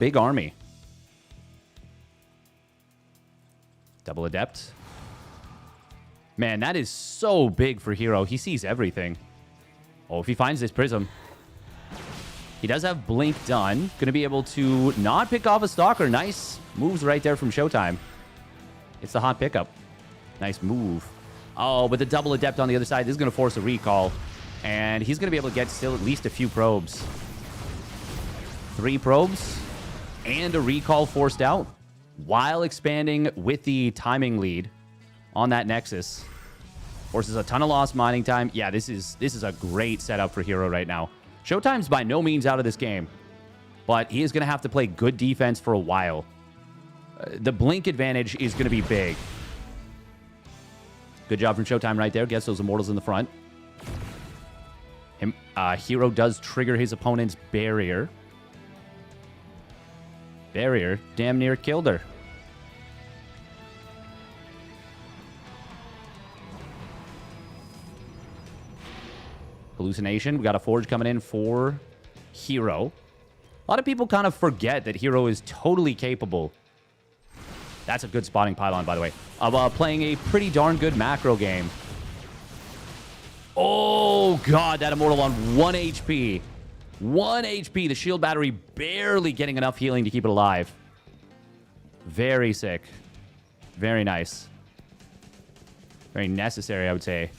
Big army. Double Adept. Man, that is so big for herO. He sees everything. Oh, if he finds this Prism. He does have Blink done. Going to be able to not pick off a Stalker. Nice moves right there from Showtime. It's the hot pickup. Nice move. Oh, but the Double Adept on the other side, this is going to force a recall. And he's going to be able to get still at least a few probes. 3 probes and a recall forced out while expanding with the timing lead on that Nexus. Forces a ton of lost mining time. Yeah, this is a great setup for herO right now. Showtime's by no means out of this game, but he is going to have to play good defense for a while. The blink advantage is going to be big. Good job from Showtime right there. Gets those Immortals in the front. herO does trigger his opponent's barrier. Barrier damn near killed her. Hallucination. We got a Forge coming in for herO. A lot of people kind of forget that herO is totally capable. That's a good spotting pylon, by the way. Of playing a pretty darn good macro game. Oh, God. That Immortal on 1 HP. 1 HP. The shield battery barely getting enough healing to keep it alive. Very sick. Very nice. Very necessary, I would say.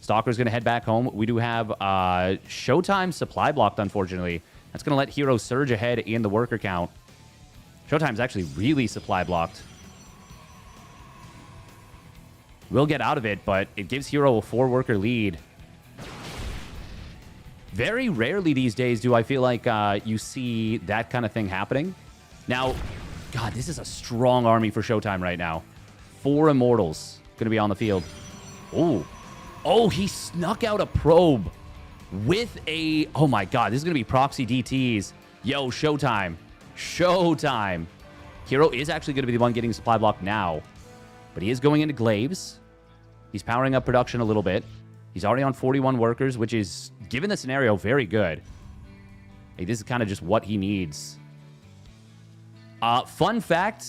Stalker's going to head back home. We do have Showtime supply blocked, unfortunately. That's going to let herO surge ahead in the worker count. Showtime's actually really supply blocked. We'll get out of it, but it gives herO a 4-worker lead. Very rarely these days do I feel like you see that kind of thing happening. Now, God, this is a strong army for Showtime right now. 4 Immortals going to be on the field. Ooh. Oh, he snuck out a probe with a... Oh, my God. This is going to be proxy DTs. Yo, Showtime. Showtime. herO is actually going to be the one getting supply block now. But he is going into Glaives. He's powering up production a little bit. He's already on 41 workers, which is, given the scenario, very good. Like, this is kind of just what he needs. Fun fact,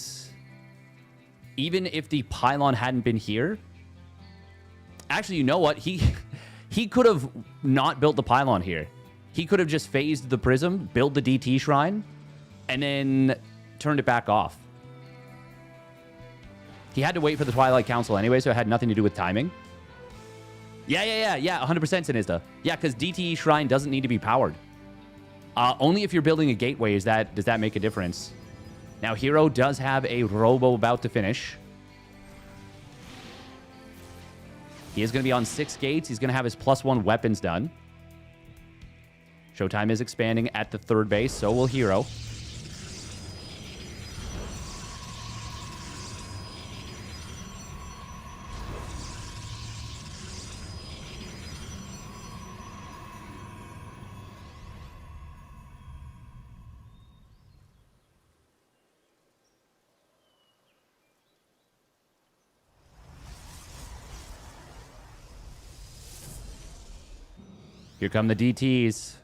even if the pylon hadn't been here... Actually, you know what? He could have not built the pylon here. He could have just phased the Prism, built the DT Shrine, and then turned it back off. He had to wait for the Twilight Council anyway, so it had nothing to do with timing. Yeah, 100% Sinista. Yeah, because DT Shrine doesn't need to be powered. Only if you're building a gateway does that make a difference. Now, herO does have a Robo about to finish. He is going to be on 6 gates. He's going to have his +1 weapons done. Showtime is expanding at the 3rd base. So will herO. Here come the DTs.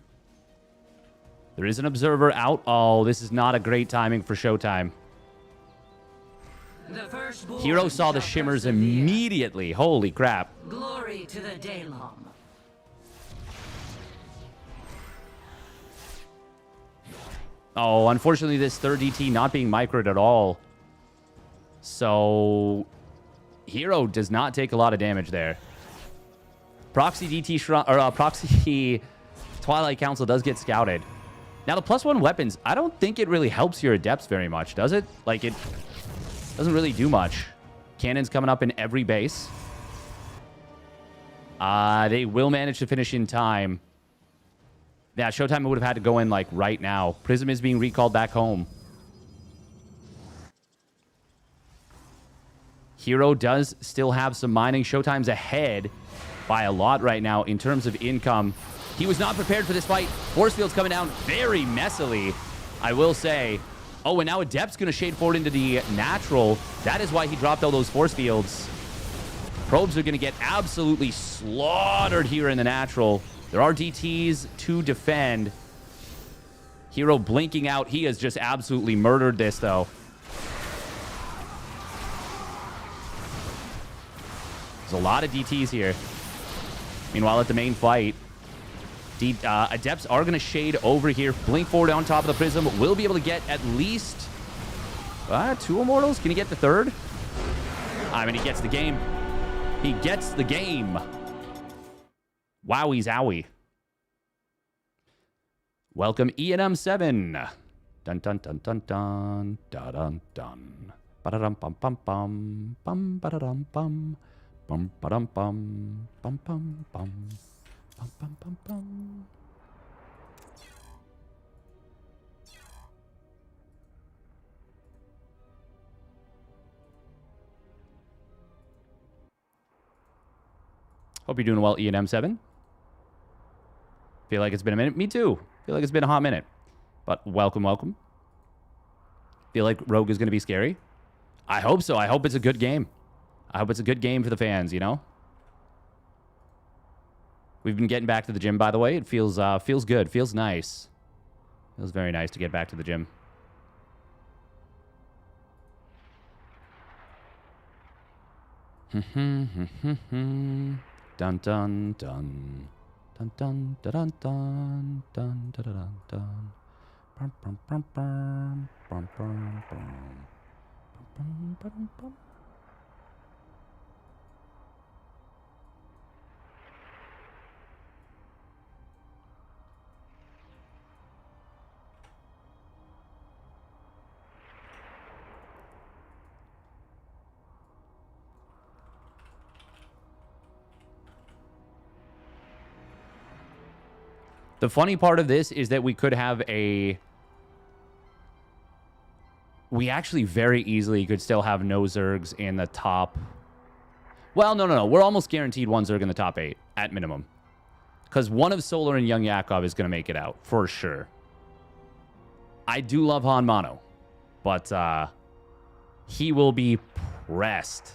There is an observer out. Oh, this is not a great timing for Showtime. herO saw the shimmers immediately. Holy crap. Glory to the Daylong. Oh, unfortunately, this 3rd DT not being microed at all. So, herO does not take a lot of damage there. Proxy DT Shrine, or Proxy Twilight Council does get scouted. Now, the +1 weapons, I don't think it really helps your Adepts very much, does it? Like, it doesn't really do much. Cannons coming up in every base. They will manage to finish in time. Yeah, Showtime would have had to go in, like, right now. Prism is being recalled back home. herO does still have some mining. Showtime's ahead by a lot right now in terms of income. He was not prepared for this fight. Force field's coming down very messily, I will say. Oh, and now Adept's going to shade forward into the natural. That is why he dropped all those force fields. Probes are going to get absolutely slaughtered here in the natural. There are DTs to defend. herO blinking out. He has just absolutely murdered this, though. There's a lot of DTs here. Meanwhile, at the main fight, Adepts are going to shade over here. Blink forward on top of the Prism. Will be able to get at least 2 Immortals. Can he get the 3rd? I mean, he gets the game. He gets the game. Wowie zowie. Welcome ENM7. Dun dun dun dun dun dun dun dun. Ba-da-dum bum bum bum bum ba-da-dum bum bum ba-dum bum bum bum bum bum bum bum bum. Hope you're doing well, ENM7. Feel like it's been a minute. Me too. Feel like it's been a hot minute. But welcome, welcome. Feel like Rogue is going to be scary. I hope so. I hope it's a good game. I hope it's a good game for the fans, you know? We've been getting back to the gym, by the way. It feels good. Feels nice. Feels very nice to get back to the gym. Dun dun dun. Dun dun dun dun dun dun dun dun. Bum bum bum bum bum bum bum. Bum bum bum. The funny part of this is that we could have a... We actually very easily could still have no Zergs in the top... Well, no. We're almost guaranteed one Zerg in the top 8, at minimum. Because one of Solar and young Yakov is going to make it out, for sure. I do love Han Mono, but he will be pressed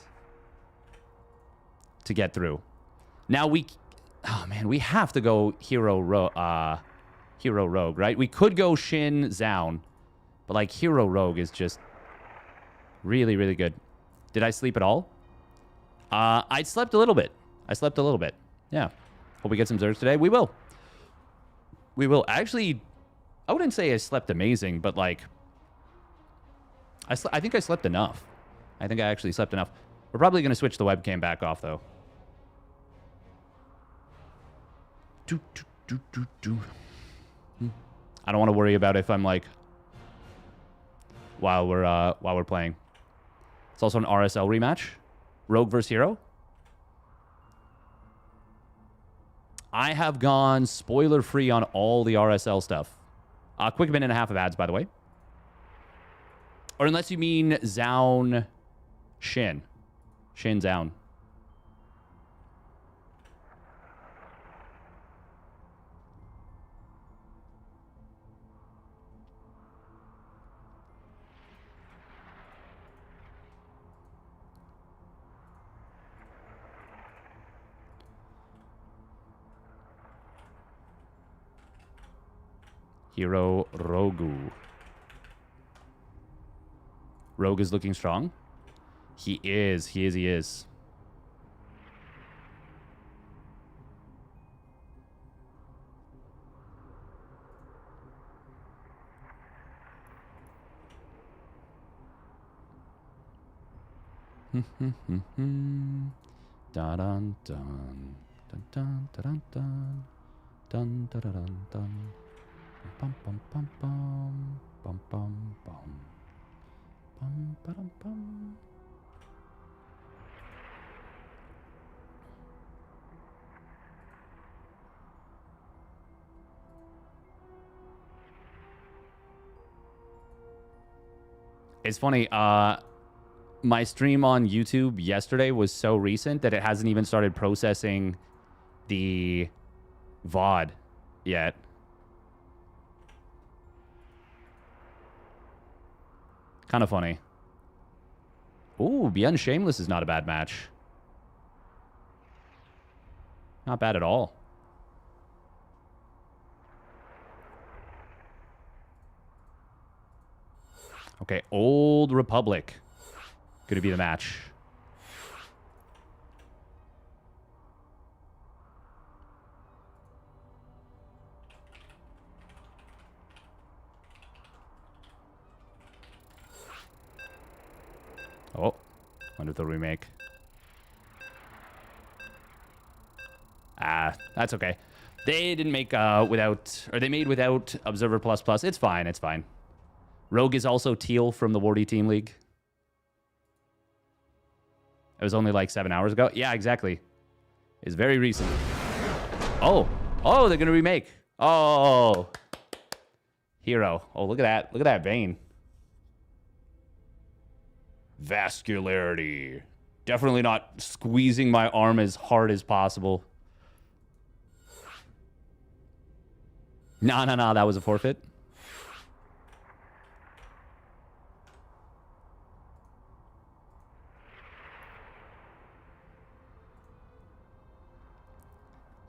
to get through. Now, oh, man, we have to go herO Rogue, right? We could go Shin Zaun, but, like, herO Rogue is just really, really good. Did I sleep at all? I slept a little bit. Yeah. Hope we get some Zergs today. We will. Actually, I wouldn't say I slept amazing, but, like, I think I slept enough. I think I actually slept enough. We're probably going to switch the webcam back off, though. I don't want to worry about if I'm like while we're playing. It's also an RSL rematch. Rogue versus herO. I have gone spoiler free on all the RSL stuff. Quick minute and a half of ads, by the way. Or unless you mean Zaun Shin. Shin Zaun. herO Rogu. Rogue is looking strong. He is. Dun dun dun dun dun dun dun dun dun dun dun. Bum bum bum bum bum bum bum bum bum bum. It's funny. My stream on YouTube yesterday was so recent that it hasn't even started processing the VOD yet. Kind of funny. Ooh, ByuN Shameless is not a bad match. Not bad at all. Okay, Old Republic. Gonna be the match. Oh, wonder if they'll remake. Ah, that's okay. They didn't make without, or they made without Observer++. It's fine, it's fine. Rogue is also teal from the Wardy Team League. It was only like 7 hours ago. Yeah, exactly. It's very recent. Oh, oh, they're gonna remake. Oh, herO. Oh, look at that. Look at that vein. Vascularity. Definitely not squeezing my arm as hard as possible. No, no, no. That was a forfeit.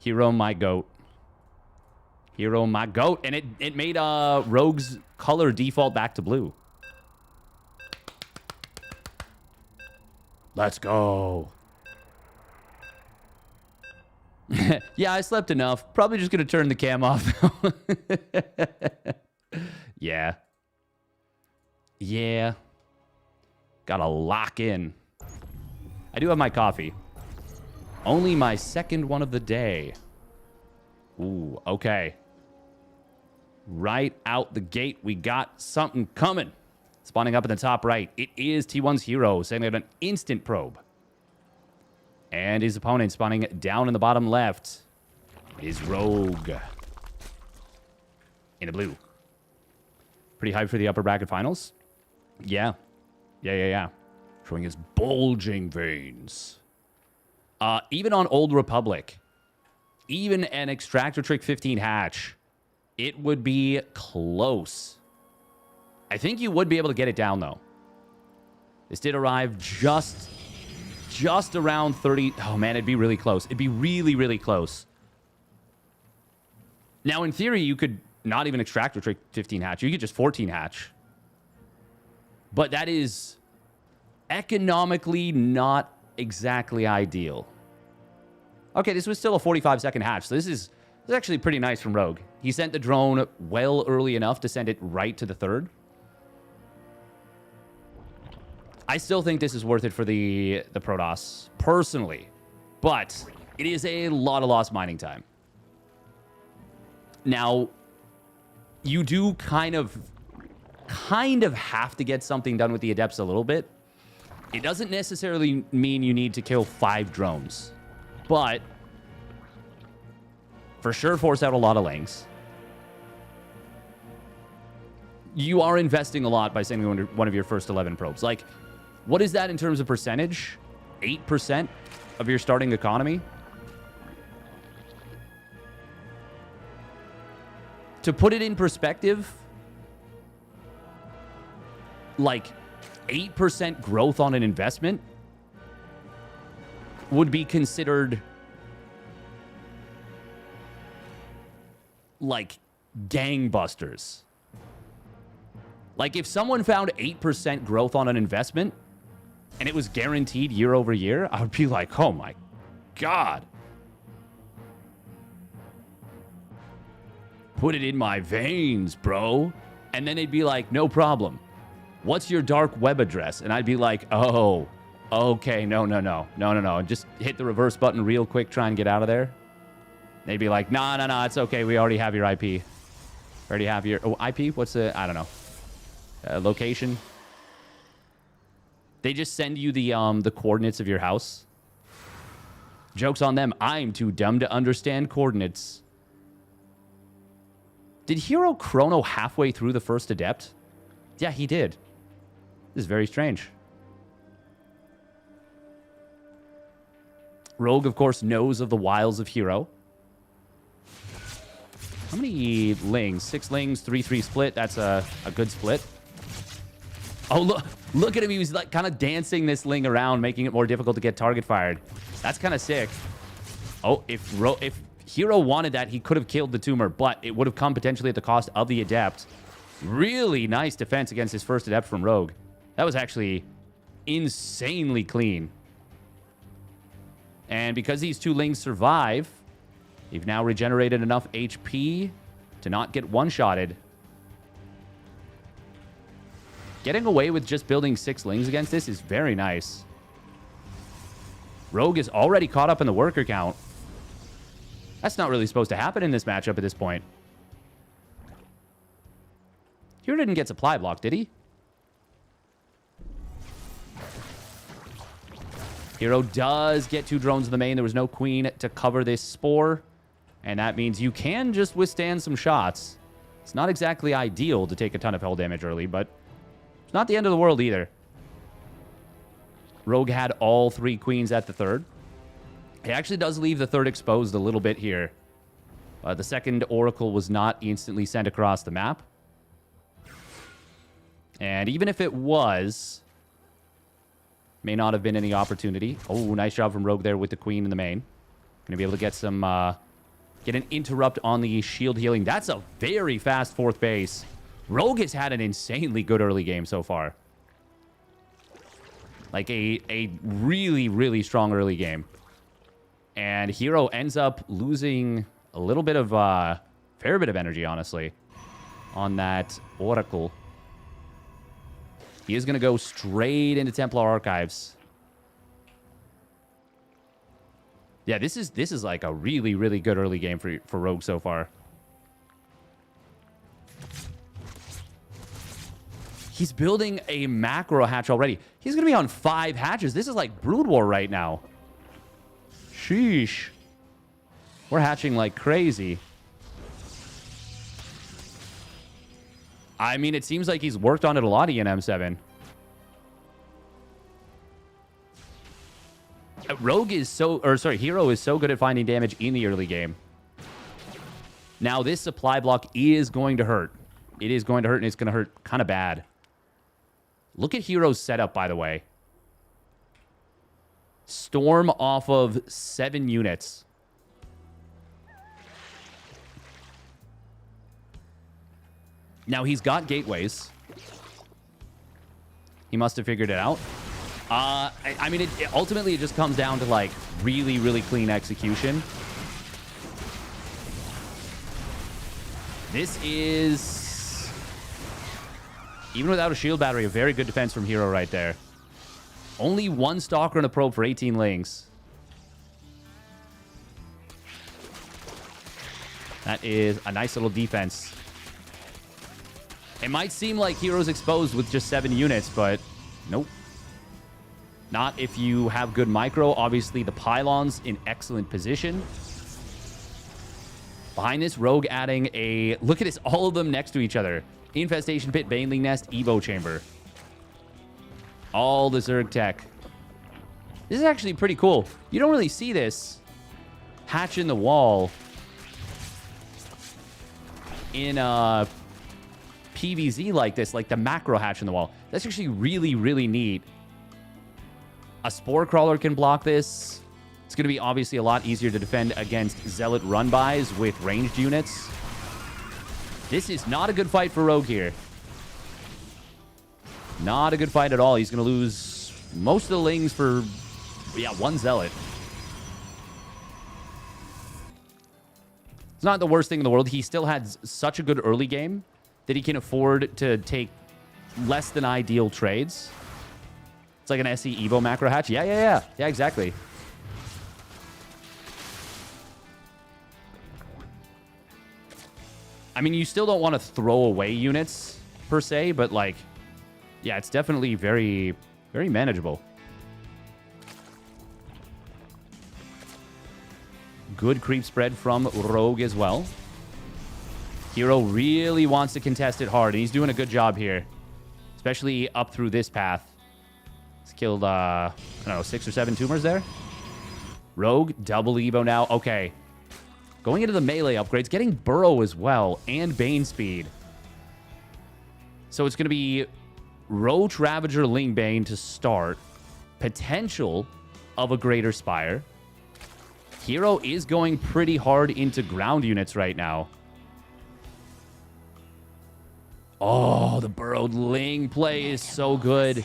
herO, my goat. herO, my goat. And it made Rogue's color default back to blue. Let's go. Yeah, I slept enough. Probably just going to turn the cam off now. Yeah. Yeah. Gotta lock in. I do have my coffee. Only my second one of the day. Ooh, okay. Right out the gate, we got something coming. Spawning up in the top right. It is T1's herO, saying they have an instant probe. And his opponent spawning down in the bottom left is Rogue. In the blue. Pretty hyped for the upper bracket finals? Yeah. Yeah. Showing his bulging veins. Even on Old Republic, even an Extractor Trick 15 hatch, it would be close. I think you would be able to get it down, though. This did arrive just around 30. Oh, man, it'd be really close. It'd be really, really close. Now, in theory, you could not even Extractor Trick 15 hatch. You could just 14 hatch. But that is economically not exactly ideal. Okay, this was still a 45-second hatch. So this is actually pretty nice from Rogue. He sent the drone well early enough to send it right to the third. I still think this is worth it for the Protoss, personally. But it is a lot of lost mining time. Now, you do kind of have to get something done with the Adepts a little bit. It doesn't necessarily mean you need to kill 5 drones. But for sure force out a lot of lanes. You are investing a lot by sending one of your first 11 probes. Like, what is that in terms of percentage? 8% of your starting economy? To put it in perspective, like 8% growth on an investment would be considered like gangbusters. Like if someone found 8% growth on an investment and it was guaranteed year over year, I would be like, oh my God. Put it in my veins, bro. And then they'd be like, no problem. What's your dark web address? And I'd be like, oh, okay, no. And just hit the reverse button real quick, try and get out of there. They'd be like, no, it's okay. We already have your IP. Already have your IP? What's the, I don't know. Location. They just send you the coordinates of your house. Joke's on them. I'm too dumb to understand coordinates. Did herO chrono halfway through the first Adept? Yeah, he did. This is very strange. Rogue, of course, knows of the wiles of herO. How many lings? 6 lings, 3-3 split. That's a good split. Oh, look at him. He was like kind of dancing this ling around, making it more difficult to get target fired. That's kind of sick. Oh, if herO wanted that, he could have killed the tumor, but it would have come potentially at the cost of the Adept. Really nice defense against his first adept from Rogue. That was actually insanely clean. And because these two Lings survive, they've now regenerated enough HP to not get one-shotted. Getting away with just building 6 Lings against this is very nice. Rogue is already caught up in the worker count. That's not really supposed to happen in this matchup at this point. herO didn't get supply block, did he? herO does get 2 drones in the main. There was no queen to cover this spore. And that means you can just withstand some shots. It's not exactly ideal to take a ton of hull damage early, but it's not the end of the world either. Rogue had all 3 queens at the third. He actually does leave the third exposed a little bit here. The second Oracle was not instantly sent across the map. And even if it was, may not have been any opportunity. Oh, nice job from Rogue there with the queen in the main. Going to be able to get some, get an interrupt on the shield healing. That's a very fast 4th base. Rogue has had an insanely good early game so far. Like a really, really strong early game. And herO ends up losing a little bit of, fair bit of energy, honestly, on that Oracle. He is going to go straight into Templar Archives. Yeah, this is like a really, really good early game for Rogue so far. He's building a macro hatch already. He's going to be on 5 hatches. This is like Brood War right now. Sheesh. We're hatching like crazy. I mean, it seems like he's worked on it a lot in M7. Rogue is so... Or, sorry, herO is so good at finding damage in the early game. Now, this supply block is going to hurt. It is going to hurt, and it's going to hurt kind of bad. Look at herO's setup, by the way. Storm off of 7 units. Now, he's got gateways. He must have figured it out. I mean, ultimately, it just comes down to, like, really, really clean execution. This is, even without a shield battery, a very good defense from herO right there. Only 1 stalker and a probe for 18 Lings. That is a nice little defense. It might seem like herO's exposed with just 7 units, but nope. Not if you have good micro. Obviously, the pylon's in excellent position. Behind this, Rogue adding a... Look at this, all of them next to each other. Infestation Pit, Baneling Nest, Evo Chamber. All the Zerg tech. This is actually pretty cool. You don't really see this hatch in the wall in PvZ like this, like the macro hatch in the wall. That's actually really, really neat. A Spore Crawler can block this. It's going to be obviously a lot easier to defend against Zealot run-bys with ranged units. This is not a good fight for Rogue here. Not a good fight at all. He's going to lose most of the Lings for, yeah, 1 Zealot. It's not the worst thing in the world. He still had such a good early game that he can afford to take less than ideal trades. It's like an SC Evo macro hatch. Yeah, exactly. I mean, you still don't want to throw away units, per se, but, like, yeah, it's definitely very, very manageable. Good creep spread from Rogue as well. herO really wants to contest it hard, and he's doing a good job here, especially up through this path. He's killed, I don't know, 6 or 7 tumors there. Rogue, double Evo now. Okay. Going into the melee upgrades, getting Burrow as well, and Bane speed. So it's going to be Roach, Ravager, Ling Bane to start. Potential of a Greater Spire. herO is going pretty hard into ground units right now. Oh, the burrowed Ling play is so good.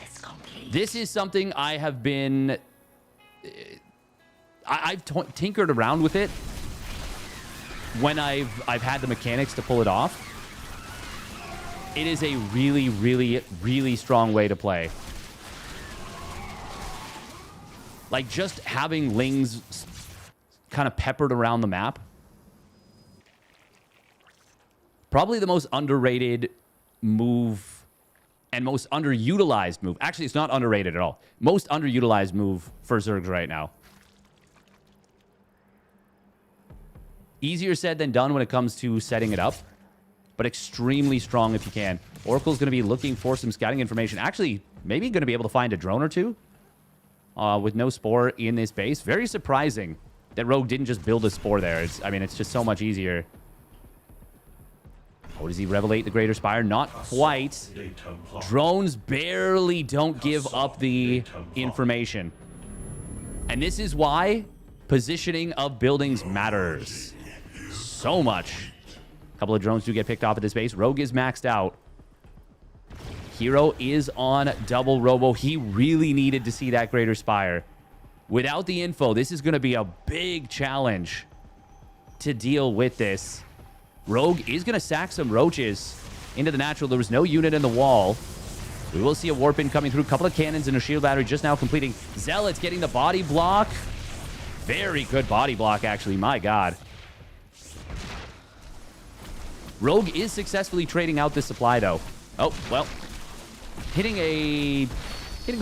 This is something I have been... I've tinkered around with it when I've had the mechanics to pull it off. It is a really, really, really strong way to play. Like, just having Lings kind of peppered around the map. Probably the most underrated move and most underutilized move. Actually, it's not underrated at all. Most underutilized move for Zergs right now. Easier said than done when it comes to setting it up, but extremely strong if you can. Oracle's going to be looking for some scouting information. Actually, maybe going to be able to find a drone or two with no Spore in this base. Very surprising that Rogue didn't just build a Spore there. I mean, it's just so much easier. Oh, does he revelate the Greater Spire? Not quite. Drones barely don't give up the information. And this is why positioning of buildings matters so much. A couple of drones do get picked off at this base. Rogue is maxed out. herO is on double robo. He really needed to see that Greater Spire. Without the info, this is going to be a big challenge to deal with this. Rogue is going to sack some roaches into the natural. There was no unit in the wall. We will see a warp in coming through. A couple of cannons and a shield battery just now completing. Zealots getting the body block. Very good body block, actually. My God. Rogue is successfully trading out this supply, though. Oh, well. Hitting a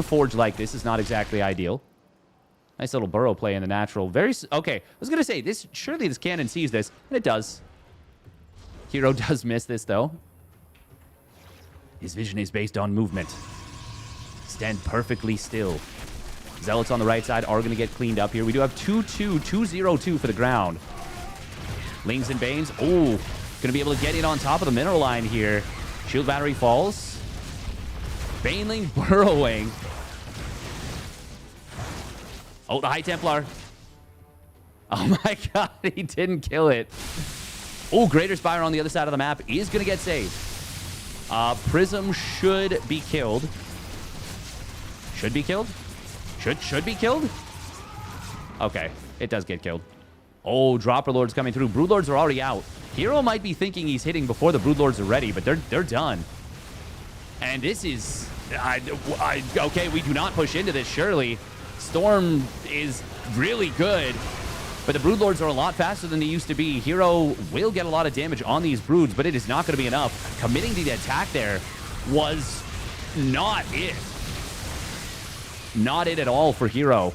forge like this is not exactly ideal. Nice little burrow play in the natural. Okay, I was going to say, surely this cannon sees this, and it does. herO does miss this, though. His vision is based on movement. Stand perfectly still. Zealots on the right side are going to get cleaned up here. We do have 2-2 for the ground. Lings and Banes. Oh, going to be able to get in on top of the mineral line here. Shield battery falls. Baneling burrowing. Oh, the High Templar. Oh my God, he didn't kill it. Oh, Greater Spire on the other side of the map is going to get saved. Prism should be killed. Should be killed? Should be killed? Okay, it does get killed. Oh, Dropper Lords coming through. Broodlords are already out. herO might be thinking he's hitting before the Broodlords are ready, but they're done. And this is... okay, we do not push into this, surely. Storm is really good, but the Broodlords are a lot faster than they used to be. herO will get a lot of damage on these Broods, but it is not going to be enough. Committing to the attack there was not it. Not it at all for herO.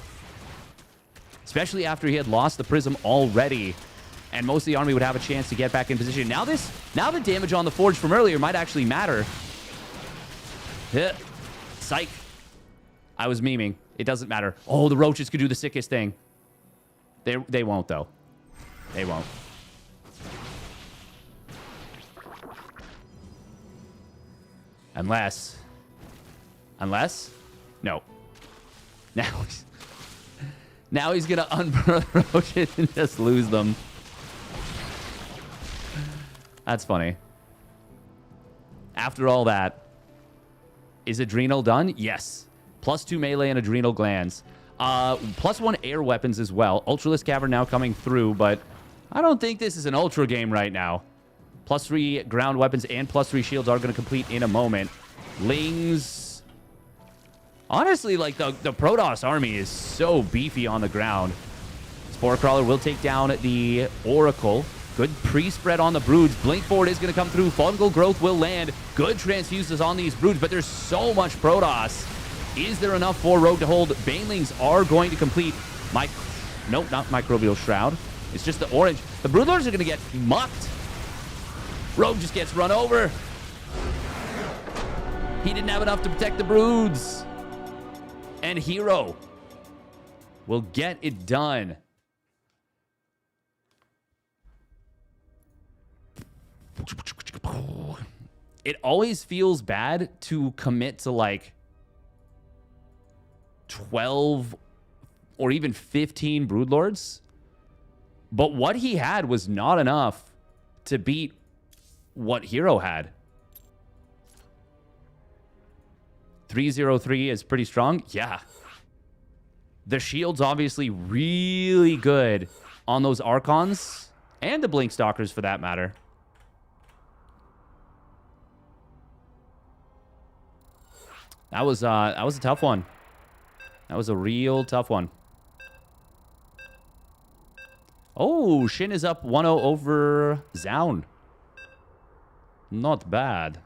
Especially after he had lost the Prism already, and most of the army would have a chance to get back in position. Now the damage on the Forge from earlier might actually matter. Psych. I was memeing. It doesn't matter. Oh, the Roaches could do the sickest thing. They won't, though. They won't. Unless... No. Now he's going to unburn the Roaches and just lose them. That's funny. After all that, is Adrenal done? Yes. +2 melee and Adrenal Glands. +1 air weapons as well. Ultralisk Cavern now coming through, but I don't think this is an Ultra game right now. +3 ground weapons and +3 shields are going to complete in a moment. Lings... Honestly, like, the Protoss army is so beefy on the ground. Spore Crawler will take down the Oracle. Good pre-spread on the Broods. Blink Forward is going to come through. Fungal Growth will land. Good transfuses on these Broods, but there's so much Protoss. Is there enough for Rogue to hold? Banelings are going to complete... Nope, not Microbial Shroud. It's just the orange. The Broodlords are going to get mucked. Rogue just gets run over. He didn't have enough to protect the Broods. And herO will get it done. It always feels bad to commit to like 12 or even 15 Broodlords. But what he had was not enough to beat what herO had. 303 is pretty strong. Yeah. The shield's obviously really good on those Archons and the Blink Stalkers for that matter. That was a tough one. That was a real tough one. Oh, Shin is up 1-0 over Zaun. Not bad.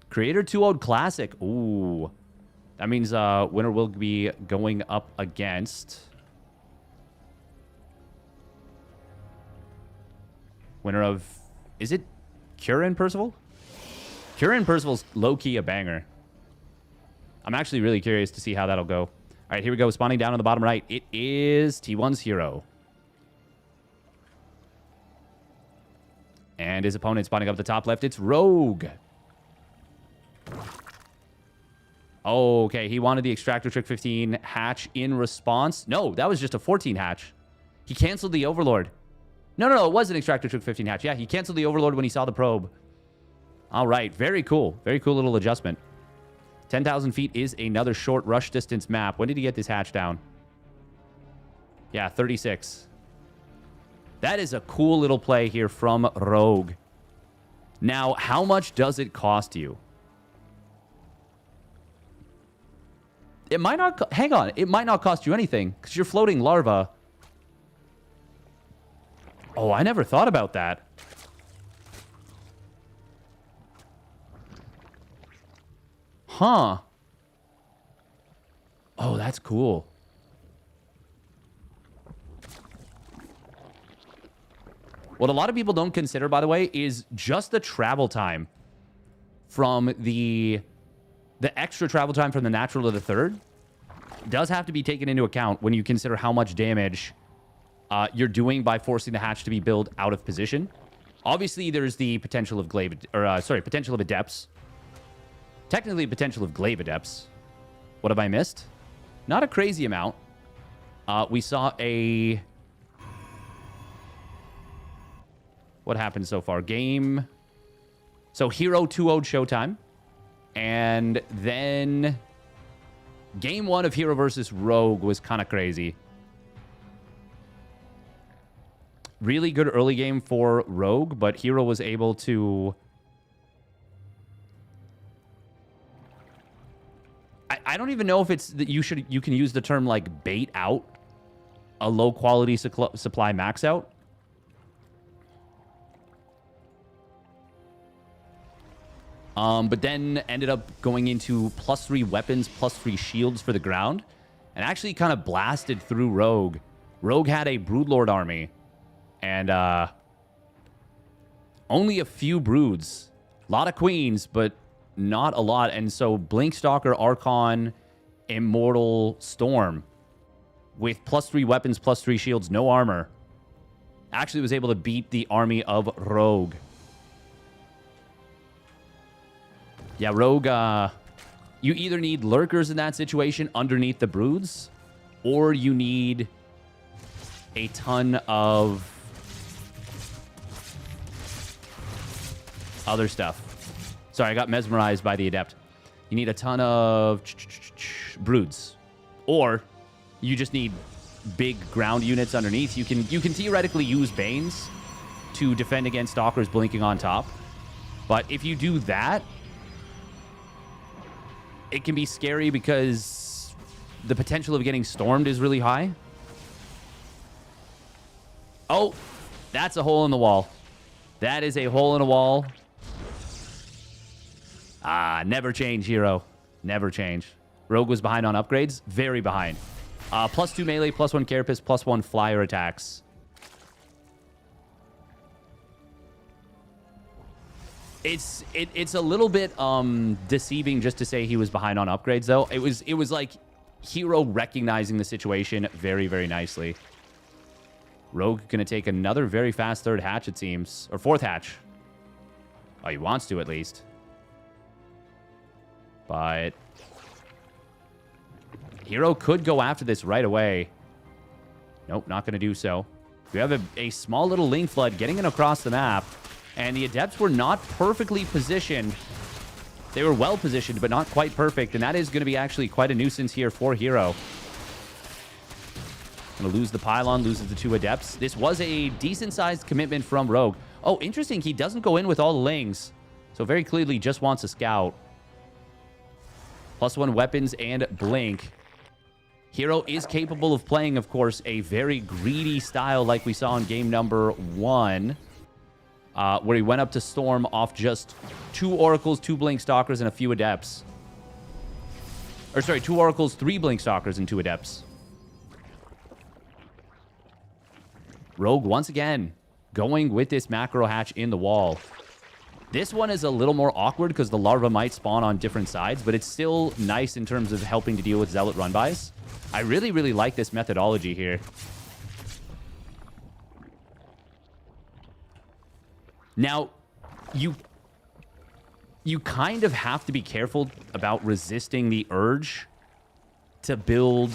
Creator 2-0 Classic. Ooh. That means winner will be going up against... winner of... Is it Curran Percival? Curran Percival's low-key a banger. I'm actually really curious to see how that'll go. All right, here we go. Spawning down on the bottom right. It is T1's herO. And his opponent spawning up the top left. It's Rogue. Oh, okay. He wanted the Extractor Trick 15 hatch in response. No, that was just a 14 hatch. He canceled the Overlord. No. It was an Extractor Trick 15 hatch. Yeah, he canceled the Overlord when he saw the probe. All right. Very cool. Very cool little adjustment. 10,000 feet is another short rush distance map. When did he get this hatch down? Yeah, 36. That is a cool little play here from Rogue. Now, how much does it cost you? It might not... Hang on. It might not cost you anything because you're floating larva. Oh, I never thought about that. Huh. Oh, that's cool. What a lot of people don't consider, by the way, is just the travel time from the extra travel time from the natural to the third does have to be taken into account when you consider how much damage you're doing by forcing the hatch to be built out of position. Obviously, there's the potential of potential of adepts. Technically, potential of glaive adepts. What have I missed? Not a crazy amount. We saw a... What happened so far? Game... So, herO 2-0'd Showtime. And then... Game 1 of herO versus Rogue was kind of crazy. Really good early game for Rogue, but herO was able to... I don't even know if it's that you can use the term like bait out a low quality supply max out. But then ended up going into +3 weapons, +3 shields for the ground, and actually kind of blasted through Rogue. Rogue had a Broodlord army, and only a few broods. A lot of queens, but not a lot. And so Blink Stalker, Archon, Immortal, Storm with +3 weapons, +3 shields, no armor, actually was able to beat the army of Rogue. Yeah, Rogue, you either need lurkers in that situation underneath the broods, or you need a ton of other stuff. Sorry, I got mesmerized by the adept. You need a ton of broods, or you just need big ground units underneath. You can theoretically use Banes to defend against Stalkers blinking on top, but if you do that, it can be scary because the potential of getting stormed is really high. Oh, that's a hole in the wall. That is a hole in a wall. Never change, herO. Never change. Rogue was behind on upgrades. Very behind. +2 melee, +1 carapace, +1 flyer attacks. It's a little bit deceiving just to say he was behind on upgrades, though. It was like herO recognizing the situation very, very nicely. Rogue gonna take another very fast third hatch, it seems, or fourth hatch. Oh, he wants to at least. But herO could go after this right away. Nope, not going to do so. We have a small little link flood getting in across the map. And the Adepts were not perfectly positioned. They were well positioned, but not quite perfect. And that is going to be actually quite a nuisance here for herO. Going to lose the pylon, loses the 2 Adepts. This was a decent-sized commitment from Rogue. Oh, interesting. He doesn't go in with all the Lings. So very clearly just wants a scout. +1 weapons and blink. herO is capable of playing, of course, a very greedy style like we saw in game number 1. Where he went up to Storm off just 2 Oracles, 2 Blink Stalkers, and a few Adepts. Or sorry, 2 Oracles, 3 Blink Stalkers, and 2 Adepts. Rogue, once again, going with this macro hatch in the wall. This one is a little more awkward because the larva might spawn on different sides, but it's still nice in terms of helping to deal with Zealot run-bys. I really, really like this methodology here. Now, you kind of have to be careful about resisting the urge to build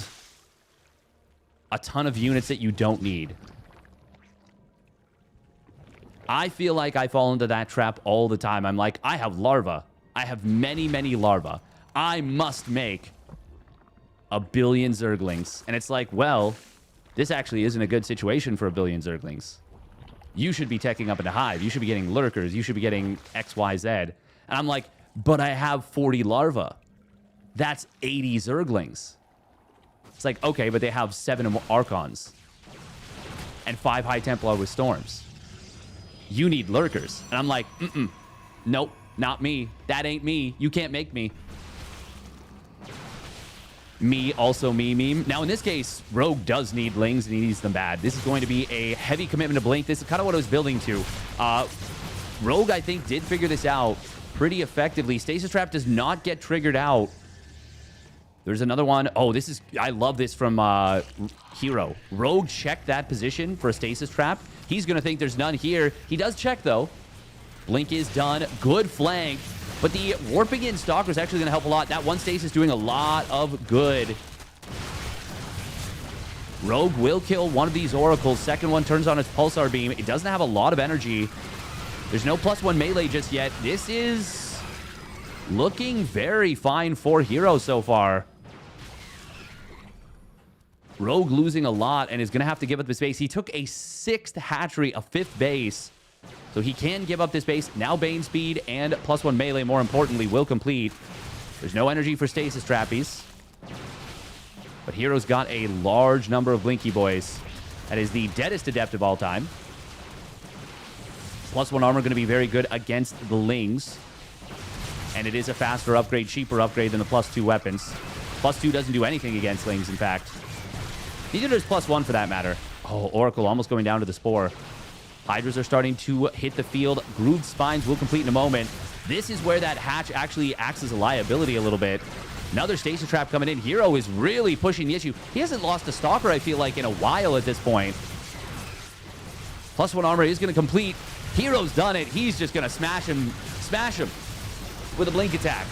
a ton of units that you don't need. I feel like I fall into that trap all the time. I'm like, I have larva. I have many, many larva. I must make a billion Zerglings. And it's like, well, this actually isn't a good situation for a billion Zerglings. You should be teching up in a hive. You should be getting lurkers. You should be getting X, Y, Z. And I'm like, but I have 40 larvae. That's 80 Zerglings. It's like, okay, but they have 7 Archons. And 5 High Templar with Storms. You need lurkers. And I'm like, nope, not me. That ain't me. You can't make me. Me, also me, meme. Now, in this case, Rogue does need Lings, and he needs them bad. This is going to be a heavy commitment to Blink. This is kind of what I was building to. Rogue, I think, did figure this out pretty effectively. Stasis Trap does not get triggered out. There's another one. Oh, this is... I love this from herO. Rogue checked that position for a Stasis Trap. He's going to think there's none here. He does check, though. Blink is done. Good flank. But the warping in Stalker is actually going to help a lot. That one Stasis doing a lot of good. Rogue will kill one of these Oracles. Second one turns on its Pulsar Beam. It doesn't have a lot of energy. There's no +1 melee just yet. This is looking very fine for herO so far. Rogue losing a lot and is going to have to give up the space. He took a 6th hatchery, a 5th base. So he can give up this base. Now Bane speed and +1 melee, more importantly, will complete. There's no energy for Stasis Trappies. But herO's got a large number of Blinky Boys. That is the deadest Adept of all time. +1 armor going to be very good against the Lings. And it is a faster upgrade, cheaper upgrade than the +2 weapons. +2 doesn't do anything against Lings, in fact. Neither does +1 for that matter. Oh, Oracle almost going down to the Spore. Hydras are starting to hit the field. Grooved Spines will complete in a moment. This is where that hatch actually acts as a liability a little bit. Another Stasis Trap coming in. herO is really pushing the issue. He hasn't lost a Stalker, I feel like, in a while at this point. +1 armor is going to complete. herO's done it. He's just going to smash him with a blink attack.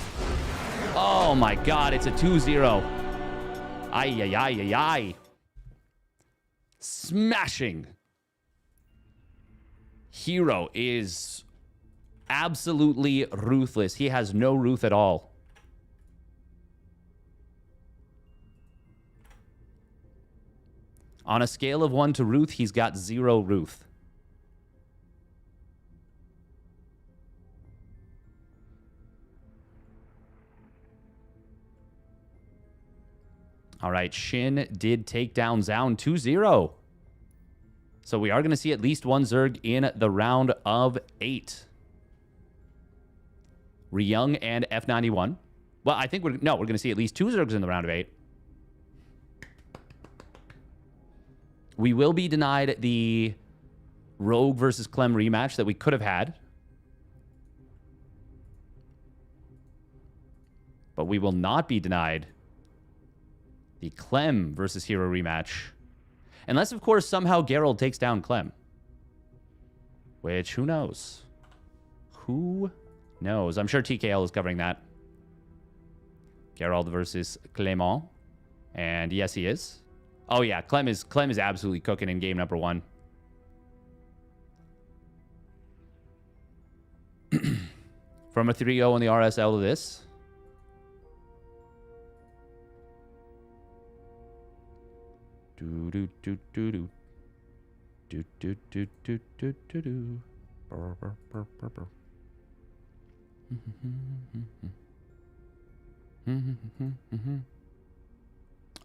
Oh my god, it's a 2-0. Ay, ay, ay, ay, ay. Smashing. herO is absolutely ruthless. He has no ruth at all. On a scale of 1 to ruth, he's got 0 ruth. All right, Shin did take down Zaun 2-0. So we are going to see at least 1 Zerg in the round of 8. ByuN and F91. Well, I think we're going to see at least 2 Zergs in the round of 8. We will be denied the Rogue versus Clem rematch that we could have had. But we will not be denied the Clem versus herO rematch. Unless, of course, somehow Geralt takes down Clem. Which, who knows? Who knows? I'm sure TKL is covering that. Geralt versus Clement. And yes, he is. Oh, yeah. Clem is absolutely cooking in game number 1. From a 3-0 in the RSL to this. Do do do do do. Do do do do do do do. Burr, burr, burr, burr, burr.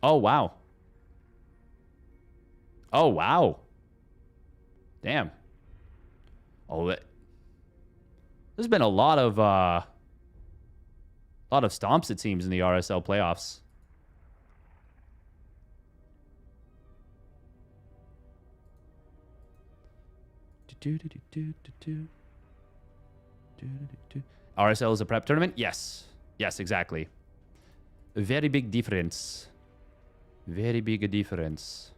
Oh, wow. Oh, wow. Damn. Oh, there's been a lot of stomps, it seems, in the RSL playoffs. RSL is a prep tournament? Yes. Yes, exactly. A very big difference. Very big difference.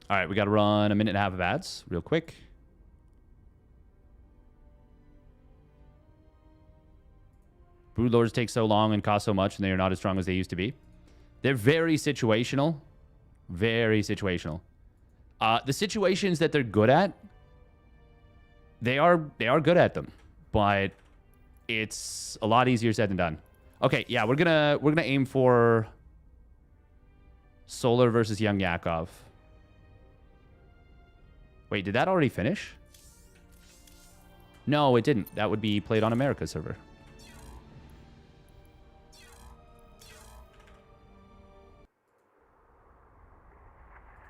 All right, we got to run a minute and a half of ads real quick. Broodlords take so long and cost so much, and they are not as strong as they used to be. They're very situational. Very situational. The situations that they're good at, they are good at them, but it's a lot easier said than done. Okay, yeah, we're gonna aim for Solar versus young Yakov. Wait, did that already finish? No, it didn't. That would be played on America's server.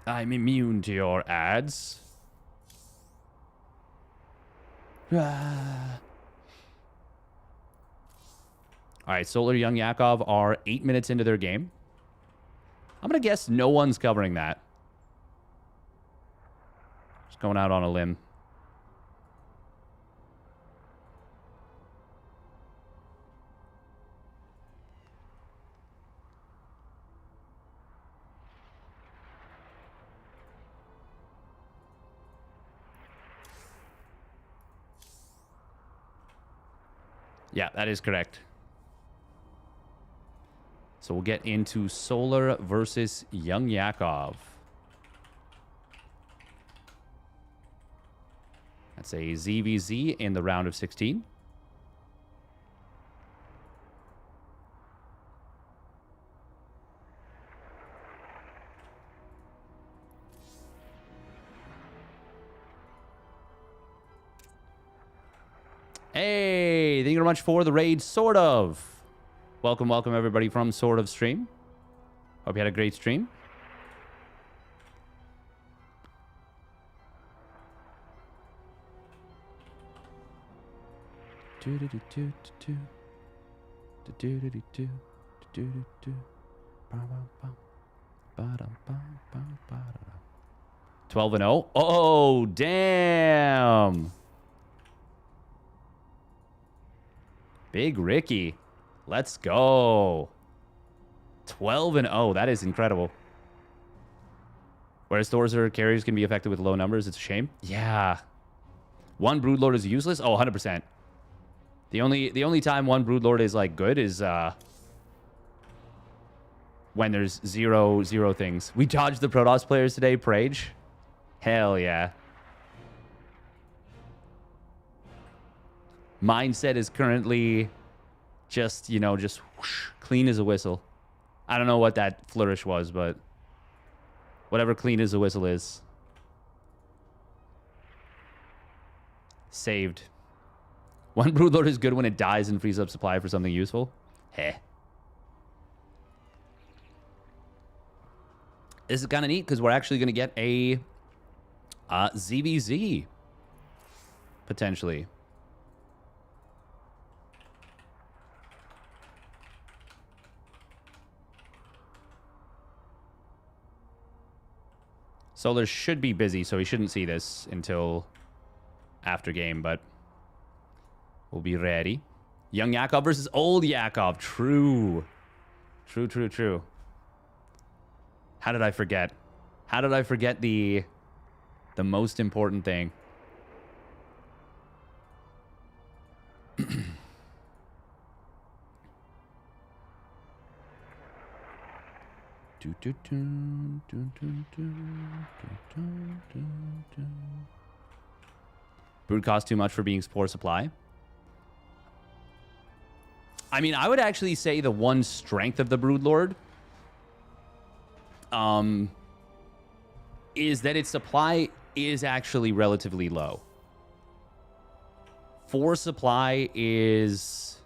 I'm immune to your ads. Ah. All right, Solar Young Yakov are 8 minutes into their game. I'm going to guess no one's covering that. Just going out on a limb. Yeah, that is correct. So we'll get into Solar versus young Yakov. That's a ZVZ in the round of 16. Hey, thank you very much for the raid, Sort of. Welcome, welcome everybody from Sort of Stream. Hope you had a great stream. $12 and 0. Oh, damn. Big Ricky. Let's go. 12 and 0. That is incredible. Whereas Thor's or carriers can be affected with low numbers. It's a shame. Yeah. One Broodlord is useless? Oh, 100%. The only time one Broodlord is like good is when there's zero things. We dodged the Protoss players today, Prage. Hell yeah. Mindset is currently just, you know, just whoosh, clean as a whistle. I don't know what that flourish was, but whatever clean as a whistle is. Saved. One Broodlord is good when it dies and frees up supply for something useful. Heh. This is kind of neat because we're actually going to get a ZVZ. Potentially. Solar should be busy, so he shouldn't see this until after game, but we'll be ready. Young Yakov versus old Yakov. True. True, true, true. How did I forget? How did I forget the most important thing? Brood costs too much for being poor supply. I mean, I would actually say the one strength of the Brood Lord is that its supply is actually relatively low. 4 supply is...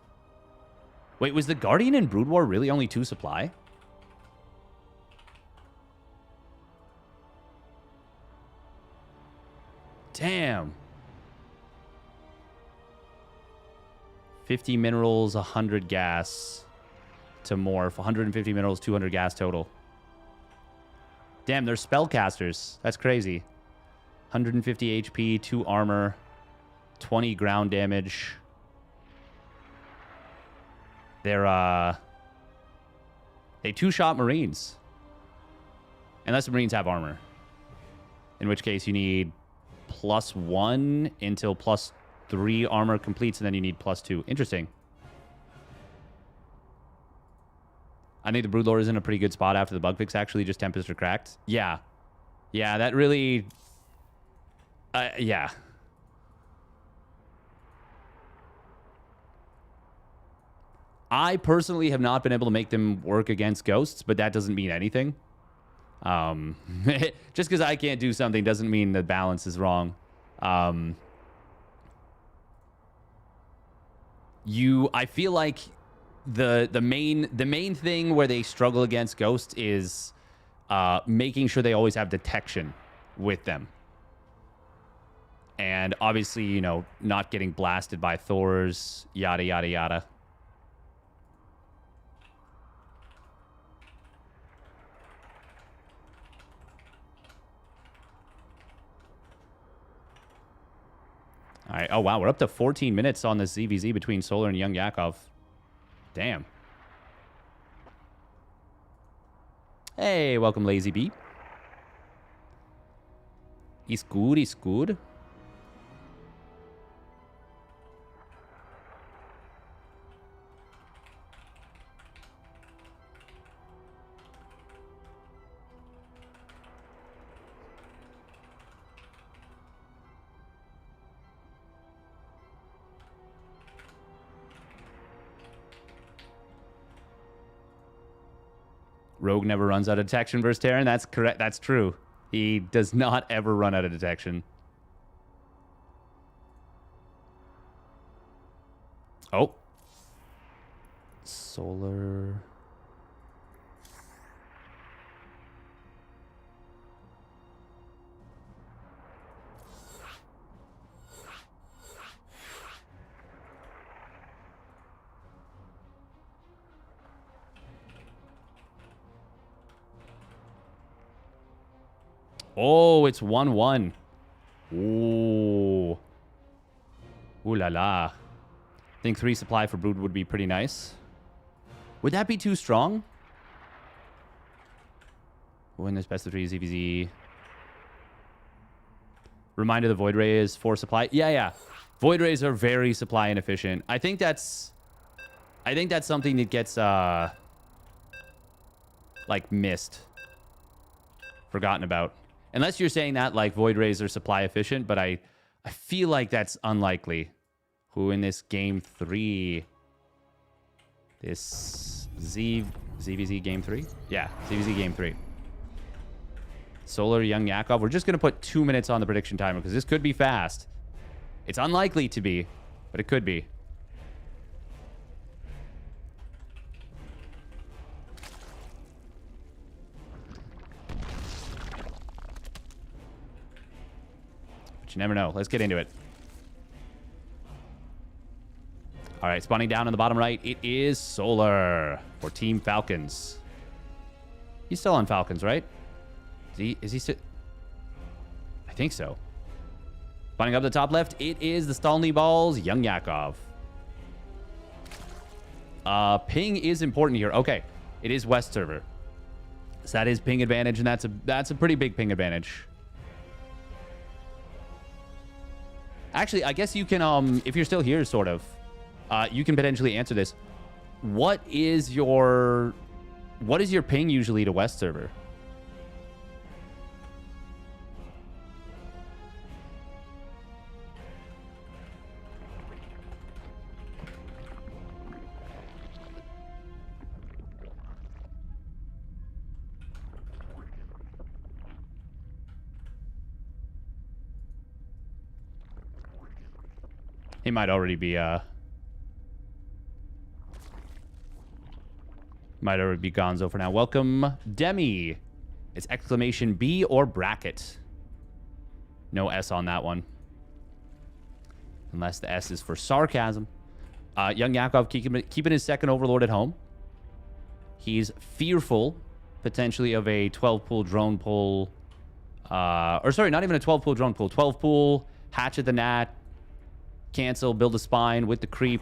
Wait, was the Guardian in Brood War really only 2 supply? Damn. 50 minerals, 100 gas to morph. 150 minerals, 200 gas total. Damn, they're spellcasters. That's crazy. 150 HP, 2 armor, 20 ground damage. They're, they 2-shot Marines. Unless the Marines have armor. In which case you need +1 until +3 armor completes, and then you need +2. Interesting. I think the Broodlord is in a pretty good spot after the bug fix, actually. Just Tempest or Cracked. Yeah. Yeah, that really... yeah. I personally have not been able to make them work against ghosts, but that doesn't mean anything. Just because I can't do something doesn't mean the balance is wrong. I feel like the main thing where they struggle against ghosts is making sure they always have detection with them. And obviously, you know, not getting blasted by Thors, yada, yada, yada. All right. Oh, wow. We're up to 14 minutes on the ZVZ between Solar and Young Yakov. Damn. Hey, welcome, Lazy Bee. He's good. He's good. Rogue never runs out of detection versus Terran. That's correct. That's true. He does not ever run out of detection. Oh. Solar. Oh, it's 1-1. Ooh. Ooh la la. I think 3 supply for Brood would be pretty nice. Would that be too strong? Win this best of 3 ZVZ. Reminder the Void Ray is 4 supply. Yeah, yeah. Void Rays are very supply inefficient. I think that's something that gets like missed. Forgotten about. Unless you're saying that like Void Rays are supply efficient, but I feel like that's unlikely. Who in this game 3? This ZVZ game 3? Yeah, ZVZ game 3. Solar Young Yakov. We're just going to put 2 minutes on the prediction timer because this could be fast. It's unlikely to be, but it could be. You never know. Let's get into it. All right, spawning down on the bottom right, it is Solar for Team Falcons. He's still on Falcons, right? Is he still? I think so. Spawning up the top left, it is the Stalny Balls, Young Yakov. Ping is important here. Okay, it is West server. So that is ping advantage, and that's a pretty big ping advantage. Actually, I guess you can, if you're still here, sort of, you can potentially answer this. What is your ping usually to West server? He might already be gonzo for now. Welcome, Demi. It's exclamation B or bracket. No S on that one. Unless the S is for sarcasm. Young Yakov keeping his second overlord at home. He's fearful, potentially, of a 12-pool drone pull. Or sorry, not even a 12-pool drone pull. 12-pool, hatch at the Nat. Cancel, build a spine with the creep.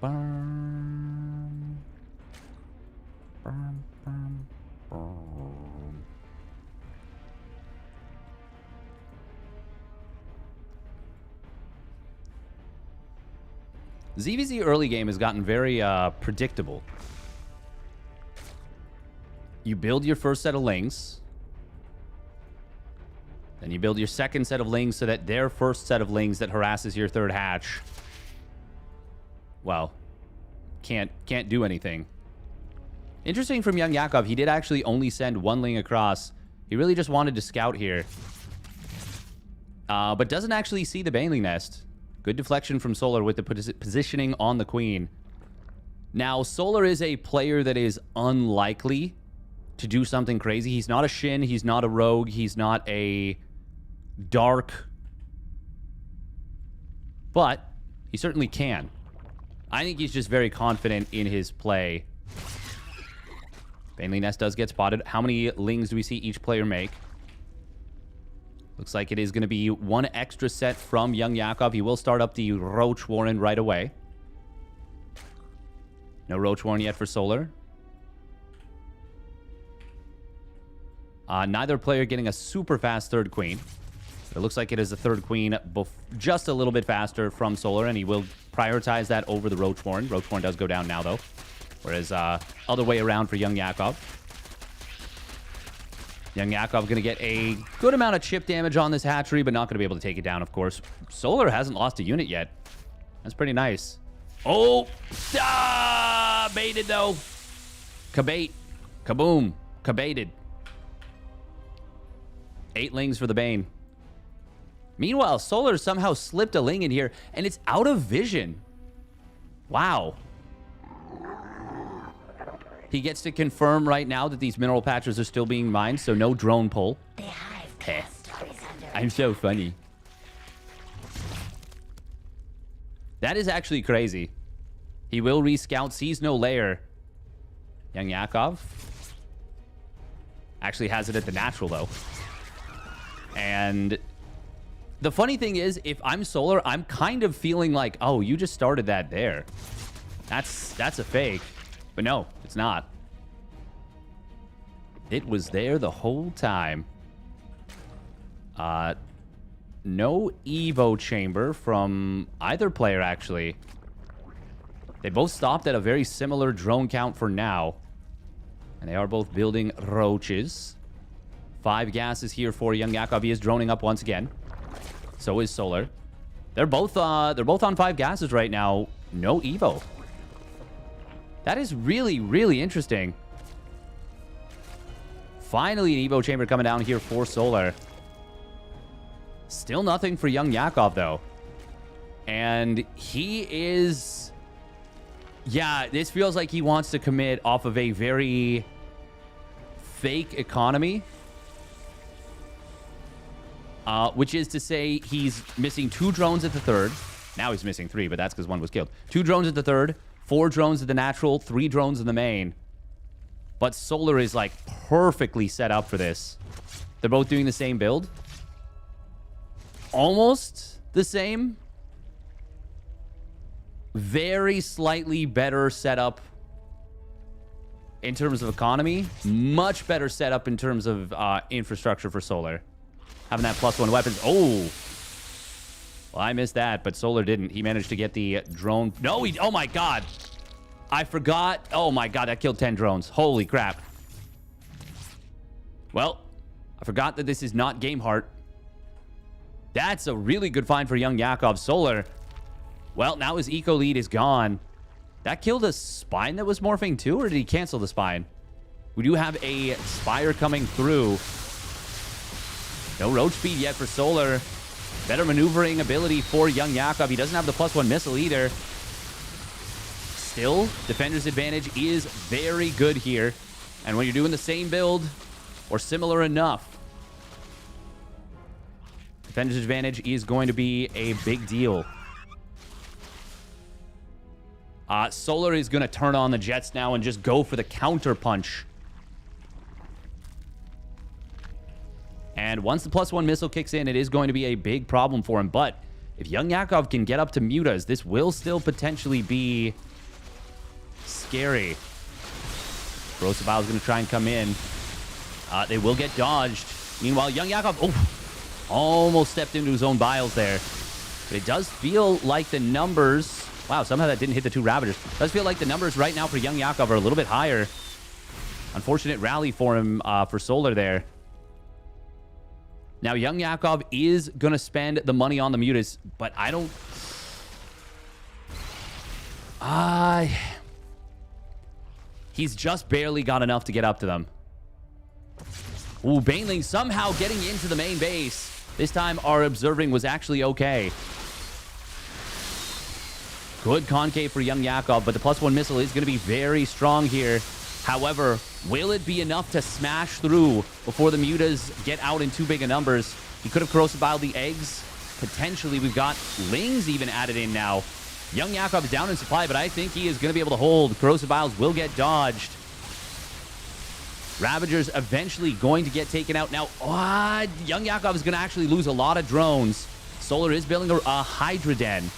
Bum. Bum, bum, bum. ZVZ early game has gotten very predictable. You build your first set of lings. Then you build your second set of lings so that their first set of lings that harasses your third hatch, well, can't do anything. Interesting from young Yakov, he did actually only send one ling across. He really just wanted to scout here. But doesn't actually see the Baneling nest. Good deflection from Solar with the positioning on the queen. Now, Solar is a player that is unlikely to do something crazy. He's not a Shin. He's not a rogue. He's not a dark. But he certainly can. I think he's just very confident in his play. Baneling nest does get spotted. How many lings do we see each player make? Looks like it is going to be one extra set from young Yakov. He will start up the Roach Warren right away. No Roach Warren yet for Solar. Neither player getting a super fast third queen. It looks like it is a third queen just a little bit faster from Solar, and he will prioritize that over the Roach Warren. Roach Warren does go down now, though. Whereas other way around for young Yakov. Young Yakov going to get a good amount of chip damage on this hatchery, but not going to be able to take it down, of course. Solar hasn't lost a unit yet. That's pretty nice. Oh! Baited, though. Kabait. Kaboom. Kabaited. 8 lings for the Bane. Meanwhile, Solar somehow slipped a ling in here, and it's out of vision. Wow. He gets to confirm right now that these mineral patches are still being mined, so no drone pull. I'm so funny. That is actually crazy. He will rescout, sees no layer. Young Yakov actually has it at the natural, though. And the funny thing is, if I'm Solar, I'm kind of feeling like, oh, you just started that there. That's a fake. But no, it's not. It was there the whole time. No Evo chamber from either player, actually. They both stopped at a very similar drone count for now. And they are both building roaches. 5 gases here for young Yakov. He is droning up once again. So is Solar. They're both on 5 gases right now. No Evo. That is really, really interesting. Finally, an Evo chamber coming down here for Solar. Still nothing for young Yakov, though. And he is... Yeah, this feels like he wants to commit off of a very fake economy. which is to say he's missing 2 drones at the third. Now he's missing 3, but that's because 1 was killed. 2 drones at the third, 4 drones at the natural, 3 drones in the main. But Solar is, like, perfectly set up for this. They're both doing the same build. Almost the same. Very slightly better setup in terms of economy. Much better setup in terms of infrastructure for Solar. Having that +1 weapons. Oh! Well, I missed that, but Solar didn't. He managed to get the drone. No, he... Oh, my God. I forgot. Oh, my God. That killed 10 drones. Holy crap. Well, I forgot that this is not Game Heart. That's a really good find for young Yakov. Solar. Well, now his eco lead is gone. That killed a spine that was morphing too, or did he cancel the spine? We do have a spire coming through. No roach speed yet for Solar. Better maneuvering ability for young Yakov. He doesn't have the +1 missile either. Still, defender's advantage is very good here. And when you're doing the same build, or similar enough, defender's advantage is going to be a big deal. Solar is going to turn on the jets now and just go for the counter punch. And once the +1 missile kicks in, it is going to be a big problem for him. But if young Yakov can get up to mutas, this will still potentially be scary. Rosabal is going to try and come in. They will get dodged. Meanwhile, young Yakov almost stepped into his own biles there. But it does feel like the numbers... Wow, somehow that didn't hit the 2 Ravagers. It does feel like the numbers right now for young Yakov are a little bit higher. Unfortunate rally for him for Solar there. Now, young Yakov is going to spend the money on the mutas, but I don't... He's just barely got enough to get up to them. Ooh, Baneling somehow getting into the main base. This time, our observing was actually okay. Good concave for young Yakov, but the +1 missile is going to be very strong here. However, will it be enough to smash through before the mutas get out in too big a numbers? He could have corrosive the eggs. Potentially, we've got Lings even added in now. Young Yakov is down in supply, but I think he is going to be able to hold. Corrosive Vials will get dodged. Ravagers eventually going to get taken out. Now, young Yakov is going to actually lose a lot of drones. Solar is building a Hydra Den.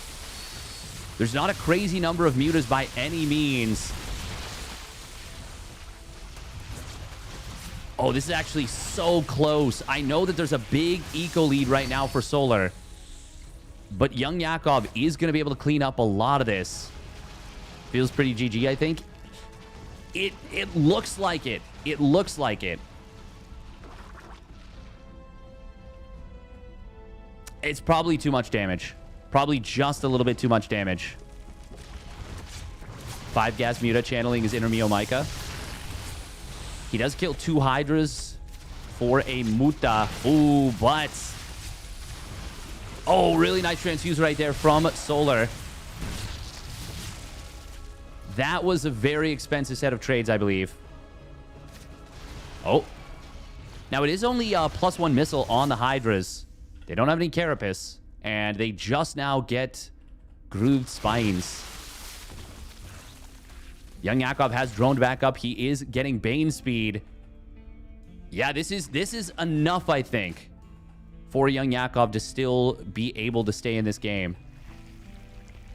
There's not a crazy number of mutas by any means. Oh, this is actually so close. I know that there's a big eco lead right now for Solar. But young Yakov is going to be able to clean up a lot of this. Feels pretty GG, I think. It looks like it. It looks like it. It's probably too much damage. Probably just a little bit too much damage. 5 gas muta channeling his inner Mio-Micah. He does kill 2 Hydras for a muta. Ooh, but... Oh, really nice transfuse right there from Solar. That was a very expensive set of trades, I believe. Oh. Now, it is only a +1 missile on the Hydras. They don't have any Carapace. And they just now get grooved spines. Young Yakov has droned back up. He is getting Bane speed. Yeah, this is enough, I think, for young Yakov to still be able to stay in this game.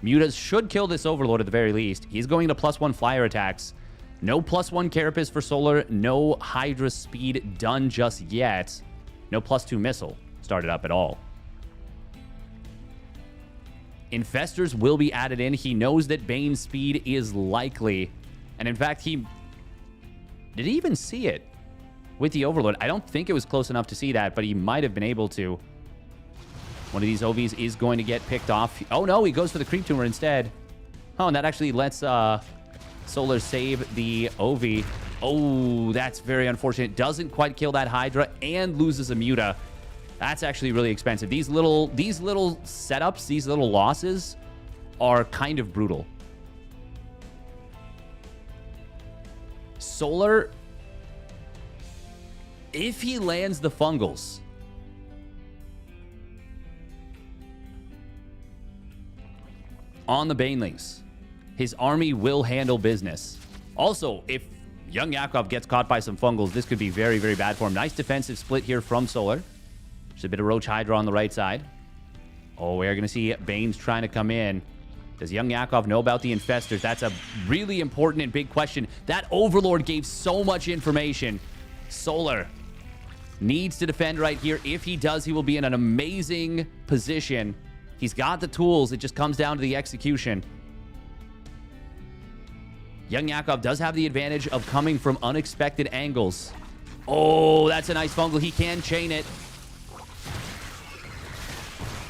Mutas should kill this Overlord at the very least. He's going to +1 flyer attacks. No +1 Carapace for Solar. No Hydra speed done just yet. No +2 missile started up at all. Infestors will be added in. He knows that Bane speed is likely. And in fact, did he even see it with the Overlord? I don't think it was close enough to see that, but he might have been able to. One of these OVs is going to get picked off. Oh no, he goes for the Creep Tumor instead. Oh, and that actually lets Solar save the OV. Oh, that's very unfortunate. Doesn't quite kill that Hydra and loses a Muta. That's actually really expensive. These little setups, these little losses are kind of brutal. Solar, if he lands the Fungals, on the Banelings. His army will handle business. Also, if young Yakov gets caught by some fungals, this could be very, very bad for him. Nice defensive split here from Solar. Just a bit of Roach Hydra on the right side. Oh, we're going to see Banes trying to come in. Does young Yakov know about the Infestors? That's a really important and big question. That Overlord gave so much information. Solar needs to defend right here. If he does, he will be in an amazing position. He's got the tools. It just comes down to the execution. Young Yakov does have the advantage of coming from unexpected angles. Oh, that's a nice fungal. He can chain it.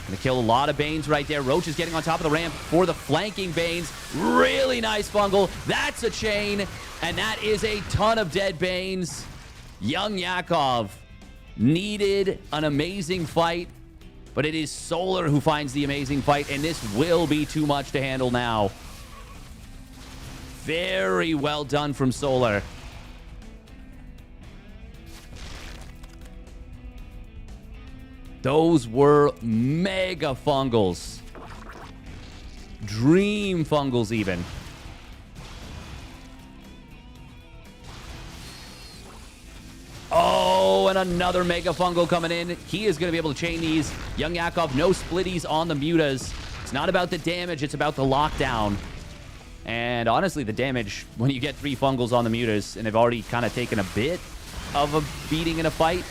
Gonna kill a lot of Banes right there. Roach is getting on top of the ramp for the flanking Banes. Really nice fungal. That's a chain. And that is a ton of dead Banes. Young Yakov needed an amazing fight, but it is Solar who finds the amazing fight, and this will be too much to handle now. Very well done from Solar. Those were mega fungals. Dream fungals even. Oh, and another mega fungal coming in. He is going to be able to chain these. Young Yakov, no splitties on the mutas. It's not about the damage, it's about the lockdown. And honestly, the damage, when you get 3 fungals on the mutas, and they've already kind of taken a bit of a beating in a fight.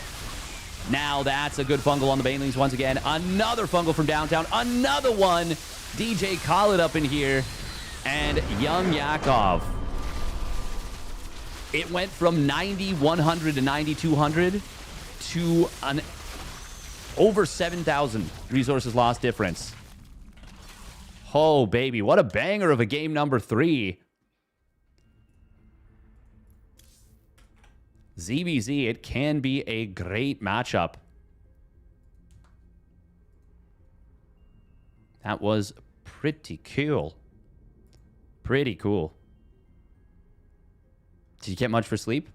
Now that's a good fungal on the Banelings once again. Another fungal from downtown. Another one. DJ Khaled up in here. And young Yakov. It went from 9,100 to 9,200 to an over 7,000 resources lost difference. Oh, baby. What a banger of a game number 3. ZBZ, it can be a great matchup. That was pretty cool. Pretty cool. Did you get much for sleep?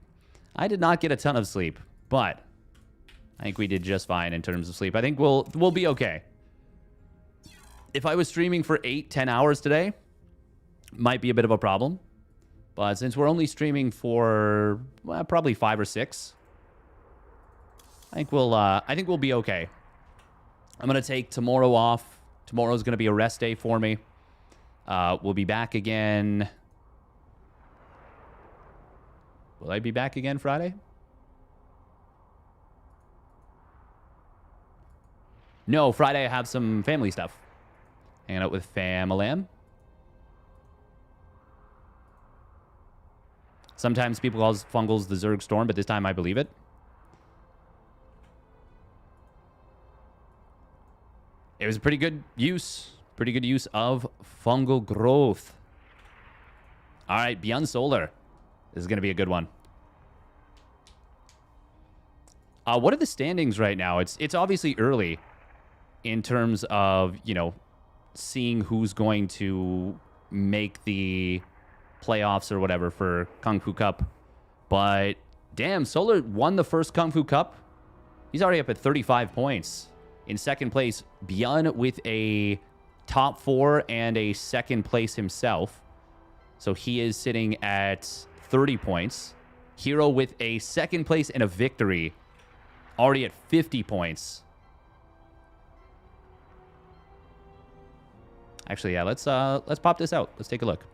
I did not get a ton of sleep, but I think we did just fine in terms of sleep. I think we'll be okay. If I was streaming for 8-10 hours today, might be a bit of a problem. But since we're only streaming for probably 5 or 6, I think we'll be okay. I'm gonna take tomorrow off. Tomorrow's gonna be a rest day for me. We'll be back again. Will I be back again Friday? No, Friday I have some family stuff. Hanging out with family. Sometimes people call fungals the Zerg Storm, but this time I believe it. It was a pretty good use of fungal growth. All right, ByuN Solar. This is going to be a good one. What are the standings right now? It's obviously early in terms of, you know, seeing who's going to make the playoffs or whatever for Kung Fu Cup. But damn, Solar won the first Kung Fu Cup. He's already up at 35 points. In second place, ByuN with a top 4 and a second place himself. So he is sitting at 30 points. herO with a second place and a victory, already at 50 points. Actually, yeah, let's pop this out. Let's take a look.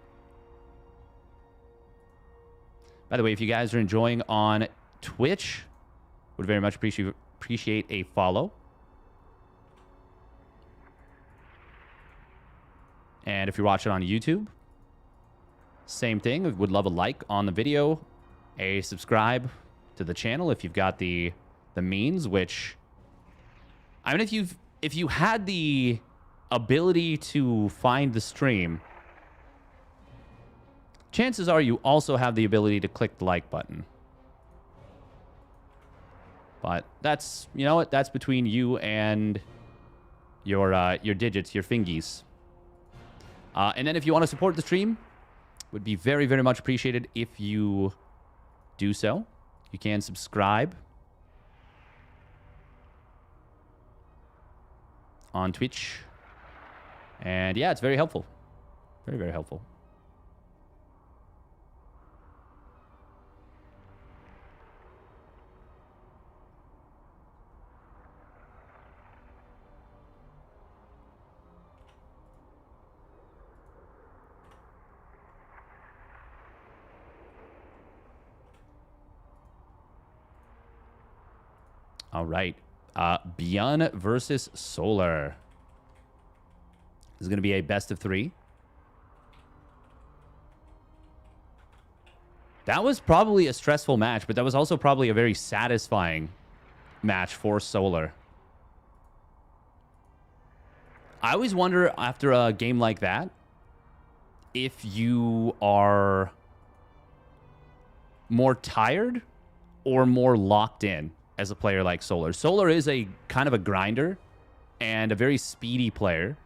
By the way, if you guys are enjoying on Twitch, would very much appreciate a follow. And if you're watching on YouTube, same thing. Would love a like on the video, a subscribe to the channel if you've got the means. Which, I mean, if you had the ability to find the stream, chances are you also have the ability to click the like button. But that's, you know what, that's between you and your digits, your fingies. And then if you want to support the stream, would be very, very much appreciated if you do so. You can subscribe on Twitch. And yeah, it's very helpful. Very, very helpful. All right. ByuN versus Solar. This is going to be a best of 3. That was probably a stressful match, but that was also probably a very satisfying match for Solar. I always wonder after a game like that if you are more tired or more locked in as a player like Solar. Solar is a kind of a grinder and a very speedy player.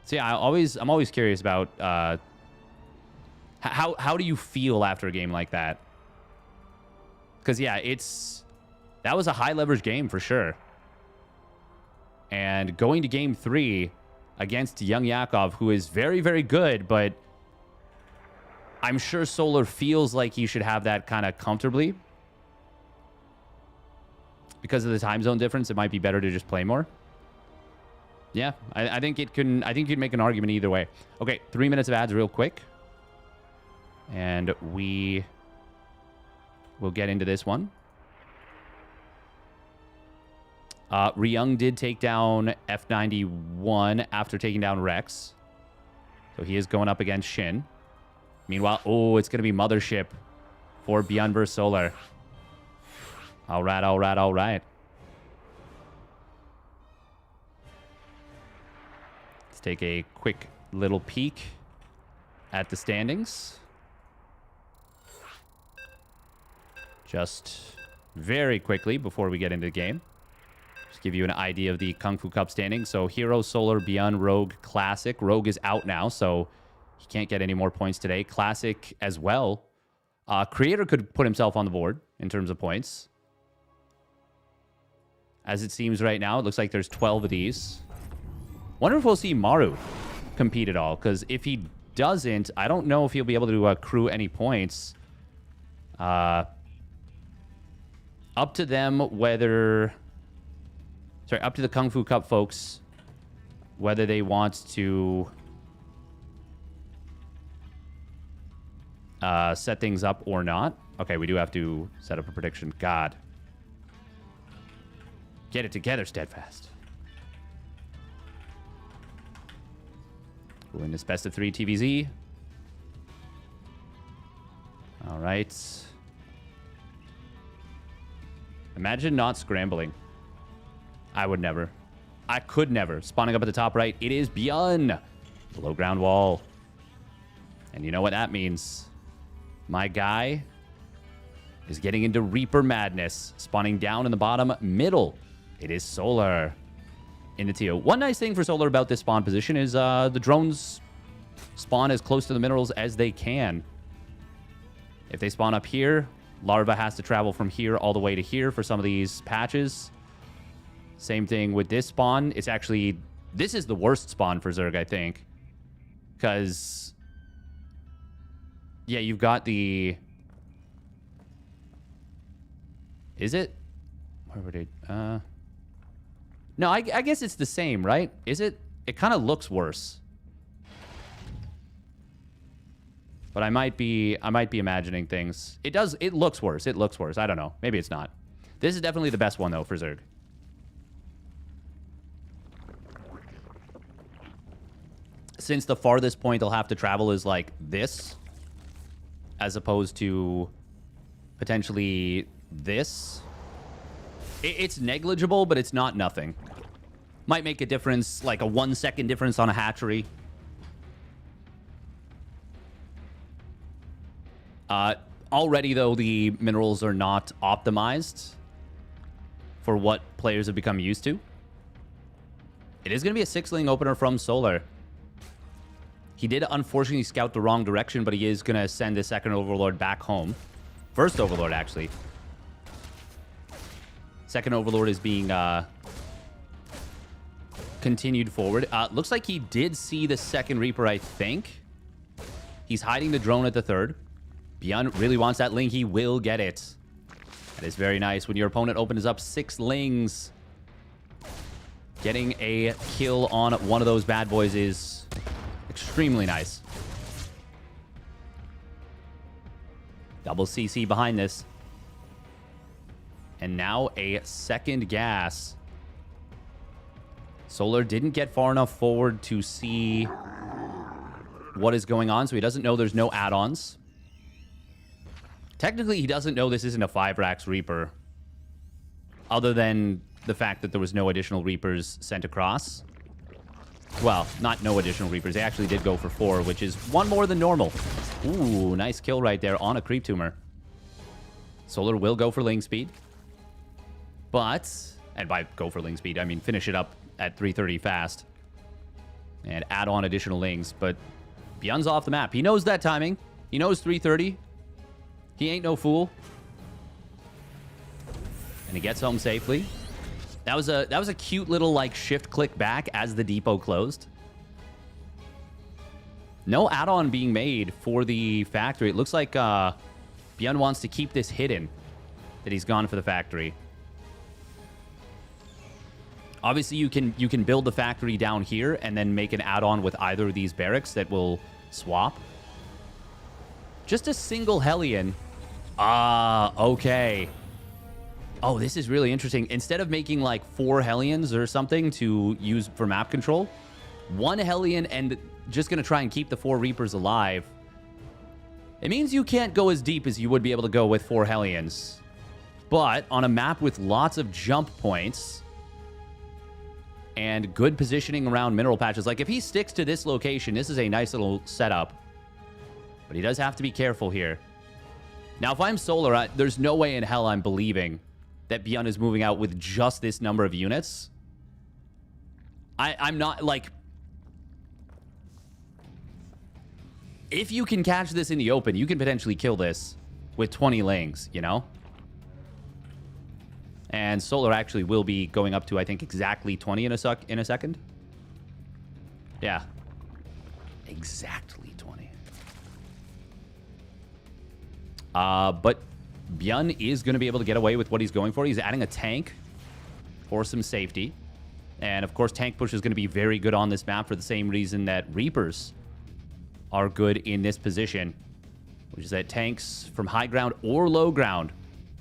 So yeah, I'm always curious about how do you feel after a game like that? Because yeah, that was a high leverage game for sure. And going to game 3 against young Yakov, who is very, very good, but I'm sure Solar feels like he should have that kind of comfortably. Because of the time zone difference, it might be better to just play more. Yeah, I think it can. I think you'd make an argument either way. Okay, 3 minutes of ads real quick. And we will get into this one. herO did take down F91 after taking down Rex. So he is going up against Shin. Meanwhile, oh, it's going to be Mothership for ByuN vs Solar. All right, all right, all right. Let's take a quick little peek at the standings. Just very quickly before we get into the game. Just give you an idea of the Kung Fu Cup standings. So herO, Solar, ByuN, Rogue, Classic. Rogue is out now, so he can't get any more points today. Classic as well. Creator could put himself on the board in terms of points. As it seems right now, it looks like there's 12 of these. Wonder if we'll see Maru compete at all, because if he doesn't, I don't know if he'll be able to accrue any points. Up to them whether... Sorry, up to the Kung Fu Cup folks, whether they want to set things up or not. Okay, we do have to set up a prediction. God. Get it together, Steadfast. We'll win this best of 3 TVZ. All right. Imagine not scrambling. I would never. I could never. Spawning up at the top right, it is ByuN. Below ground wall. And you know what that means. My guy is getting into Reaper madness. Spawning down in the bottom middle. It is Solar in the TO. One nice thing for Solar about this spawn position is the drones spawn as close to the minerals as they can. If they spawn up here, Larva has to travel from here all the way to here for some of these patches. Same thing with this spawn. It's actually... This is the worst spawn for Zerg, I think. Because... Yeah, you've got the... Is it? Where would it... No, I guess it's the same, right? Is it? It kind of looks worse. But I might be imagining things. It does. It looks worse. It looks worse. I don't know. Maybe it's not. This is definitely the best one, though, for Zerg. Since the farthest point they'll have to travel is like this, as opposed to potentially this. It's negligible, but it's not nothing. Might make a difference, like a 1 second difference on a hatchery. Already, though, the minerals are not optimized for what players have become used to. It is going to be a 6-ling opener from Solar. He did unfortunately scout the wrong direction, but he is going to send the second Overlord back home. First Overlord, actually. Second Overlord is being continued forward. Looks like he did see the second Reaper, I think. He's hiding the drone at the third. ByuN really wants that Ling. He will get it. That is very nice. When your opponent opens up 6 Lings, getting a kill on one of those bad boys is extremely nice. Double CC behind this. And now a second gas. Solar didn't get far enough forward to see what is going on, so he doesn't know there's no add-ons. Technically, he doesn't know this isn't a 5-Rax Reaper, other than the fact that there was no additional Reapers sent across. Well, not no additional Reapers. They actually did go for 4, which is 1 more than normal. Ooh, nice kill right there on a Creep Tumor. Solar will go for Ling Speed. But, and by go for Ling Speed, I mean finish it up at 330 fast. And add on additional Lings. But ByuN's off the map. He knows that timing. He knows 330. He ain't no fool. And he gets home safely. That was a cute little like shift click back as the depot closed. No add-on being made for the factory. It looks like ByuN wants to keep this hidden that he's gone for the factory. Obviously, you can build the factory down here and then make an add-on with either of these barracks that will swap. Just a single Hellion. Ah, okay. Oh, this is really interesting. Instead of making like 4 Hellions or something to use for map control, 1 Hellion and just going to try and keep the 4 Reapers alive. It means you can't go as deep as you would be able to go with 4 Hellions. But on a map with lots of jump points and good positioning around mineral patches, like if he sticks to this location, this is a nice little setup. But he does have to be careful here. Now, if I'm Solar, there's no way in hell I'm believing that ByuN is moving out with just this number of units. I'm not, like... If you can catch this in the open, you can potentially kill this with 20 Lings, you know? And Solar actually will be going up to, I think, exactly 20 in a second. Yeah. Exactly 20. But ByuN is going to be able to get away with what he's going for. He's adding a tank for some safety. And, of course, tank push is going to be very good on this map for the same reason that Reapers are good in this position, which is that tanks from high ground or low ground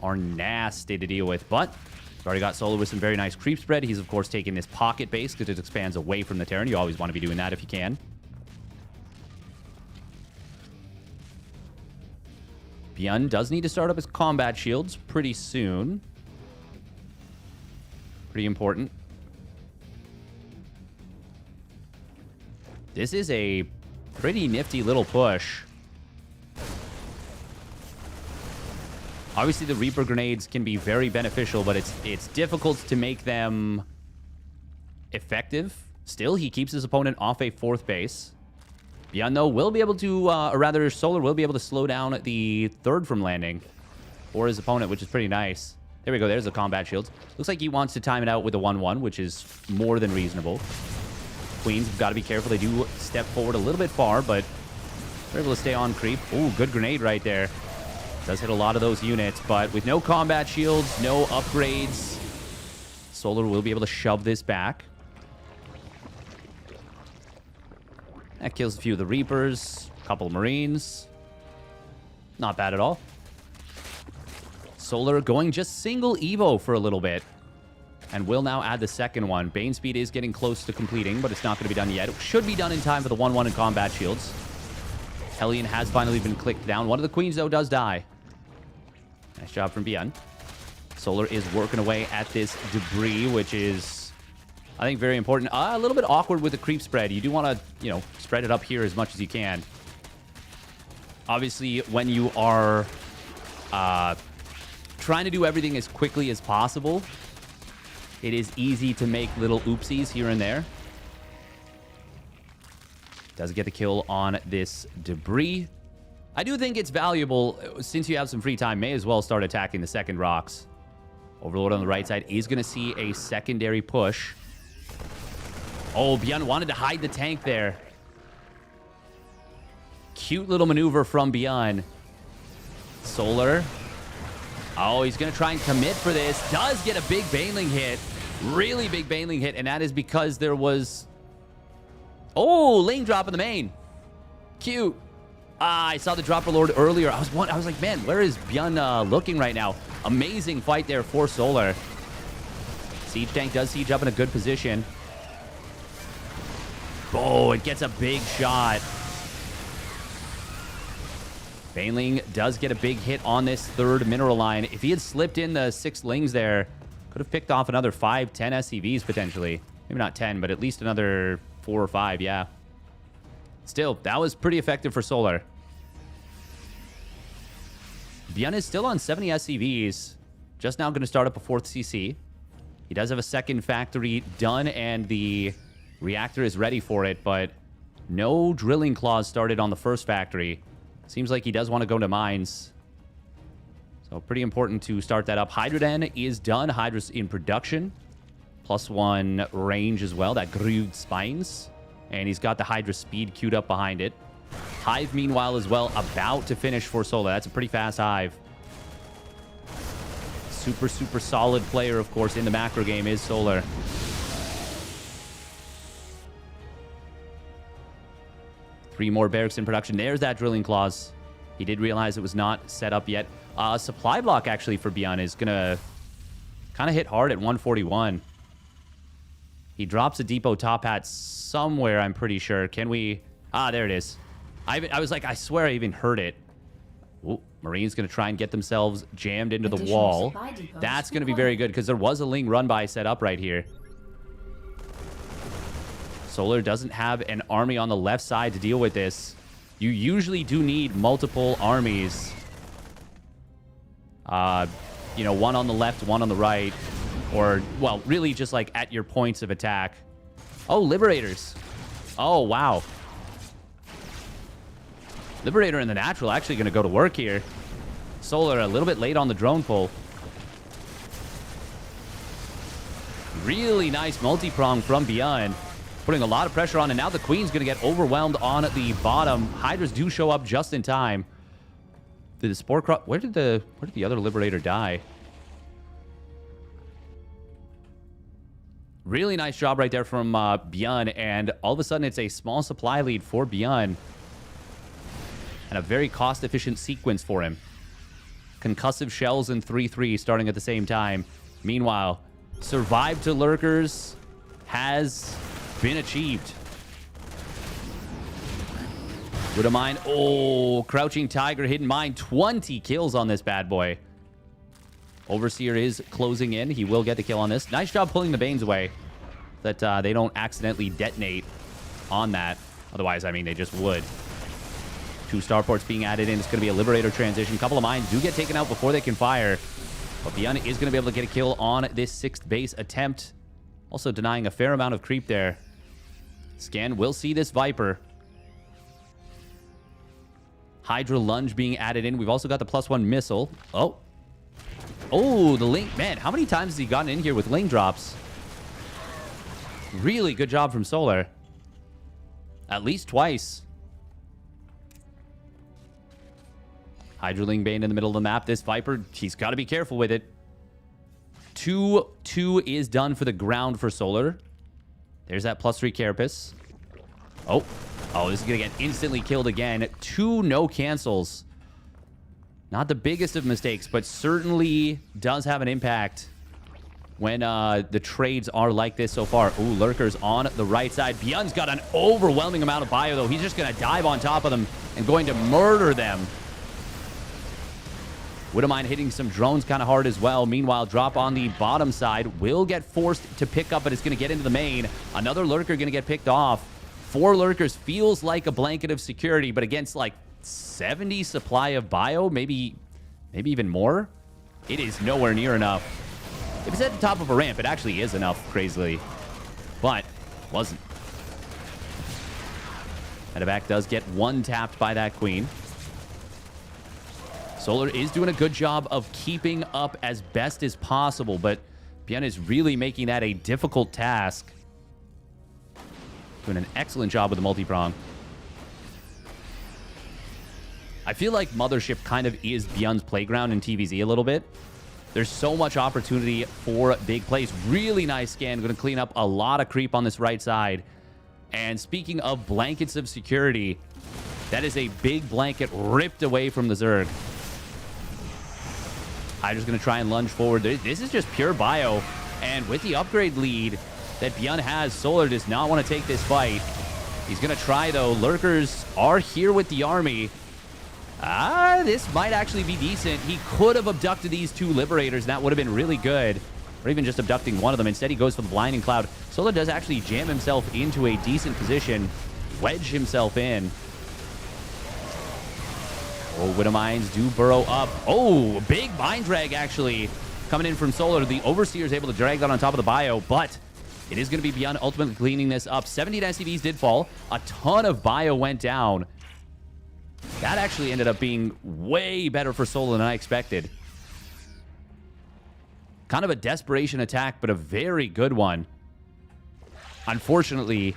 are nasty to deal with. But we've already got Solar with some very nice creep spread. He's, of course, taking this pocket base because it expands away from the Terran. You always want to be doing that if you can. ByuN does need to start up his combat shields pretty soon. Pretty important. This is a pretty nifty little push. Obviously, the Reaper grenades can be very beneficial, but it's difficult to make them effective. Still, he keeps his opponent off a 4th base. ByuN, though, will be able to, or rather, Solar will be able to slow down the 3rd from landing for his opponent, which is pretty nice. There we go. There's the combat shields. Looks like he wants to time it out with a 1-1, which is more than reasonable. Queens have got to be careful. They do step forward a little bit far, but they're able to stay on creep. Ooh, good grenade right there. Does hit a lot of those units, but with no combat shields, no upgrades, Solar will be able to shove this back. That kills a few of the Reapers, a couple of Marines. Not bad at all. Solar going just single Evo for a little bit. And will now add the second one. Bane speed is getting close to completing, but it's not going to be done yet. It should be done in time for the 1-1 in combat shields. Hellion has finally been clicked down. One of the Queens, though, does die. Nice job from ByuN. Solar is working away at this debris, which is, I think, very important. A little bit awkward with the creep spread. You do want to, you know, spread it up here as much as you can. Obviously, when you are trying to do everything as quickly as possible, it is easy to make little oopsies here and there. Does get the kill on this debris. I do think it's valuable, since you have some free time, may as well start attacking the second rocks. Overlord on the right side is going to see a secondary push. Oh, ByuN wanted to hide the tank there. Cute little maneuver from ByuN. Solar. Oh, he's going to try and commit for this. Does get a big Baneling hit. Really big Baneling hit. And that is because there was... Oh, lane drop in the main. Cute. I saw the Dropper Lord earlier. I was like, man, where is ByuN looking right now? Amazing fight there for Solar. Siege tank does siege up in a good position. Oh, it gets a big shot. Baneling does get a big hit on this third mineral line. If he had slipped in the 6 lings there, could have picked off another 5, 10 SCVs potentially. Maybe not 10, but at least another 4 or 5, yeah. Still, that was pretty effective for Solar. ByuN is still on 70 SCVs. Just now going to start up a 4th CC. He does have a 2nd factory done, and the reactor is ready for it, but no drilling claws started on the 1st factory. Seems like he does want to go to mines. So pretty important to start that up. Hydra Den is done. Hydra's in production. +1 range as well. That grooved spines. And he's got the Hydra speed queued up behind it. Hive, meanwhile, as well, about to finish for Solar. That's a pretty fast Hive. Super, super solid player, of course, in the macro game is Solar. Three more barracks in production. There's that drilling claws. He did realize it was not set up yet. Supply block, actually, for ByuN is going to kind of hit hard at 141. He drops a depot top hat somewhere, I'm pretty sure. Can we... Ah, there it is. I was like, I swear I even heard it. Ooh, Marine's going to try and get themselves jammed into the wall. That's going to be very good because there was a Ling run by set up right here. Solar doesn't have an army on the left side to deal with this. You usually do need multiple armies. You know, one on the left, one on the right. Or, well, really just like at your points of attack. Oh, Liberators. Oh, wow. Liberator and the Natural actually going to go to work here. Solar a little bit late on the drone pull. Really nice multi-prong from ByuN. Putting a lot of pressure on, and now the Queen's going to get overwhelmed on the bottom. Hydras do show up just in time. Did the Spore Crop... Where did the other Liberator die? Really nice job right there from ByuN, and all of a sudden it's a small supply lead for ByuN. And a very cost-efficient sequence for him. Concussive shells and 3-3 starting at the same time. Meanwhile, survive to lurkers has been achieved. Would a mine... Oh, Crouching Tiger, Hidden Mine. 20 kills on this bad boy. Overseer is closing in. He will get the kill on this. Nice job pulling the Banes away. That they don't accidentally detonate on that. Otherwise, I mean, they just would. 2 starports being added in. It's going to be a Liberator transition. Couple of mines do get taken out before they can fire. But ByuN is going to be able to get a kill on this 6th base attempt. Also denying a fair amount of creep there. Scan will see this Viper. Hydra Lunge being added in. We've also got the +1 missile. Oh. Oh, the Ling. Man, how many times has he gotten in here with Ling drops? Really good job from Solar. At least twice. Hydraling Bane in the middle of the map. This Viper, he's got to be careful with it. 2-2 is done for the ground for Solar. There's that +3 Carapace. Oh. Oh, this is going to get instantly killed again. 2 no cancels. Not the biggest of mistakes, but certainly does have an impact when the trades are like this so far. Ooh, Lurkers on the right side. ByuN's got an overwhelming amount of bio, though. He's just going to dive on top of them and going to murder them. Wouldn't mind hitting some drones kind of hard as well. Meanwhile, drop on the bottom side will get forced to pick up, but it's going to get into the main. Another Lurker going to get picked off. 4 Lurkers feels like a blanket of security, but against like 70 supply of bio, maybe even more, it is nowhere near enough. If it's at the top of a ramp, it actually is enough, crazily. But wasn't. Medevac does get 1 tapped by that Queen. Solar is doing a good job of keeping up as best as possible, but ByuN is really making that a difficult task. Doing an excellent job with the multi-prong. I feel like Mothership kind of is ByuN's playground in TVZ a little bit. There's so much opportunity for big plays. Really nice scan. Going to clean up a lot of creep on this right side. And speaking of blankets of security, that is a big blanket ripped away from the Zerg. Hydra's going to try and lunge forward. This is just pure bio. And with the upgrade lead that ByuN has, Solar does not want to take this fight. He's going to try, though. Lurkers are here with the army. This might actually be decent. He could have abducted these two Liberators, and that would have been really good. Or even just abducting one of them. Instead, he goes for the Blinding Cloud. Solar does actually jam himself into a decent position. Wedge himself in. Oh, Widow Mines do burrow up. Oh, big Mind Drag, actually, coming in from Solar. The Overseer is able to drag that on top of the bio, but it is going to be ByuN ultimately cleaning this up. 17 SCVs did fall. A ton of bio went down. That actually ended up being way better for Solar than I expected. Kind of a desperation attack, but a very good one. Unfortunately,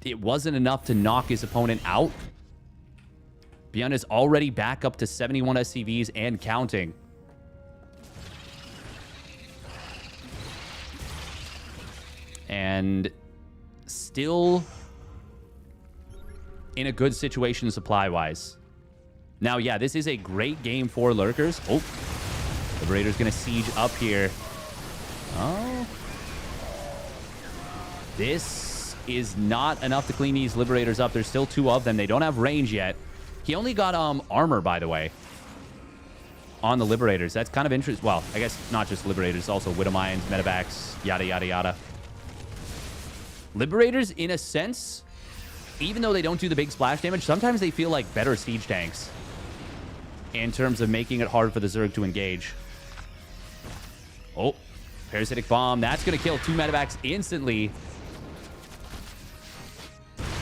it wasn't enough to knock his opponent out. ByuN is already back up to 71 SCVs and counting. And still in a good situation supply-wise. Now, yeah, this is a great game for Lurkers. Oh, Liberator's going to siege up here. Oh. This is not enough to clean these Liberators up. There's still two of them. They don't have range yet. He only got armor, by the way, on the Liberators. That's kind of interesting. Well, I guess not just Liberators, also Widow Mines, Medevacs, yada, yada, yada. Liberators, in a sense, even though they don't do the big splash damage, sometimes they feel like better siege tanks in terms of making it hard for the Zerg to engage. Oh, Parasitic Bomb. That's going to kill two Medevacs instantly.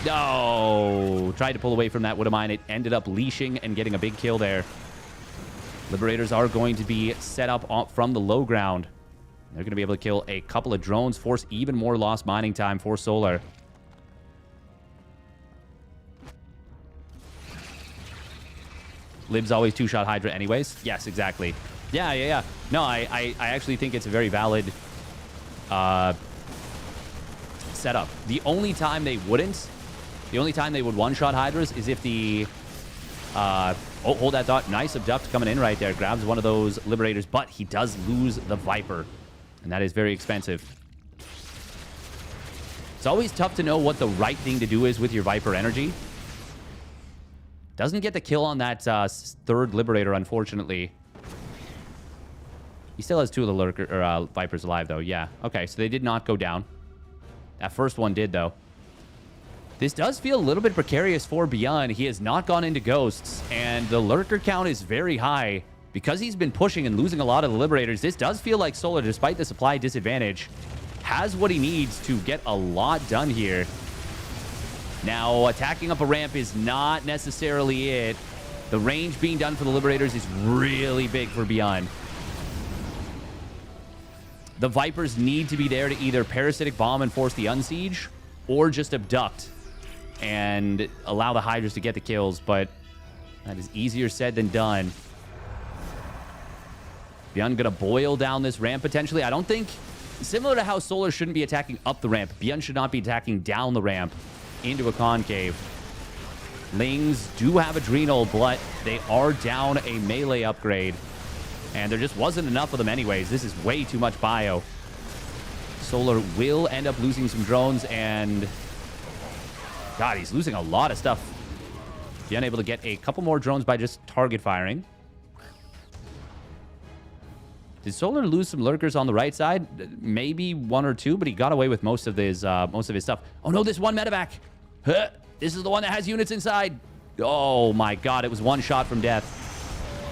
No. Tried to pull away from that Widow Mine. It ended up leashing and getting a big kill there. Liberators are going to be set up from the low ground. They're going to be able to kill a couple of drones, force even more lost mining time for Solar. Lib's always two-shot Hydra anyways. Yes, exactly. Yeah. No, I actually think it's a very valid setup. The only time they wouldn't, the only time they would one-shot Hydras is if the... oh, hold that thought. Nice abduct coming in right there. Grabs one of those Liberators, but he does lose the Viper. And that is very expensive. It's always tough to know what the right thing to do is with your Viper energy. Doesn't get the kill on that third Liberator, unfortunately. He still has two of the Vipers alive, though. Yeah. Okay, so they did not go down. That first one did, though. This does feel a little bit precarious for ByuN. He has not gone into Ghosts, and the Lurker count is very high. Because he's been pushing and losing a lot of the Liberators, this does feel like Solar, despite the supply disadvantage, has what he needs to get a lot done here. Now, attacking up a ramp is not necessarily it. The range being done for the Liberators is really big for ByuN. The Vipers need to be there to either Parasitic Bomb and force the Unsiege, or just abduct and allow the Hydras to get the kills, but that is easier said than done. ByuN gonna boil down this ramp potentially. I don't think, similar to how Solar shouldn't be attacking up the ramp, ByuN should not be attacking down the ramp into a concave. Lings do have Adrenal, but they are down a melee upgrade. And there just wasn't enough of them anyways. This is way too much bio. Solar will end up losing some drones, and... God, he's losing a lot of stuff. ByuN able to get a couple more drones by just target firing. Did Solar lose some Lurkers on the right side? Maybe one or two, but he got away with most of his stuff. Oh no, this one Medevac. Huh. This is the one that has units inside. Oh my God, it was one shot from death.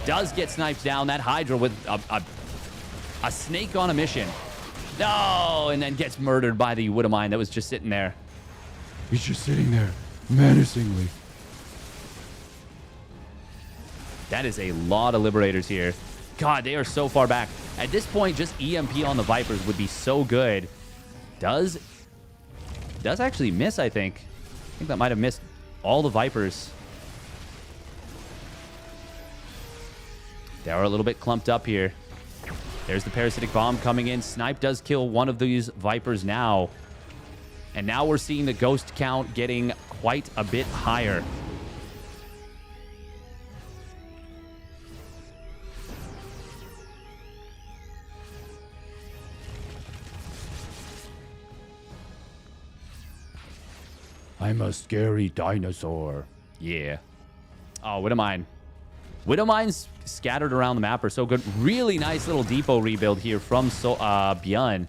Does get sniped down. That Hydra with a snake on a mission. No, and then gets murdered by the Widow Mine that was just sitting there. He's just sitting there, menacingly. That is a lot of Liberators here. God, they are so far back. At this point, just EMP on the Vipers would be so good. Does does actually miss, I think. I think that might have missed all the Vipers. They are a little bit clumped up here. There's the Parasitic Bomb coming in. Snipe does kill one of these Vipers now. And now we're seeing the Ghost count getting quite a bit higher. I'm a scary dinosaur. Yeah. Oh, Widowmine. Widowmines scattered around the map are so good. Really nice little depot rebuild here from ByuN.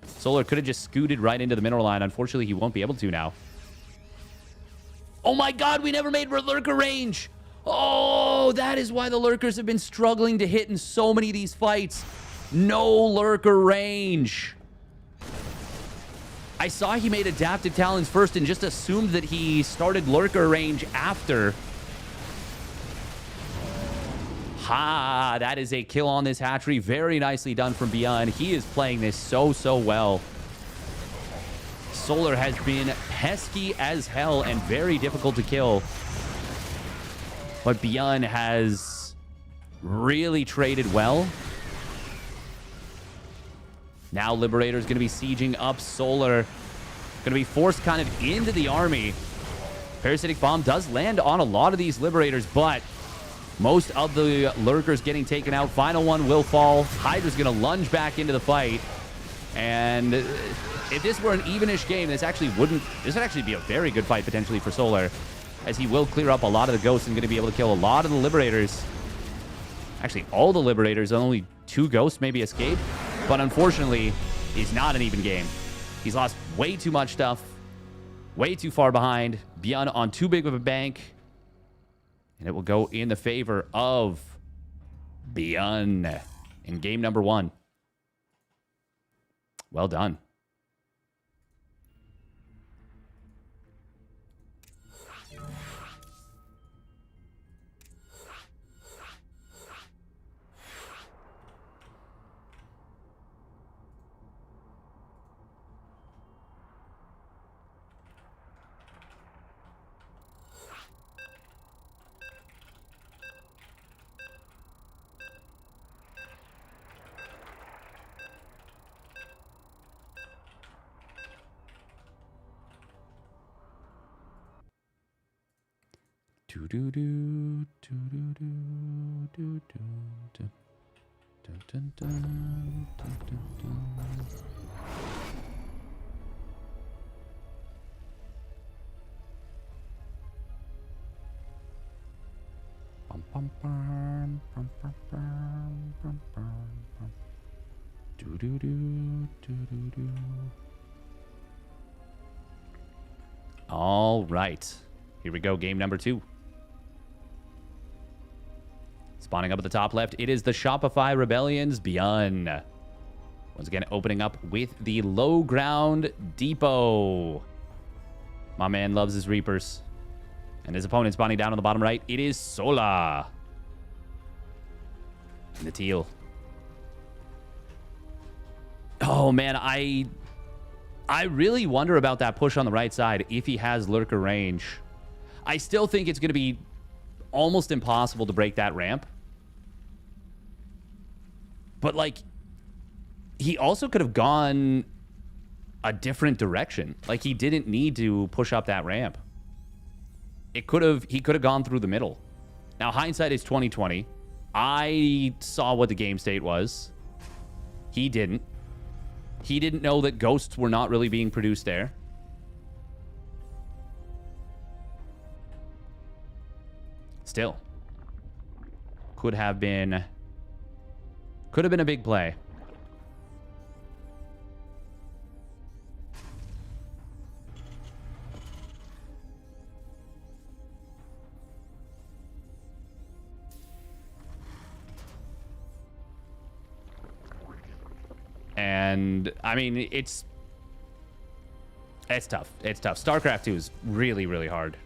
Solar could have just scooted right into the mineral line. Unfortunately, he won't be able to now. Oh my god, we never made lurker range. Oh, that is why the lurkers have been struggling to hit in so many of these fights. No lurker range. I saw he made adaptive talons first and just assumed that he started lurker range after. Ha! That is a kill on this hatchery. Very nicely done from ByuN. He is playing this so well. Solar has been pesky as hell and very difficult to kill. But ByuN has really traded well. Now Liberator is going to be sieging up Solar. Going to be forced kind of into the army. Parasitic Bomb does land on a lot of these Liberators, but most of the lurkers getting taken out. Final one will fall. Hydra's going to lunge back into the fight. And if this were an evenish game, this would actually be a very good fight potentially for Solar, as he will clear up a lot of the ghosts and going to be able to kill a lot of the Liberators. Actually, all the Liberators. Only 2 ghosts maybe escape. But unfortunately, it's not an even game. He's lost way too much stuff. Way too far behind. ByuN on too big of a bank. And it will go in the favor of ByuN in game number 1. Well done. All right. Here we go. Game number 2. Spawning up at the top left, it is the Shopify Rebellion's ByuN. Once again, opening up with the low ground depot. My man loves his Reapers. And his opponent spawning down on the bottom right, it is Sola. In the teal. Oh, man, I really wonder about that push on the right side if he has lurker range. I still think it's going to be almost impossible to break that ramp. But, like, he also could have gone a different direction. Like, he didn't need to push up that ramp. He could have gone through the middle. Now, hindsight is 2020. I saw what the game state was. He didn't. He didn't know that ghosts were not really being produced there. Still. Could have been a big play. And I mean, it's tough. It's tough. StarCraft 2 is really, really hard.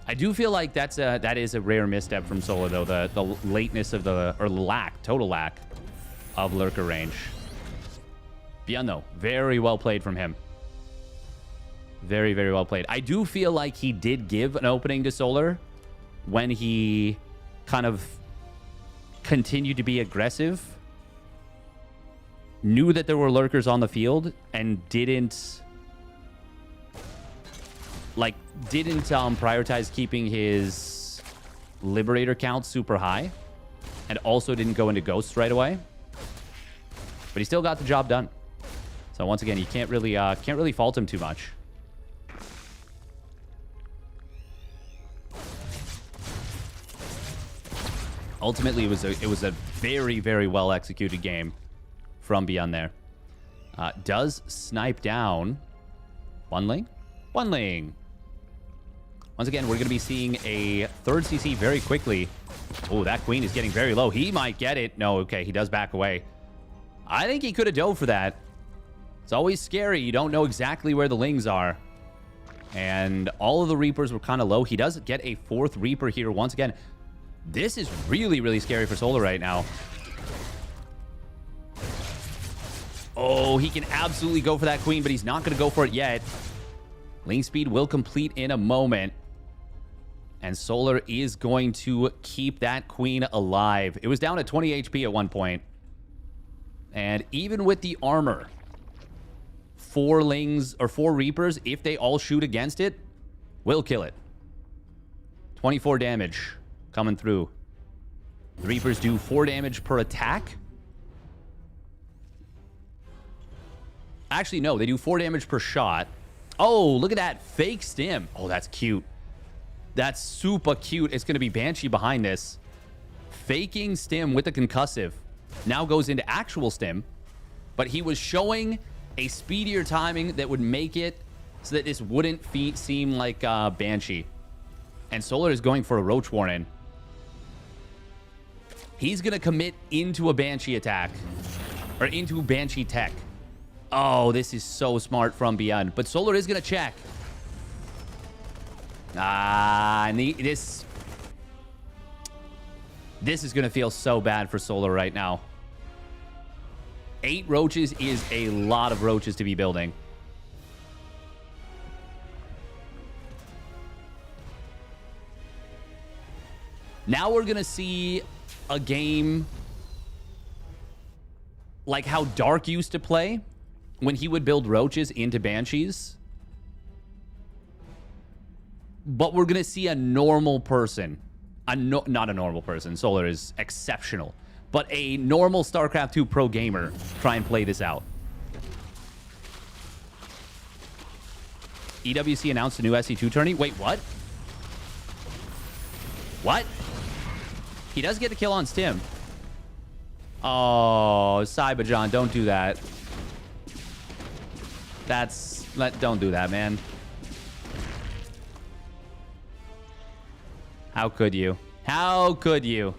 I do feel like that is a rare misstep from Solar, though, the lateness of total lack of lurker range. ByuN, though, very well played from him. Very, very well played. I do feel like he did give an opening to Solar when he kind of continued to be aggressive. Knew that there were lurkers on the field and didn't prioritize keeping his Liberator count super high, and also didn't go into Ghosts right away. But he still got the job done. So once again, you can't really fault him too much. Ultimately, it was a very, very well executed game from ByuN there. Does snipe down Once again, we're going to be seeing a third CC very quickly. Oh, that queen is getting very low. He might get it. No, okay, he does back away. I think he could have dove for that. It's always scary. You don't know exactly where the Lings are. And all of the Reapers were kind of low. He does get a fourth Reaper here once again. This is really, really scary for Solar right now. Oh, he can absolutely go for that queen, but he's not going to go for it yet. Link speed will complete in a moment. And Solar is going to keep that queen alive. It was down at 20 HP at one point. And even with the armor, 4 Lings or 4 Reapers, if they all shoot against it, will kill it. 24 damage coming through. The Reapers do 4 damage per attack. Actually, no, they do 4 damage per shot. Oh, look at that fake stim. Oh, that's cute. That's super cute. It's going to be Banshee behind this. Faking stim with the concussive. Now goes into actual stim. But he was showing a speedier timing that would make it so that this wouldn't seem like Banshee. And Solar is going for a Roach Warren. He's going to commit into a Banshee attack. Or into Banshee tech. Oh, this is so smart from ByuN. But Solar is going to check. And this is going to feel so bad for Solar right now. 8 roaches is a lot of roaches to be building. Now we're going to see a game like how Dark used to play when he would build roaches into Banshees. But we're going to see a normal person. Not a normal person. Solar is exceptional. But a normal StarCraft 2 pro gamer try and play this out. EWC announced a new SC2 tourney. Wait, what? What? He does get the kill on Stim. Oh, Cyberjohn, don't do that. Don't do that, man. How could you? How could you?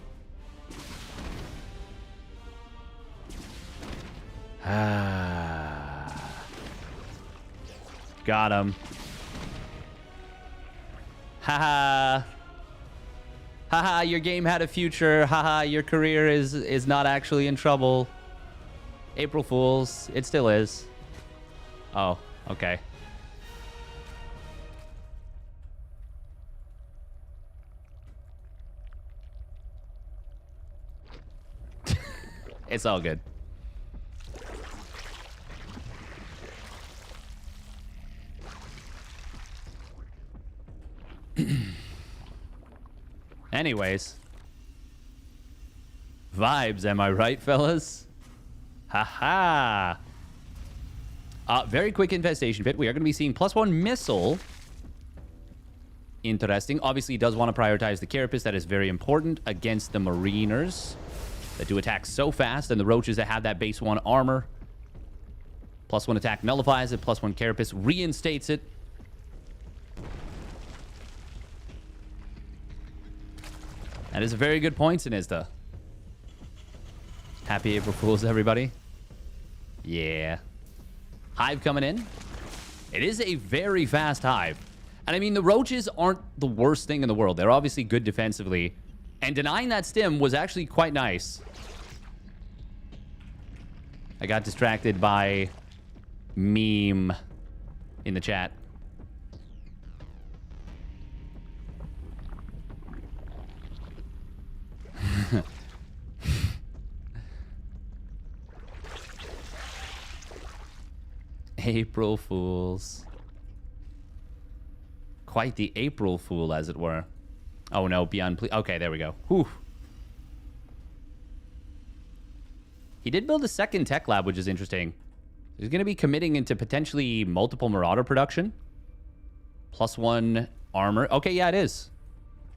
Got him. Haha. Haha, your game had a future. Haha, your career is not actually in trouble. April Fools. It still is. Oh, okay. It's all good. Anyways. Vibes, am I right, fellas? Haha. Very quick infestation pit. We are going to be seeing +1 missile. Interesting. Obviously, he does want to prioritize the Carapace. That is very important against the Mariners that do attack so fast, and the Roaches that have that base 1 armor. +1 attack nullifies it. +1 Carapace reinstates it. That is a very good point, Sinista. Happy April Fools, everybody. Yeah. Hive coming in. It is a very fast Hive. And I mean, the Roaches aren't the worst thing in the world. They're obviously good defensively. And denying that stim was actually quite nice. I got distracted by meme in the chat. April Fools. Quite the April Fool, as it were. Oh no, ByuN, please. Okay, there we go. Whew. He did build a second tech lab, which is interesting. He's going to be committing into potentially multiple Marauder production. +1 armor. Okay, yeah, it is.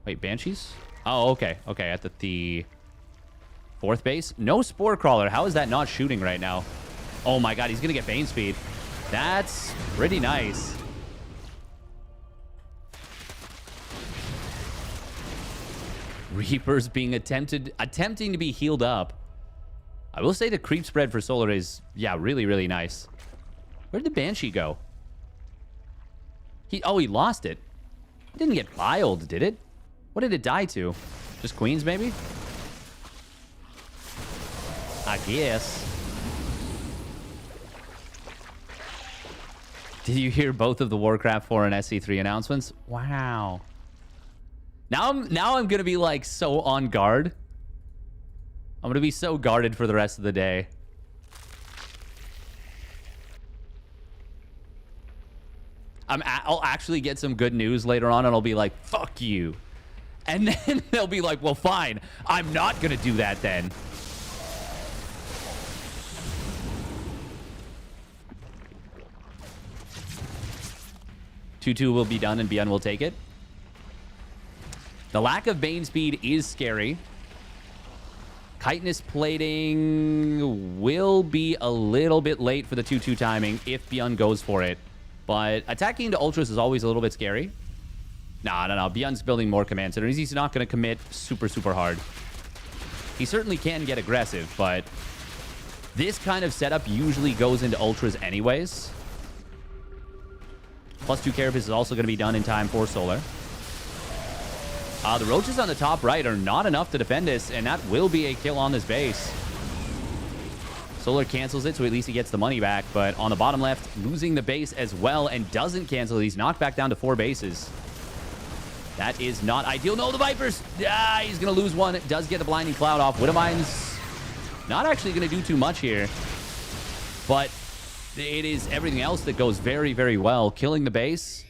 Wait, Banshees? Oh, okay. Okay, at the 4th base. No Spore Crawler. How is that not shooting right now? Oh my god, he's going to get Bane speed. That's pretty nice. Reapers being attempting to be healed up. I will say the creep spread for Solar is, yeah, really, really nice. Where'd the Banshee go? He lost it. It didn't get biled, did it? What did it die to? Just Queens, maybe? I guess. Did you hear both of the Warcraft 4 and SC3 announcements? Wow. Now I'm gonna be like so on guard. I'm gonna be so guarded for the rest of the day. I'll actually get some good news later on, and I'll be like, "Fuck you," and then they'll be like, "Well, fine. I'm not gonna do that then." Two will be done, and ByuN will take it. The lack of Bane speed is scary. Chitinous plating will be a little bit late for the 2-2 timing if ByuN goes for it. But attacking into Ultras is always a little bit scary. No. ByuN's building more command centers. He's not going to commit super, super hard. He certainly can get aggressive, but this kind of setup usually goes into Ultras anyways. +2 Carapace is also going to be done in time for Solar. The roaches on the top right are not enough to defend this, and that will be a kill on this base. Solar cancels it, so at least he gets the money back, but on the bottom left, losing the base as well, and doesn't cancel. He's knocked back down to 4 bases. That is not ideal. No, the Vipers! Ah, he's going to lose one. It does get the Blinding Cloud off. Widowmine's not actually going to do too much here, but it is everything else that goes very, very well. Killing the base,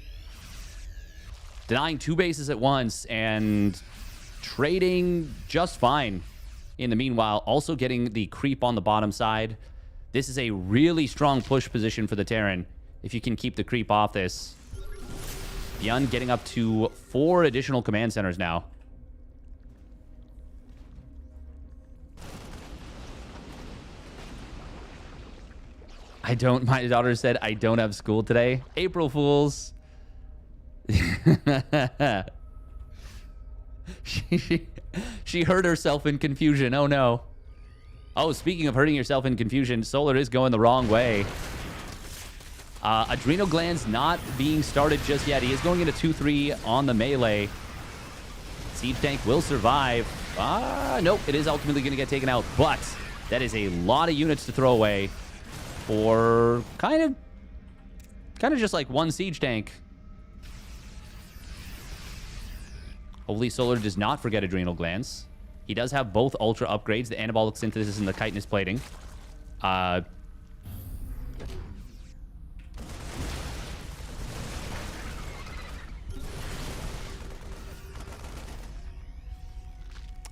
denying 2 bases at once, and trading just fine. In the meanwhile, also getting the creep on the bottom side. This is a really strong push position for the Terran if you can keep the creep off this. ByuN getting up to 4 additional command centers now. My daughter said, I don't have school today. April Fools. She hurt herself in confusion. Oh no. Oh, speaking of hurting yourself in confusion, Solar is going the wrong way. Adrenal Glands not being started just yet. He is going into 2-3 on the melee. Siege Tank will survive. Nope, it is ultimately going to get taken out, but that is a lot of units to throw away for kind of just like 1 Siege Tank. Hopefully Solar does not forget Adrenal Glands. He does have both Ultra upgrades, the Anabolic Synthesis and the Chitinous Plating.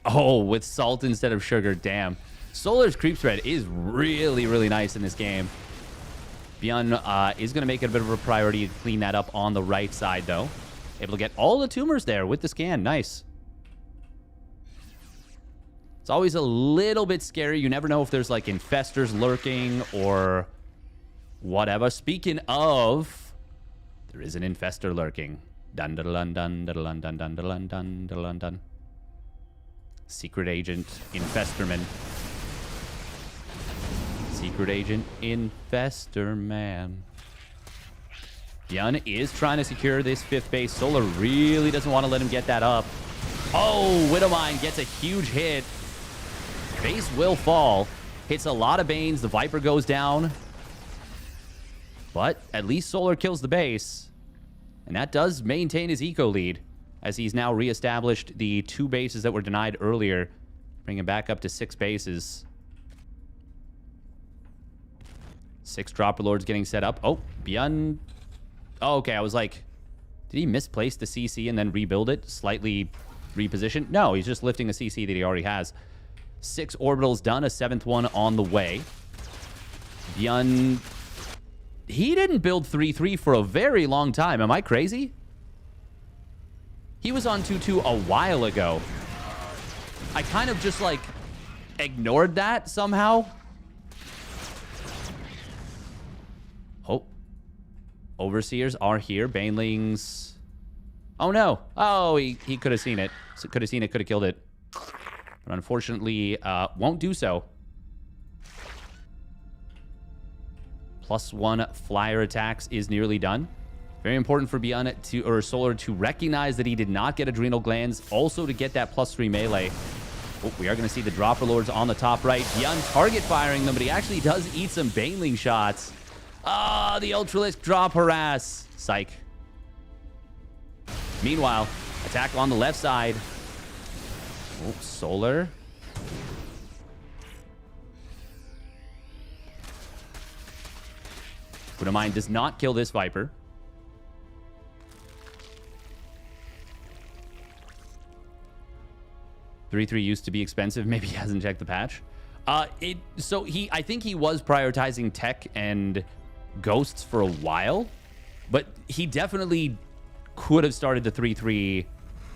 Oh, with salt instead of sugar. Damn. Solar's creep spread is really, really nice in this game. ByuN is going to make it a bit of a priority to clean that up on the right side, though. Able to get all the tumors there with the scan. Nice. It's always a little bit scary. You never know if there's like infestors lurking or whatever. Speaking of, there is an infestor lurking. Dun dun dun dun dun dun dun dun dun dun dun. Secret Agent Infesterman. Secret Agent Infesterman. ByuN is trying to secure this 5th base. Solar really doesn't want to let him get that up. Oh, Widowmine gets a huge hit. Base will fall. Hits a lot of Banes. The Viper goes down. But at least Solar kills the base. And that does maintain his eco lead, as he's now reestablished the 2 bases that were denied earlier, bringing him back up to 6 bases. 6 Dropper Lords getting set up. Oh, ByuN. Oh, okay, I was like, did he misplace the CC and then rebuild it? Slightly reposition? No, he's just lifting a CC that he already has. 6 orbitals done, a 7th one on the way. ByuN, he didn't build 3-3 for a very long time. Am I crazy? He was on 2-2 a while ago. I kind of just, like, ignored that somehow. Oh. Overseers are here. Banelings. Oh, no. Oh, he could have seen it. Could have seen it, could have killed it. But unfortunately, won't do so. +1 flyer attacks is nearly done. Very important for ByuN or Solar to recognize that he did not get Adrenal Glands. Also to get that +3 melee. Oh, we are going to see the Dropper Lords on the top right. ByuN target firing them, but he actually does eat some Baneling shots. Ah, the Ultralisk drop harass. Psych. Meanwhile, attack on the left side. Oh, Solar. ByuN does not kill this Viper. (3-3) used to be expensive. Maybe he hasn't checked the patch. So I think he was prioritizing tech and ghosts for a while, but he definitely could have started the 3-3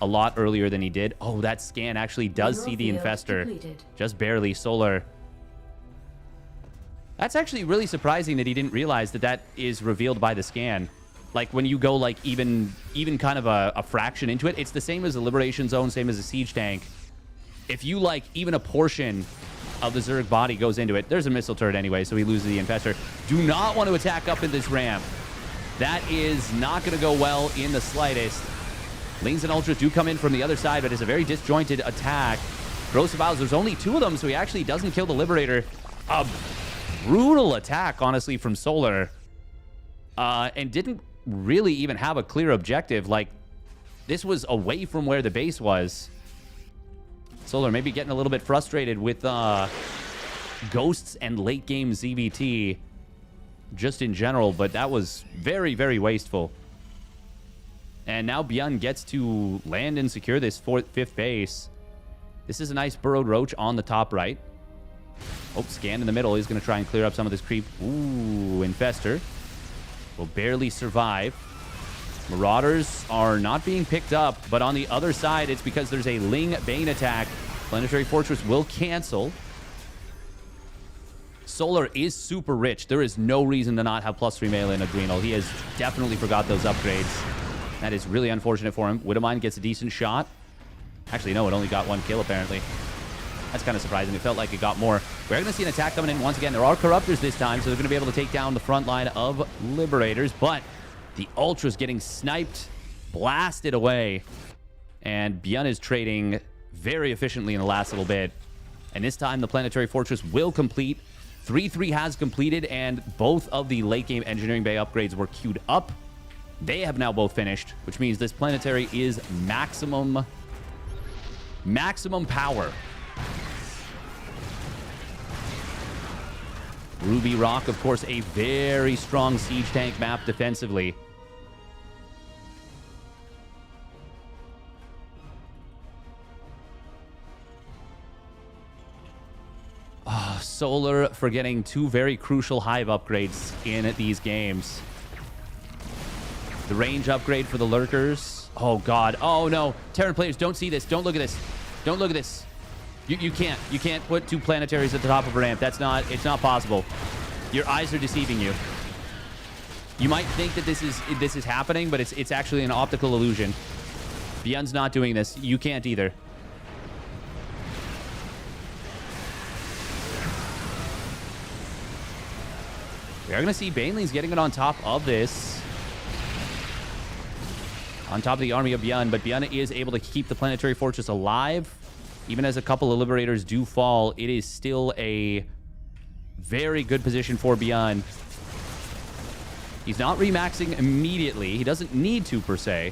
a lot earlier than he did. Oh, that scan actually does see the Infestor. Completed. Just barely. Solar. That's actually really surprising that he didn't realize that that is revealed by the scan. Like, when you go, like, even kind of a fraction into it, it's the same as a Liberation Zone, same as a Siege Tank. If you, like, even a portion of the Zerg body goes into it, there's a missile turret anyway, so he loses the Infestor. Do not want to attack up in this ramp. That is not going to go well in the slightest. Lings and Ultras do come in from the other side, but it's a very disjointed attack. Gross Vows, there's only 2 of them, so he actually doesn't kill the Liberator. A brutal attack, honestly, from Solar. And didn't really even have a clear objective. Like, this was away from where the base was. Solar maybe getting a little bit frustrated with ghosts and late game ZVT just in general, but that was very, very wasteful. And now ByuN gets to land and secure this 5th base. This is a nice burrowed roach on the top right. Oh, scan in the middle. He's going to try and clear up some of this creep. Ooh, Infestor will barely survive. Marauders are not being picked up, but on the other side, it's because there's a Ling Bane attack. Planetary Fortress will cancel. Solar is super rich. There is no reason to not have +3 melee and Adrenal. He has definitely forgot those upgrades. That is really unfortunate for him. Widowmine gets a decent shot. Actually, no, it only got 1 kill, apparently. That's kind of surprising. It felt like it got more. We're going to see an attack coming in once again. There are Corruptors this time, so they're going to be able to take down the front line of Liberators, but the Ultra's getting sniped, blasted away, and ByuN is trading very efficiently in the last little bit. And this time, the Planetary Fortress will complete. 3-3 has completed, and both of the late-game Engineering Bay upgrades were queued up. They have now both finished, which means this Planetary is maximum power. Ruby Rock, of course, a very strong siege tank map defensively. Oh, Solar for getting 2 very crucial Hive upgrades in these games. The range upgrade for the Lurkers. Oh, God. Oh, no. Terran players, don't see this. Don't look at this. Don't look at this. You can't. You can't put 2 planetaries at the top of a ramp. It's not possible. Your eyes are deceiving you. You might think that this is happening, but it's actually an optical illusion. ByuN's not doing this. You can't either. We are going to see Banelings getting it on top of this. On top of the army of ByuN, but ByuN is able to keep the Planetary Fortress alive. Even as a couple of Liberators do fall, it is still a very good position for ByuN. He's not remaxing immediately. He doesn't need to, per se.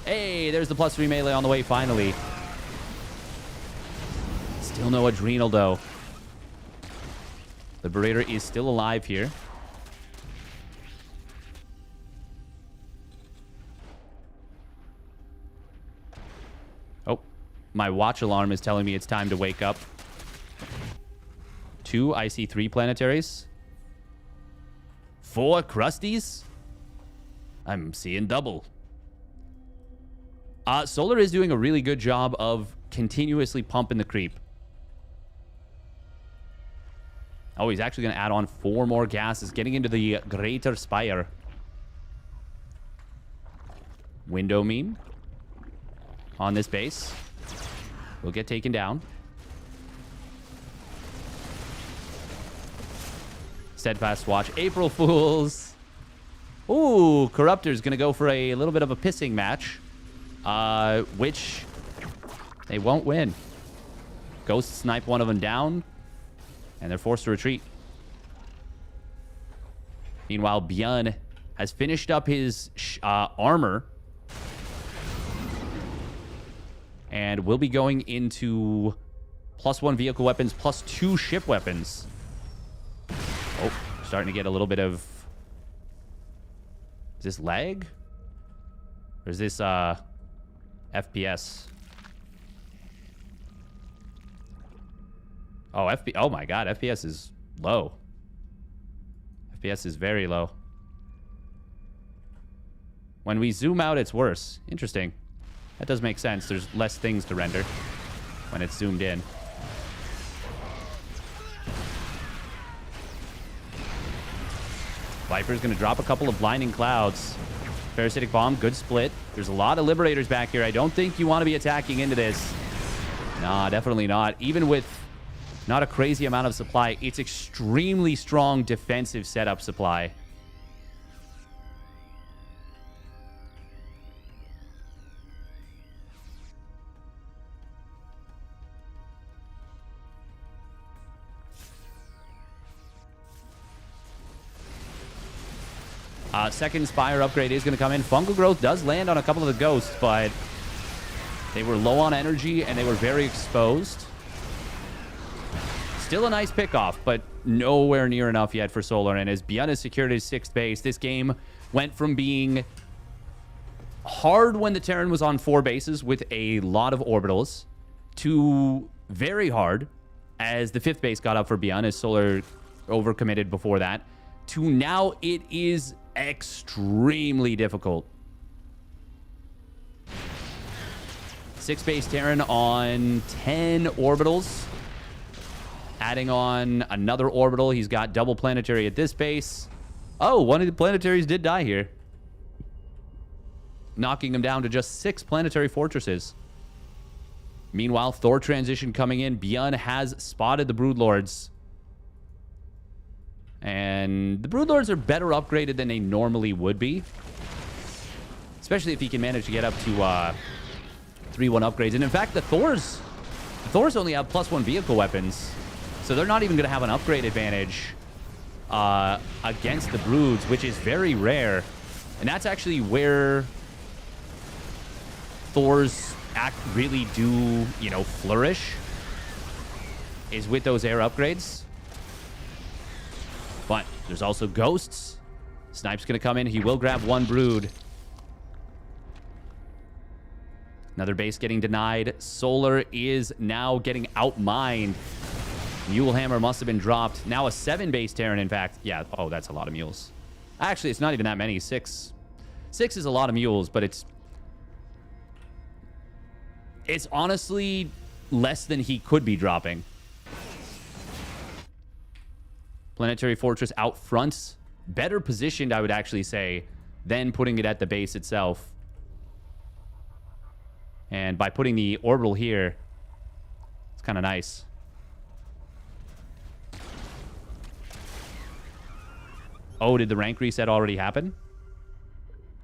Hey, there's the +3 melee on the way, finally. Still no Adrenal, though. Liberator is still alive here. Oh, my watch alarm is telling me it's time to wake up. 2, I see 3 planetaries. 4 crusties? I'm seeing double. Solar is doing a really good job of continuously pumping the creep. Oh, he's actually going to add on 4 more gases, getting into the Greater Spire. Window meme on this base will get taken down. Steadfast watch. April Fools. Ooh, Corruptor's going to go for a little bit of a pissing match, which they won't win. Ghost snipe one of them down, and they're forced to retreat. Meanwhile, ByuN has finished up his armor and will be going into +1 vehicle weapons, +2 ship weapons. Oh, starting to get a little bit of... Is this lag? Or is this FPS? Oh, oh my god, FPS is low. FPS is very low. When we zoom out, it's worse. Interesting. That does make sense. There's less things to render when it's zoomed in. Viper's going to drop a couple of blinding clouds. Parasitic bomb, good split. There's a lot of liberators back here. I don't think you want to be attacking into this. Nah, definitely not. Even with not a crazy amount of supply, it's extremely strong defensive setup supply. Second Spire upgrade is going to come in. Fungal Growth does land on a couple of the ghosts, but they were low on energy and they were very exposed. Still a nice pickoff, but nowhere near enough yet for Solar. And as ByuN has secured his 6th base, this game went from being hard when the Terran was on 4 bases with a lot of orbitals to very hard as the 5th base got up for ByuN, as Solar overcommitted before that, to now it is extremely difficult. 6 base Terran on 10 orbitals. Adding on another orbital. He's got double planetary at this base. Oh, one of the planetaries did die here, knocking him down to just 6 planetary fortresses. Meanwhile, Thor transition coming in. ByuN has spotted the Broodlords. And the Broodlords are better upgraded than they normally would be, especially if he can manage to get up to 3-1 upgrades. And in fact, the Thors only have +1 vehicle weapons, so they're not even going to have an upgrade advantage against the Broods, which is very rare. And that's actually where Thors really do, you know, flourish, is with those air upgrades. But there's also ghosts. Snipe's going to come in. He will grab 1 Brood. Another base getting denied. Solar is now getting outmined. Mulehammer must have been dropped. Now a 7 base Terran, in fact. Yeah, oh, that's a lot of mules. Actually, it's not even that many. 6 is a lot of mules, but it's honestly less than he could be dropping. Planetary Fortress out front. Better positioned, I would actually say, than putting it at the base itself. And by putting the orbital here, it's kind of nice. Oh, did the rank reset already happen?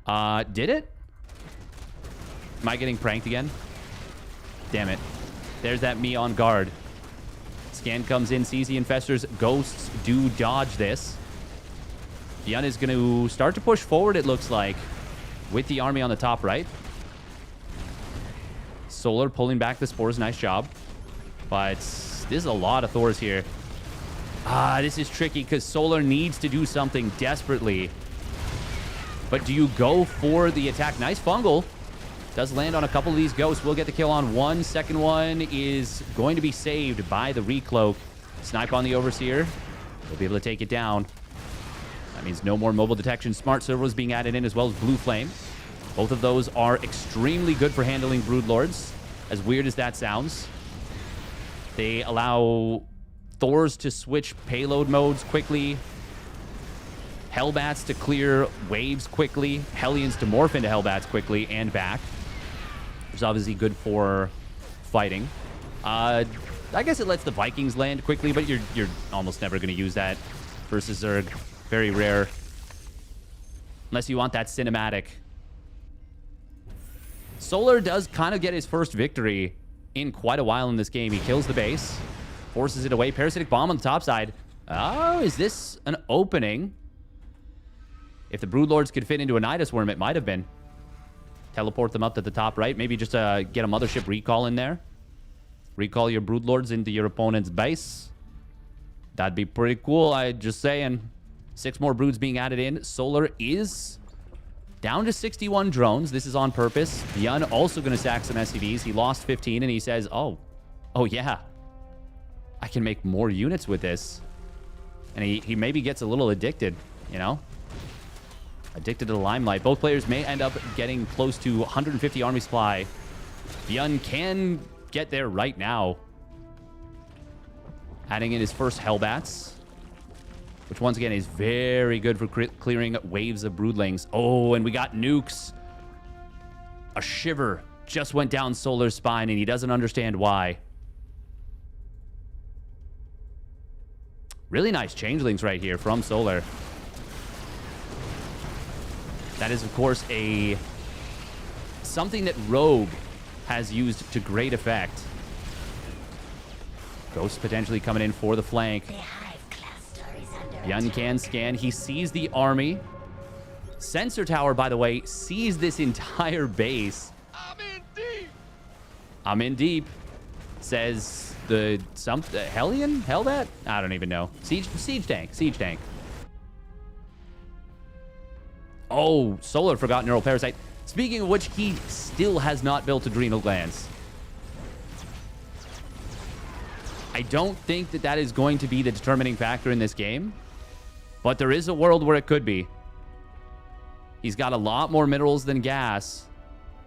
Did it? Am I getting pranked again? Damn it. There's that me on guard. Scan comes in, sees the infestors. Ghosts do dodge this. ByuN is going to start to push forward, it looks like, with the army on the top right. Solar pulling back the spores. Nice job. But there's a lot of Thors here. This is tricky because Solar needs to do something desperately. But do you go for the attack? Nice fungal. Does land on a couple of these ghosts. Will get the kill on one. Second one is going to be saved by the recloak. Snipe on the Overseer. We'll be able to take it down. That means no more mobile detection. Smart servos being added in as well as Blue Flame. Both of those are extremely good for handling Broodlords. As weird as that sounds. They allow Thors to switch payload modes quickly. Hellbats to clear waves quickly. Hellions to morph into Hellbats quickly and back. Which is obviously good for fighting. I guess it lets the Vikings land quickly, but you're almost never going to use that versus Zerg. Very rare. Unless you want that cinematic. Solar does kind of get his first victory in quite a while in this game. He kills the base. Forces it away. Parasitic Bomb on the top side. Oh, is this an opening? If the Broodlords could fit into a Nidus Worm, it might have been. Teleport them up to the top right. Maybe just get a Mothership Recall in there. Recall your Broodlords into your opponent's base. That'd be pretty cool. I'm just saying. 6 more Broods being added in. Solar is down to 61 drones. This is on purpose. ByuN also going to sack some SCVs. He lost 15 and he says, oh yeah. I can make more units with this. And he maybe gets a little addicted, you know? Addicted to the limelight. Both players may end up getting close to 150 army supply. ByuN can get there right now. Adding in his first Hellbats. Which once again is very good for clearing waves of Broodlings. Oh, and we got nukes. A shiver just went down Solar's spine and he doesn't understand why. Really nice changelings right here from Solar. That is, of course, something that Rogue has used to great effect. Ghost potentially coming in for the flank. ByuN can scan. He sees the army. Sensor Tower, by the way, sees this entire base. I'm in deep. I'm in deep. Says the Hellion? Hellbat? I don't even know. Siege tank. Oh, Solar forgot Neural Parasite. Speaking of which, he still has not built Adrenal Glands. I don't think that is going to be the determining factor in this game. But there is a world where it could be. He's got a lot more minerals than gas.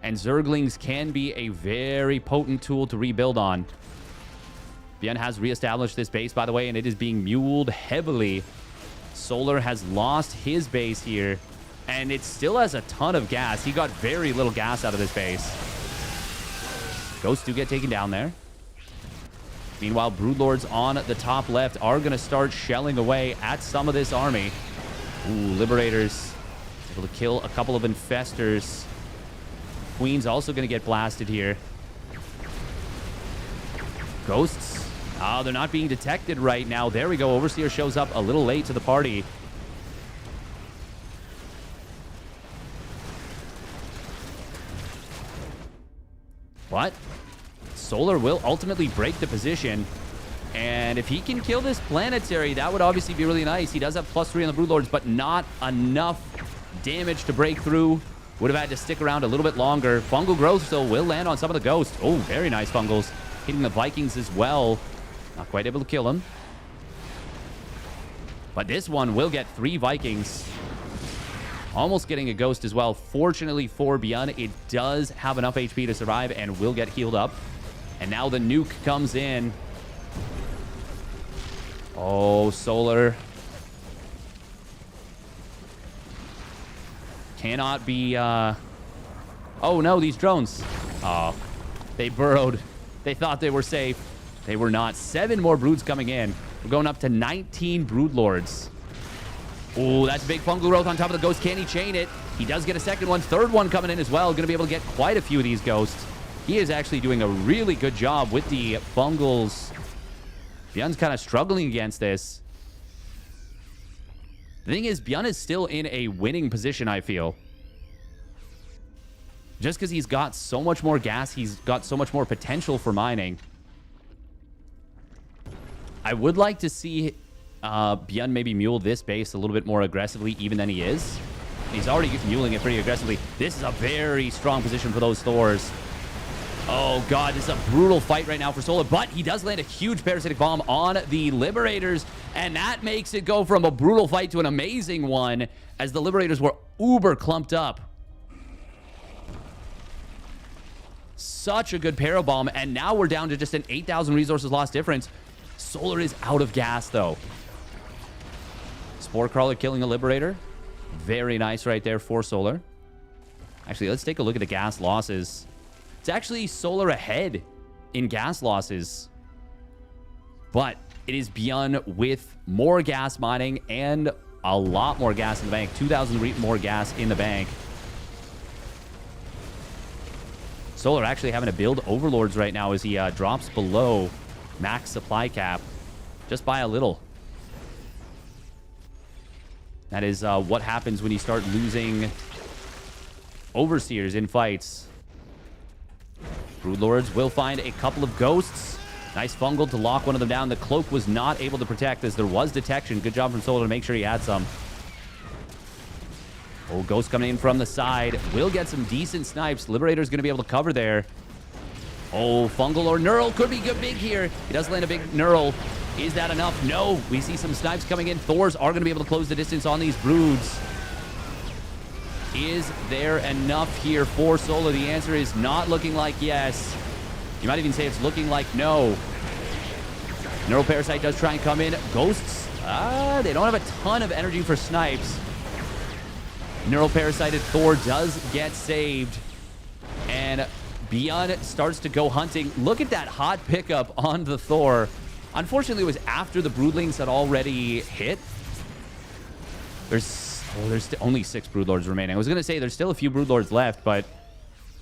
And Zerglings can be a very potent tool to rebuild on. ByuN has reestablished this base, by the way, and it is being muled heavily. Solar has lost his base here. And it still has a ton of gas. He got very little gas out of this base. Ghosts do get taken down there. Meanwhile, Broodlords on the top left are going to start shelling away at some of this army. Ooh, Liberators able to kill a couple of Infestors. Queen's also going to get blasted here. Ghosts. Oh, they're not being detected right now. There we go. Overseer shows up a little late to the party. But Solar will ultimately break the position. And if he can kill this planetary, that would obviously be really nice. He does have +3 on the Broodlords, but not enough damage to break through. Would have had to stick around a little bit longer. Fungal growth still will land on some of the ghosts. Oh, very nice fungals. Hitting the Vikings as well. Not quite able to kill him. But this one will get 3 Vikings. Almost getting a ghost as well. Fortunately for ByuN, it does have enough HP to survive and will get healed up. And now the nuke comes in. Oh, Solar. Cannot be... Oh, no, these drones. Oh, they burrowed. They thought they were safe. They were not. 7 more Broods coming in. We're going up to 19 Broodlords. Oh, that's big fungal growth on top of the ghost. Can he chain it? He does get a second one. Third one coming in as well. Going to be able to get quite a few of these ghosts. He is actually doing a really good job with the fungals. ByuN's kind of struggling against this. The thing is, ByuN is still in a winning position, I feel. Just because he's got so much more gas, he's got so much more potential for mining. I would like to see ByuN maybe mule this base a little bit more aggressively even than he is. He's already muling it pretty aggressively. This is a very strong position for those Thors. Oh, God, this is a brutal fight right now for Solar, but he does land a huge parasitic bomb on the Liberators, and that makes it go from a brutal fight to an amazing one as the Liberators were uber clumped up. Such a good Para Bomb, and now we're down to just an 8,000 resources lost difference. Solar is out of gas, though. Spore Crawler killing a Liberator. Very nice right there for Solar. Actually, let's take a look at the gas losses. It's actually Solar ahead in gas losses. But it is ByuN with more gas mining and a lot more gas in the bank. 2,000 more gas in the bank. Solar actually having to build Overlords right now as he drops below max supply cap just by a little. That is what happens when you start losing Overseers in fights. Broodlords will find a couple of ghosts. Nice fungal to lock one of them down. The cloak was not able to protect as there was detection. Good job from Solar to make sure he had some. Oh, ghost coming in from the side. Will get some decent snipes. Liberator's going to be able to cover there. Oh, fungal or Neural could be good big here. He does land a big Neural. Is that enough? No. We see some snipes coming in. Thors are going to be able to close the distance on these broods. Is there enough here for Solar? The answer is not looking like yes. You might even say it's looking like no. Neural Parasite does try and come in. Ghosts, they don't have a ton of energy for snipes. Neural Parasited Thor does get saved. And ByuN starts to go hunting. Look at that hot pickup on the Thor. Unfortunately, it was after the Broodlings had already hit. There's only 6 Broodlords remaining. I was going to say there's still a few Broodlords left, but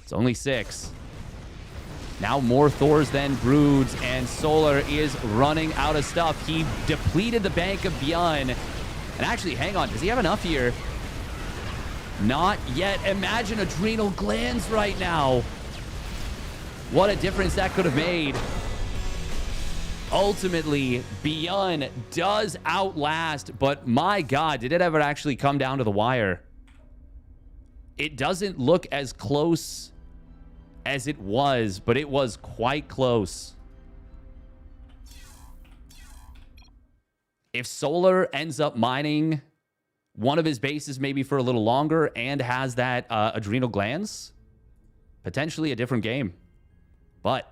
it's only 6. Now more Thors than Broods, and Solar is running out of stuff. He depleted the bank of ByuN. And actually, hang on. Does he have enough here? Not yet. Imagine adrenal glands right now. What a difference that could have made. Ultimately, ByuN does outlast, but my God, did it ever actually come down to the wire? It doesn't look as close as it was, but it was quite close. If Solar ends up mining one of his bases maybe for a little longer and has that adrenal glands, potentially a different game. But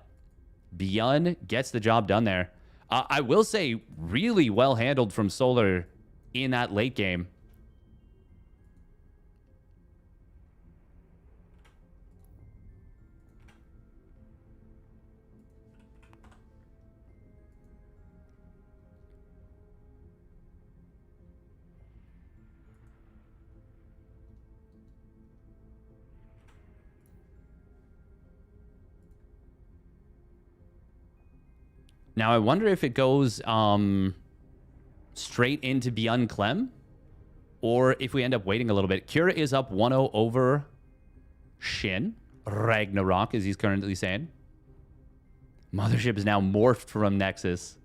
ByuN gets the job done there. I will say, really well handled from Solar in that late game. Now, I wonder if it goes straight into ByuN Clem, or if we end up waiting a little bit. Kira is up 1-0 over Shin. Ragnarok, as he's currently saying. Mothership is now morphed from Nexus.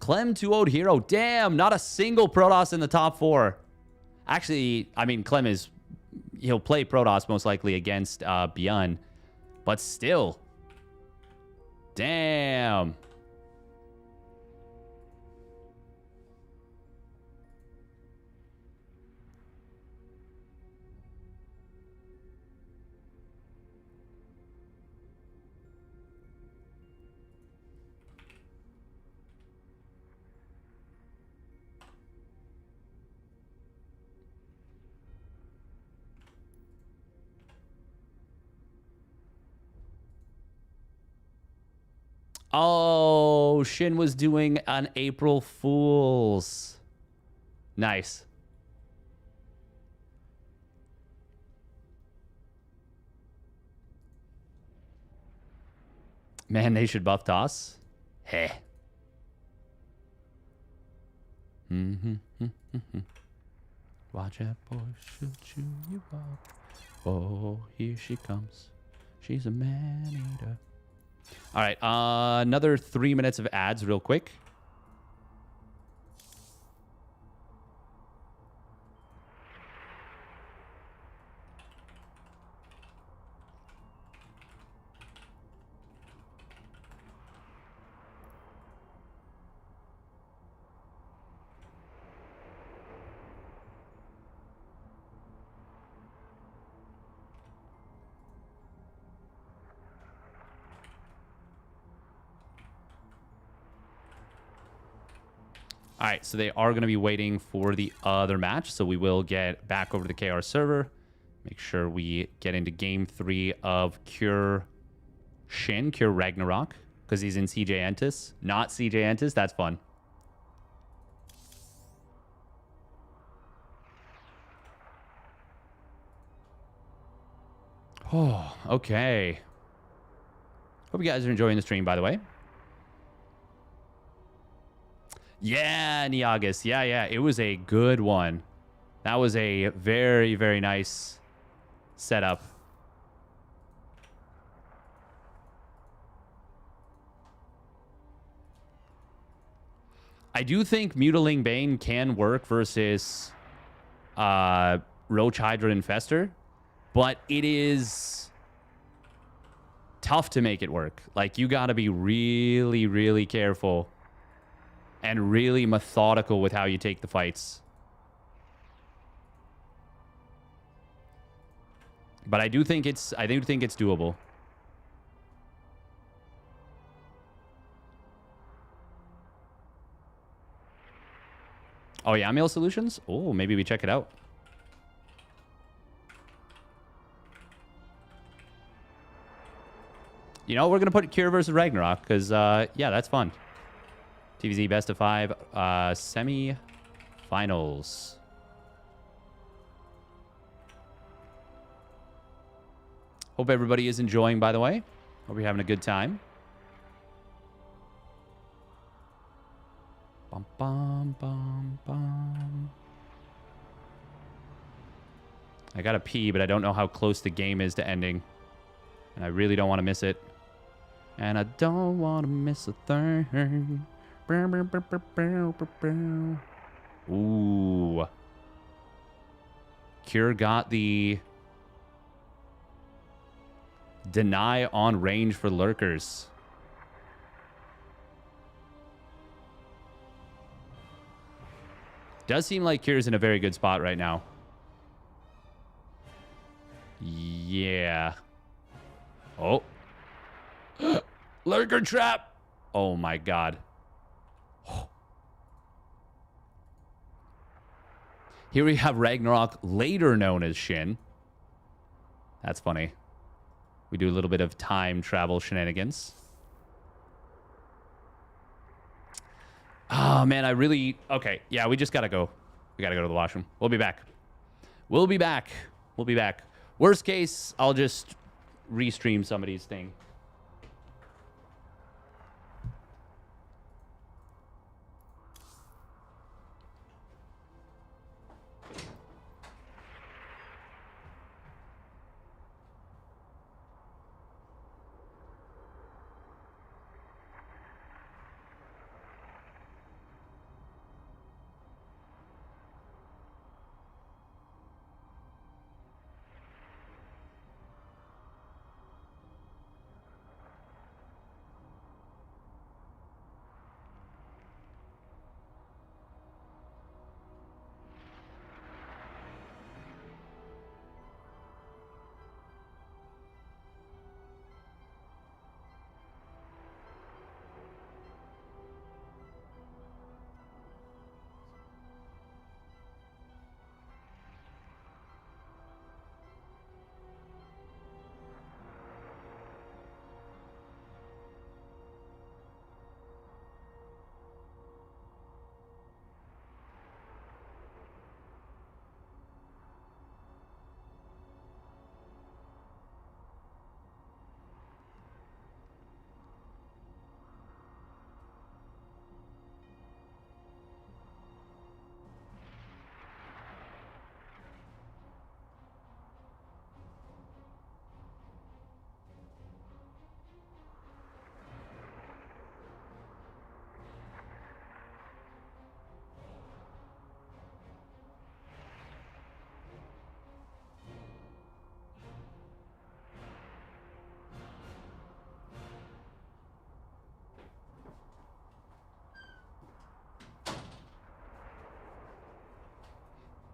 Clem 2-0'd herO. Damn, not a single Protoss in the top 4. Actually, I mean, Clem is... He'll play Protoss most likely against ByuN. But still. Damn. Oh, Shin was doing an April Fool's. Nice. Man, they should buff toss. Heh. Watch that boy, she'll chew you up. Oh, here she comes. She's a man-eater. All right, another 3 minutes of ads real quick. All right, so they are going to be waiting for the other match, so we will get back over to the KR server. Make sure we get into game 3 of Cure Shin, Cure Ragnarok, because he's in CJ Entis. Not CJ Entis, that's fun. Oh, okay. Hope you guys are enjoying the stream, by the way. Yeah, Niagas. Yeah. It was a good one. That was a very, very nice setup. I do think Mutiling Bane can work versus Roach Hydra Infestor, but it is tough to make it work. Like, you got to be really, really careful and really methodical with how you take the fights. But I do think it's doable. Oh, yeah, Mail Solutions? Oh, maybe we check it out. You know, we're going to put Cure versus Ragnarok because, yeah, that's fun. TVZ best of 5 semi-finals. Hope everybody is enjoying, by the way. Hope you're having a good time. Bum, bum, bum, bum. I gotta pee, but I don't know how close the game is to ending. And I really don't want to miss it. And I don't want to miss a thing. Ooh. Cure got the deny on range for lurkers. Does seem like Cure's in a very good spot right now. Yeah. Oh. Lurker trap. Oh my god. Here we have Ragnarok, later known as Shin. That's funny. We do a little bit of time travel shenanigans. Oh, man, I really... Okay, yeah, we just gotta go. We gotta go to the washroom. We'll be back. We'll be back. We'll be back. Worst case, I'll just restream somebody's thing.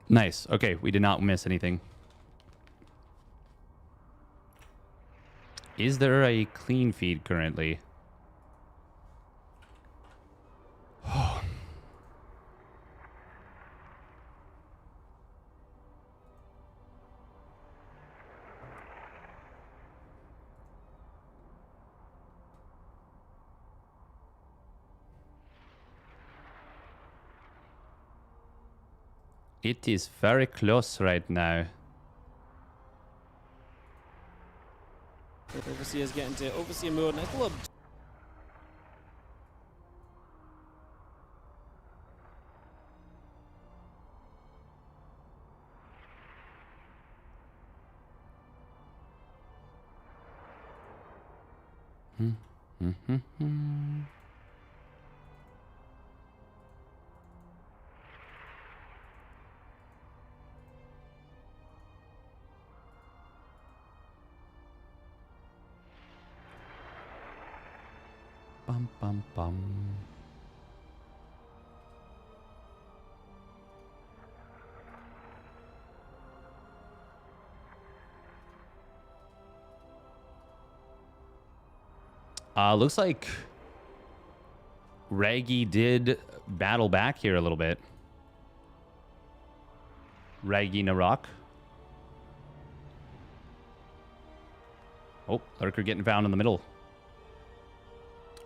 Nice. Okay, we did not miss anything. Is there a clean feed currently? It is very close right now. Overseer's getting to Overseer mode. Nice little... Bum, bum, bum. Looks like Raggy did battle back here a little bit. Raggy Narok. Oh, Lurker getting found in the middle.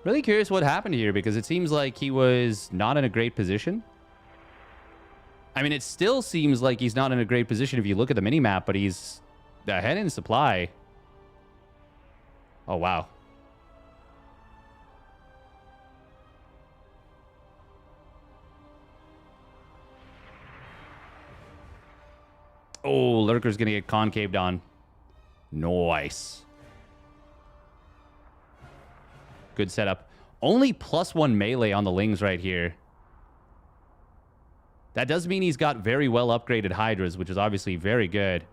Really curious what happened here because it seems like he was not in a great position. I mean, it still seems like he's not in a great position if you look at the minimap, but he's ahead in supply. Oh, wow. Oh, Lurker's going to get concaved on. Nice. Good setup. Only +1 melee on the Lings right here. That does mean he's got very well upgraded Hydras, which is obviously very good.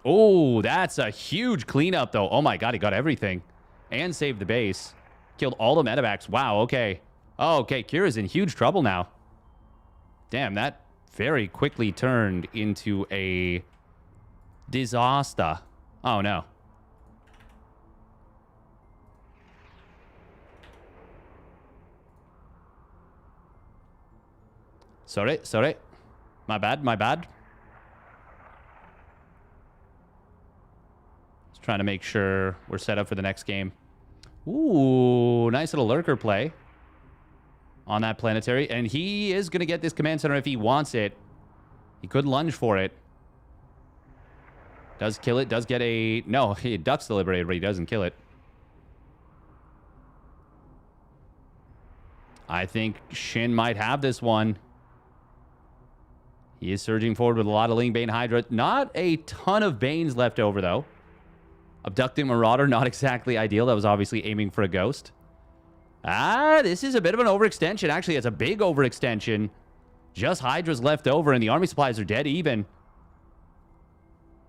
Oh, that's a huge cleanup, though. Oh, my God, he got everything. And saved the base. Killed all the medevacs. Wow, okay. Oh, okay, Kira's in huge trouble now. Damn, that very quickly turned into a disaster. Oh, no. Sorry. My bad. Just trying to make sure we're set up for the next game. Ooh, nice little Lurker play on that planetary. And he is going to get this command center if he wants it. He could lunge for it. Does kill it. Does get a... No, he ducks the Liberator, but he doesn't kill it. I think Shin might have this one. He is surging forward with a lot of Ling Bane Hydra. Not a ton of Banes left over, though. Abducting Marauder, not exactly ideal. That was obviously aiming for a Ghost. This is a bit of an overextension. Actually, it's a big overextension. Just Hydras left over, and the army supplies are dead even.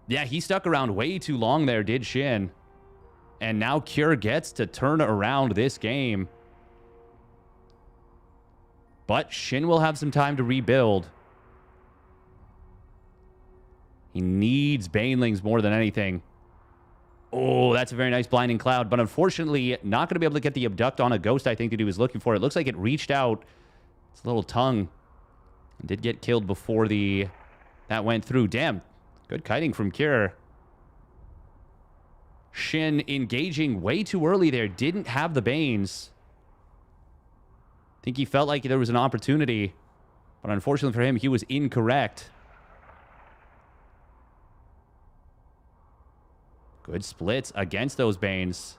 Yeah, he stuck around way too long there, did Shin. And now Cure gets to turn around this game. But Shin will have some time to rebuild. He needs Banelings more than anything. Oh, that's a very nice Blinding Cloud. But unfortunately, not going to be able to get the Abduct on a Ghost, I think, that he was looking for. It looks like it reached out its little tongue. And did get killed before that went through. Damn. Good kiting from Cure. Shin engaging way too early there. Didn't have the Banes. I think he felt like there was an opportunity. But unfortunately for him, he was incorrect. Good splits against those Banes.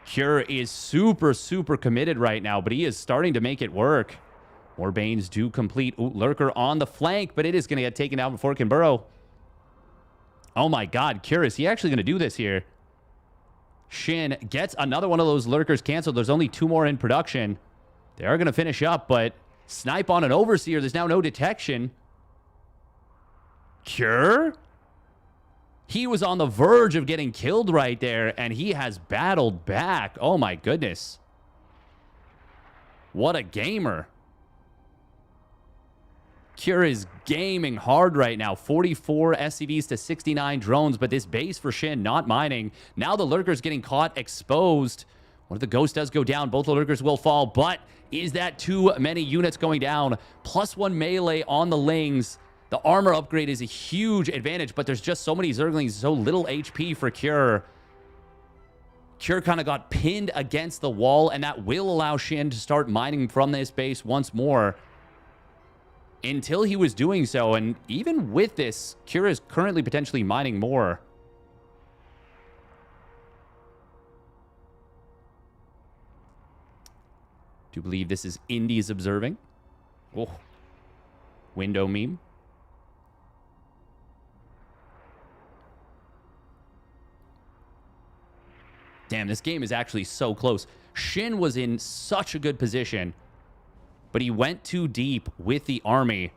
Cure is super, super committed right now, but he is starting to make it work. More Banes do complete. Ooh, Lurker on the flank, but it is going to get taken down before it can burrow. Oh my God, Cure, is he actually going to do this here? Shin gets another one of those Lurkers canceled. There's only 2 more in production. They are going to finish up, but snipe on an Overseer. There's now no detection. Cure? He was on the verge of getting killed right there, and he has battled back. Oh, my goodness. What a gamer. Cure is gaming hard right now. 44 SCVs to 69 drones, but this base for Shin not mining. Now the Lurker's getting caught, exposed. One of the ghosts does go down. Both the Lurkers will fall, but is that too many units going down? +1 melee on the Lings. The armor upgrade is a huge advantage, but there's just so many Zerglings, so little HP for Cure. Cure kind of got pinned against the wall, and that will allow Shin to start mining from this base once more. Until he was doing so, and even with this, Cure is currently potentially mining more. Do believe this is Indies observing. Oh, window meme. Damn, this game is actually so close. Shin was in such a good position, but he went too deep with the army,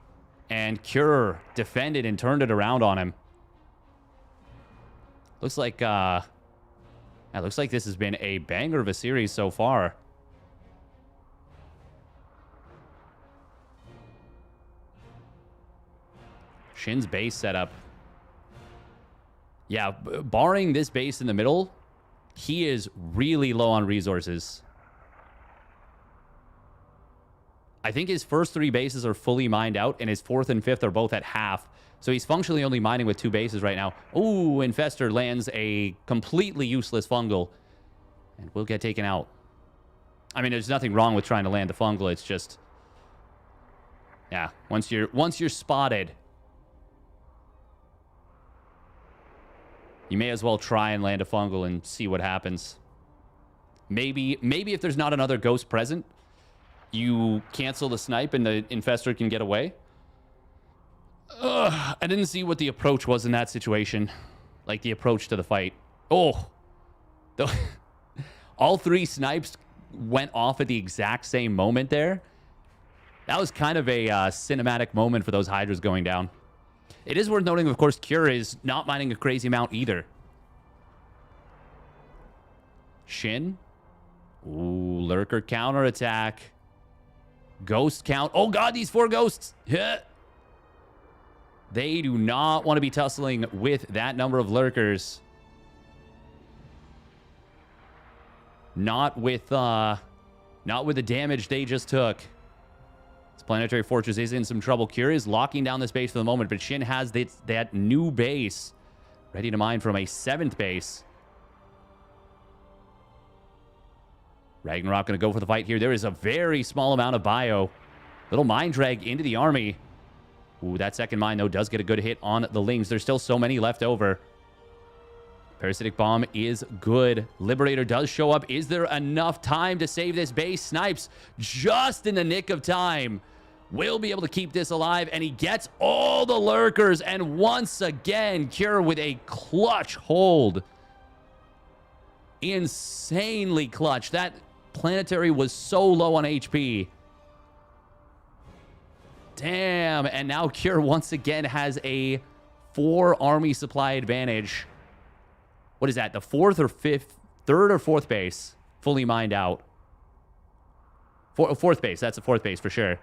and Cure defended and turned it around on him. Looks like this has been a banger of a series so far. Shin's base setup. Yeah, barring this base in the middle, he is really low on resources. I think his first 3 bases are fully mined out, and his 4th and 5th are both at half. So he's functionally only mining with 2 bases right now. Ooh, Infestor lands a completely useless fungal, and will get taken out. I mean, there's nothing wrong with trying to land the fungal. It's just, yeah, once you're spotted, you may as well try and land a fungal and see what happens. Maybe if there's not another ghost present, you cancel the snipe and the Infestor can get away. I didn't see what the approach was in that situation. Like, the approach to the fight. Oh. All 3 snipes went off at the exact same moment there. That was kind of a cinematic moment for those Hydras going down. It is worth noting, of course, Cure is not mining a crazy amount either. Shin. Ooh, Lurker counterattack. Ghost count. Oh, God, these 4 ghosts. Yeah. They do not want to be tussling with that number of Lurkers. Not with the damage they just took. This Planetary Fortress is in some trouble. Cure is locking down this base for the moment, but Shin has that new base ready to mine from a 7th base. Ragnarok going to go for the fight here. There is a very small amount of bio. Little mine drag into the army. Ooh, that second mine, though, does get a good hit on the Lings. There's still so many left over. Parasitic Bomb is good. Liberator does show up. Is there enough time to save this base? Snipes just in the nick of time. Will be able to keep this alive, and he gets all the Lurkers. And once again, Cure with a clutch hold. Insanely clutch. That Planetary was so low on HP. Damn. And now Cure once again has a 4 army supply advantage. What is that? The 4th or 5th, 3rd or 4th base fully mined out. 4th base. That's a 4th base for sure.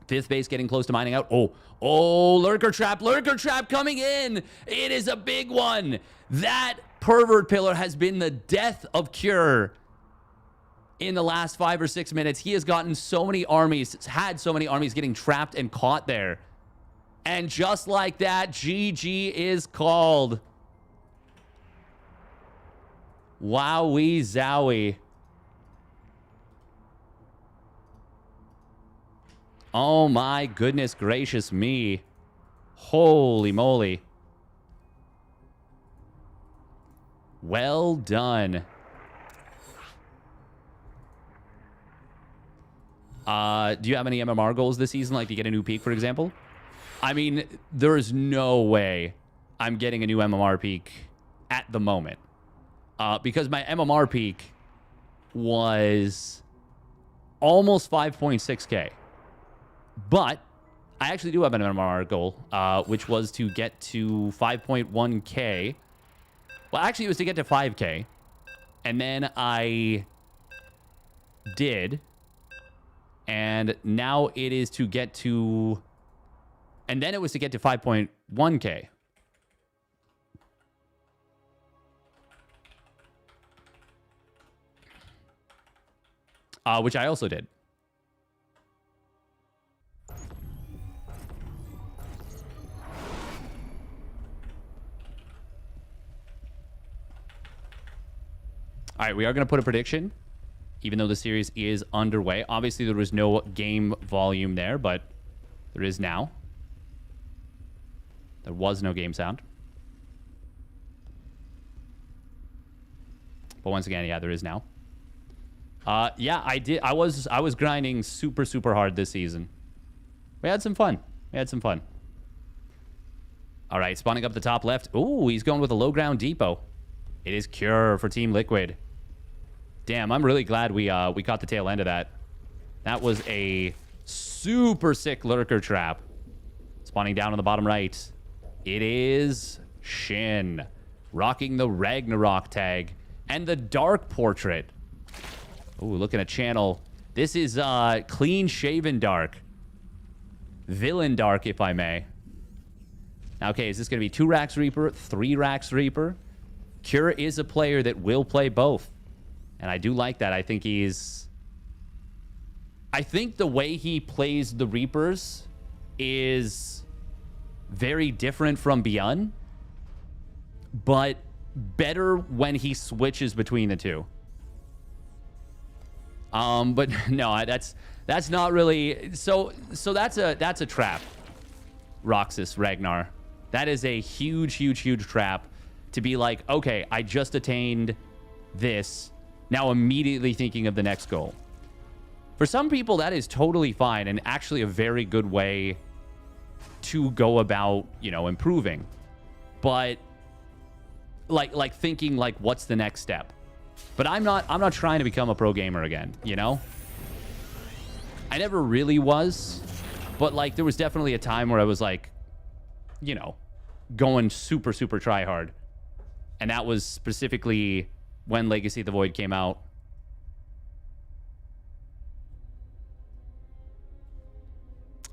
5th base getting close to mining out. Oh, Lurker Trap. Lurker Trap coming in. It is a big one. That Pervert Pillar has been the death of Cure in the last 5 or 6 minutes. He has gotten so many armies, had so many armies getting trapped and caught there. And just like that, GG is called. Wowee zowie. Oh my goodness gracious me. Holy moly. Well done. Do you have any MMR goals this season, like to get a new peak, for example? I mean, there is no way I'm getting a new MMR peak at the moment. Because my MMR peak was almost 5.6k. But I actually do have an MMR goal, which was to get to 5.1k. Well, actually, it was to get to 5k. And then I did. And now it is to get to... And then it was to get to 5.1K. Which I also did. All right, we are going to put a prediction, even though the series is underway. Obviously, there was no game volume there, but there is now. There was no game sound. But once again, yeah, there is now. Yeah, I did. I was grinding super, super hard this season. We had some fun. All right, spawning up the top left. Ooh, he's going with a low ground depot. It is Cure for Team Liquid. Damn, I'm really glad we caught the tail end of that. That was a super sick lurker trap. Spawning down on the bottom right. It is Shin, rocking the Ragnarok tag and the Dark Portrait. Ooh, looking at channel. This is clean-shaven Dark. Villain Dark, if I may. Okay, is this going to be 2 Racks Reaper, 3 Racks Reaper? Cure is a player that will play both. And I do like that. I think the way he plays the Reapers is very different from ByuN, but better when he switches between the two. But no, that's not really so that's a trap. Roxas Ragnar. That is a huge trap to be like, okay, I just attained this. Now immediately thinking of the next goal. For some people, that is totally fine and actually a very good way to go about, you know, improving. But like thinking like, what's the next step? But I'm not trying to become a pro gamer again, you know? I never really was, but like there was definitely a time where I was like, you know, going super try hard. And that was specifically when Legacy of the Void came out.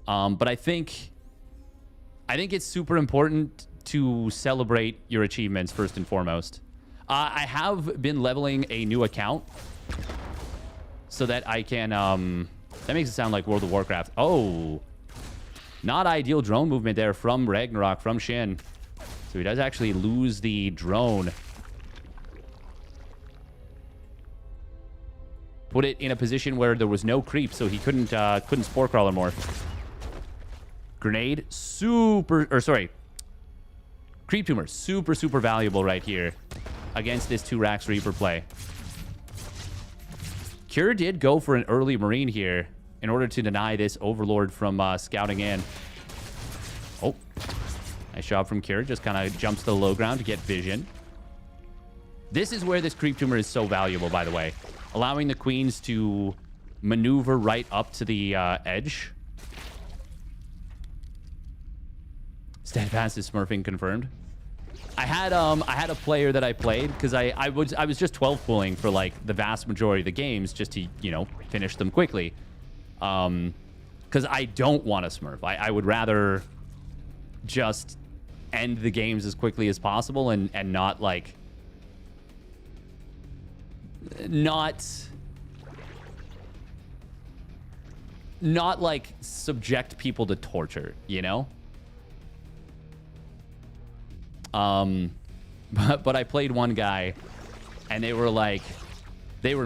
But I think it's super important to celebrate your achievements first and foremost. I have been leveling a new account so that I can... that makes it sound like World of Warcraft. Oh, not ideal drone movement there from Ragnarok, from Shin. So he does actually lose the drone. Put it in a position where there was no creep, so he couldn't spore crawler more. Grenade, creep tumor, super valuable right here against this 2 Racks Reaper play. Cure did go for an early Marine here in order to deny this Overlord from scouting in. Oh, nice job from Cure. Just kind of jumps to the low ground to get vision. This is where this creep tumor is so valuable, by the way. Allowing the queens to maneuver right up to the edge. Steadfast is smurfing confirmed. I had a player that I played because I was just 12 pulling for like the vast majority of the games just to, you know, finish them quickly. Because I don't want to smurf. I would rather just end the games as quickly as possible and not like not like subject people to torture, you know? But I played one guy and they were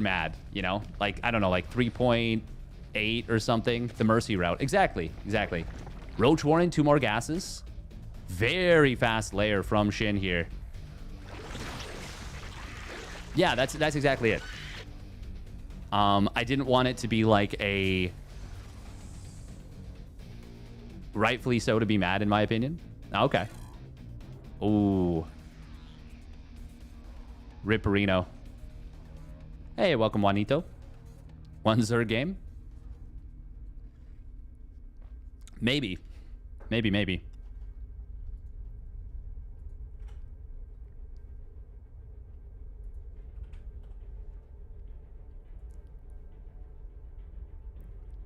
mad, you know? Like, I don't know, like 3.8 or something. The Mercy route. Exactly. Roach Warren, 2 more gases. Very fast layer from Shin here. Yeah, that's exactly it. I didn't want it to be like a... rightfully so to be mad, in my opinion. Okay. Ooh. Ripperino. Hey, welcome, Juanito. 1-0 game? Maybe. Maybe.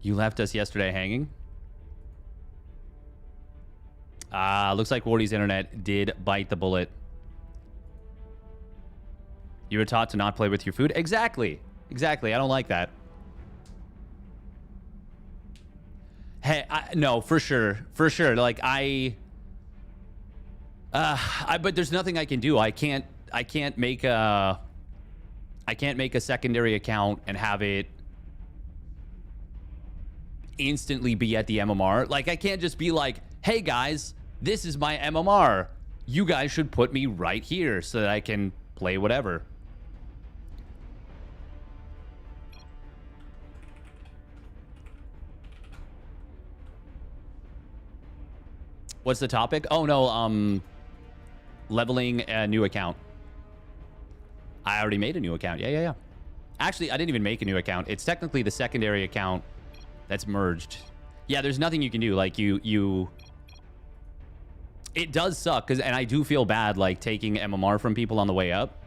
You left us yesterday hanging. Looks like Wardy's internet did bite the bullet. You were taught to not play with your food? Exactly. Exactly. I don't like that. Hey, no, for sure. For sure. Like, but there's nothing I can do. I can't make a secondary account and have it instantly be at the MMR. Like, I can't just be like, hey guys, this is my MMR. You guys should put me right here so that I can play whatever. What's the topic? Oh no, leveling a new account. I already made a new account. Yeah. Actually, I didn't even make a new account. It's technically the secondary account that's merged. Yeah, there's nothing you can do. Like, you... It does suck, and I do feel bad, like, taking MMR from people on the way up.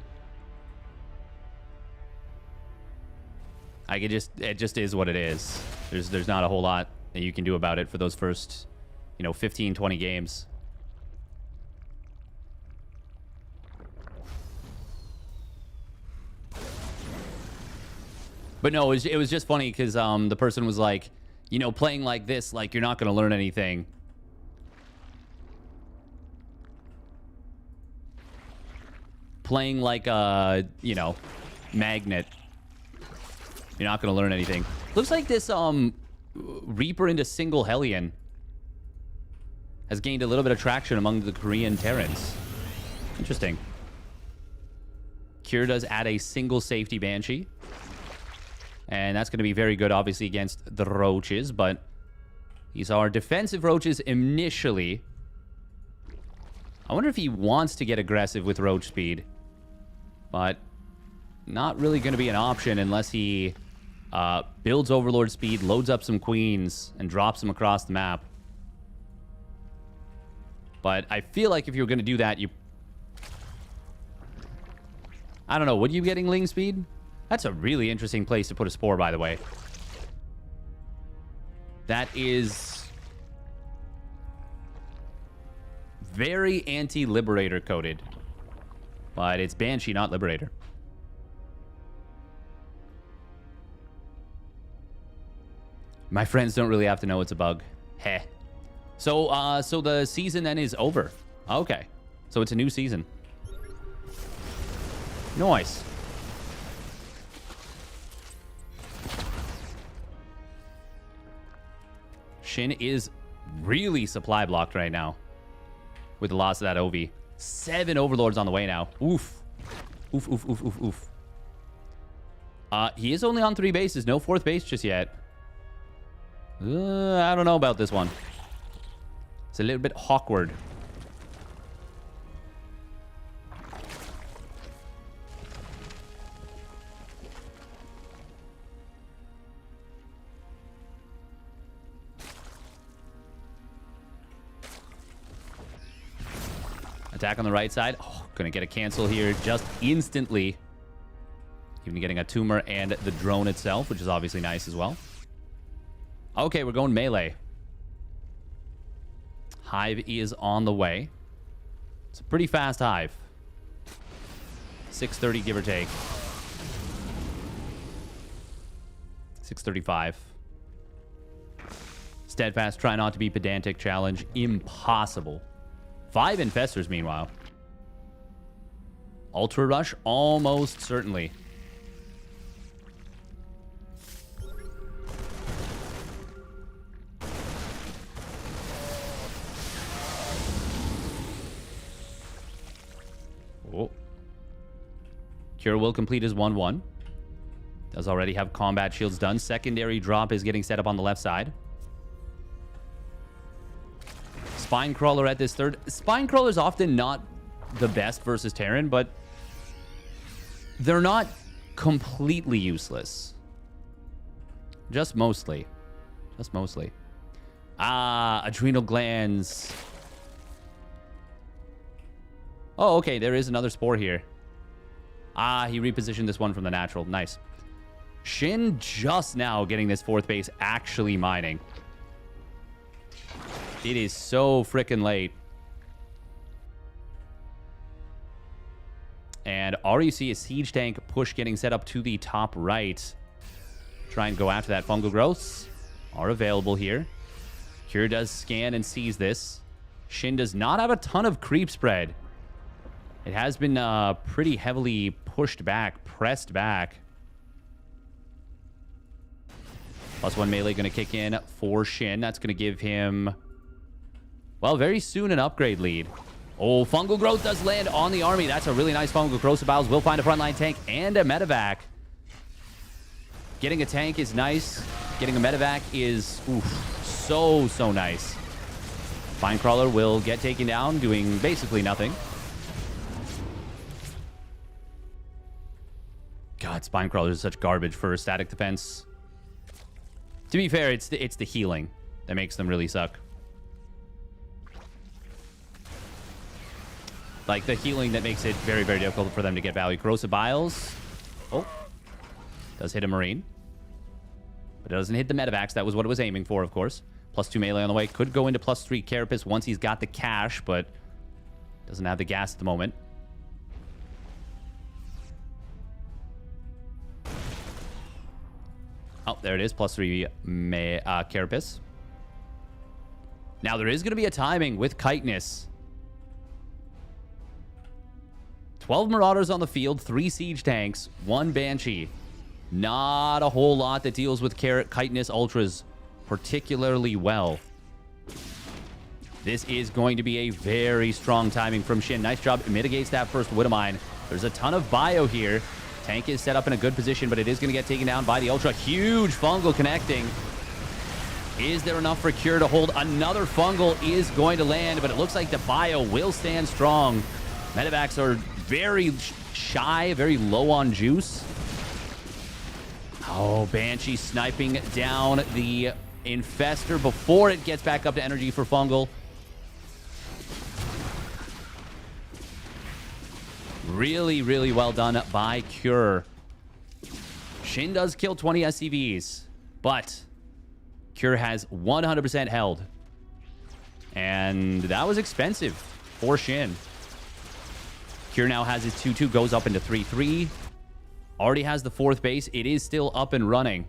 Like, it just is what it is. There's not a whole lot that you can do about it for those first, 15, 20 games. But no, it was just funny because the person was like, playing like this, like, you're not going to learn anything. Playing like a, magnet. You're not going to learn anything. Looks like this Reaper into single Hellion has gained a little bit of traction among the Korean Terrans. Interesting. Cure does add a single safety Banshee. And that's going to be very good, obviously, against the Roaches. But these are defensive Roaches initially. I wonder if he wants to get aggressive with Roach speed. But not really going to be an option unless he builds Overlord speed, loads up some Queens, and drops them across the map. But I feel like if you're going to do that, I don't know. Would you be getting Ling speed? That's a really interesting place to put a Spore, by the way. That is very anti-Liberator coded. But it's Banshee, not Liberator. My friends don't really have to know it's a bug. Heh. So the season then is over. Okay. So it's a new season. Nice. Shin is really supply blocked right now with the loss of that OV. 7 Overlords on the way now. Oof. Oof, oof, oof, oof, oof. He is only on 3 bases. No 4th base just yet. I don't know about this one. It's a little bit awkward. Attack on the right side. Oh, gonna get a cancel here just instantly. Even getting a tumor and the drone itself, which is obviously nice as well. Okay, we're going melee. Hive is on the way. It's a pretty fast Hive. 6:30, give or take. 6:35. Steadfast, try not to be pedantic challenge. Impossible. 5 Infestors, meanwhile. Ultra Rush, almost certainly. Oh. Cure will complete his 1-1. Does already have combat shields done. Secondary drop is getting set up on the left side. Spine Crawler at this third. Spine Crawler is often not the best versus Terran, but they're not completely useless. Just mostly. Just mostly. Adrenal glands. Oh, okay. There is another Spore here. He repositioned this one from the natural. Nice. Shin just now getting this 4th base actually mining. It is so freaking late. And already you see a siege tank push getting set up to the top right. Try and go after that. Fungal growths are available here. Cure does scan and sees this. Shin does not have a ton of creep spread. It has been pretty heavily pushed back, pressed back. +1 melee going to kick in for Shin. That's going to give him, well, very soon an upgrade lead. Oh, Fungal Growth does land on the army. That's a really nice Fungal Growth. Biles will find a frontline tank and a medevac. Getting a tank is nice. Getting a medevac is so nice. Spinecrawler will get taken down, doing basically nothing. God, Spinecrawler is such garbage for static defense. To be fair, it's the healing that makes them really suck. Like, the healing that makes it very, very difficult for them to get value. Corrosive Biles. Oh. Does hit a Marine. But it doesn't hit the medevacs. That was what it was aiming for, of course. +2 melee on the way. Could go into +3 Carapace once he's got the cash, but doesn't have the gas at the moment. Oh, there it is. +3 Carapace. Now, there is going to be a timing with Chitinous. 12 Marauders on the field, 3 Siege Tanks, 1 Banshee. Not a whole lot that deals with Chitinous Ultras particularly well. This is going to be a very strong timing from Shin. Nice job. It mitigates that first Widowmine. There's a ton of bio here. Tank is set up in a good position, but it is going to get taken down by the Ultra. Huge Fungal connecting. Is there enough for Cure to hold? Another Fungal is going to land, but it looks like the bio will stand strong. Medevacs are very shy, very low on juice. Oh, Banshee sniping down the Infestor before it gets back up to energy for Fungal. Really, really well done by Cure. Shin does kill 20 SCVs, but Cure has 100% held. And that was expensive for Shin. Cure now has his 2-2, goes up into 3-3. Already has the 4th base. It is still up and running.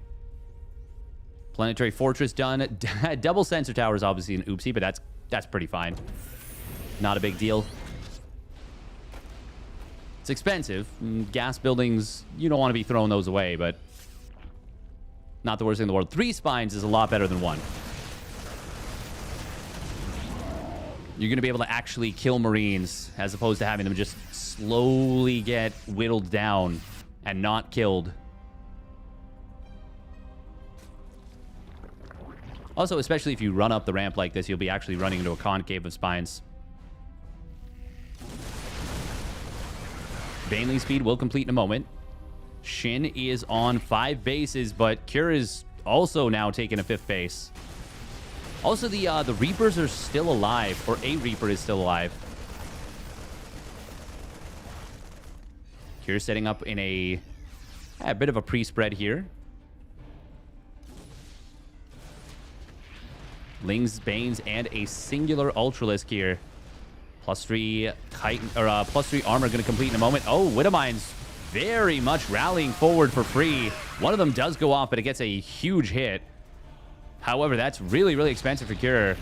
Planetary Fortress done. Double sensor tower is obviously an oopsie, but that's pretty fine. Not a big deal. It's expensive. Gas buildings, you don't want to be throwing those away, but not the worst thing in the world. 3 spines is a lot better than 1. You're going to be able to actually kill Marines as opposed to having them just slowly get whittled down and not killed. Also, especially if you run up the ramp like this, you'll be actually running into a concave of spines. Baneling speed will complete in a moment. Shin is on 5 bases, but Cure is also now taking a 5th base. Also, the Reapers are still alive, or a Reaper is still alive. Cure setting up in a bit of a pre-spread here. Lings, Banes, and a singular Ultralisk here. +3 Titan, or +3 armor going to complete in a moment. Oh, Widowmine's very much rallying forward for free. One of them does go off, but it gets a huge hit. However, that's really, really expensive for Cure.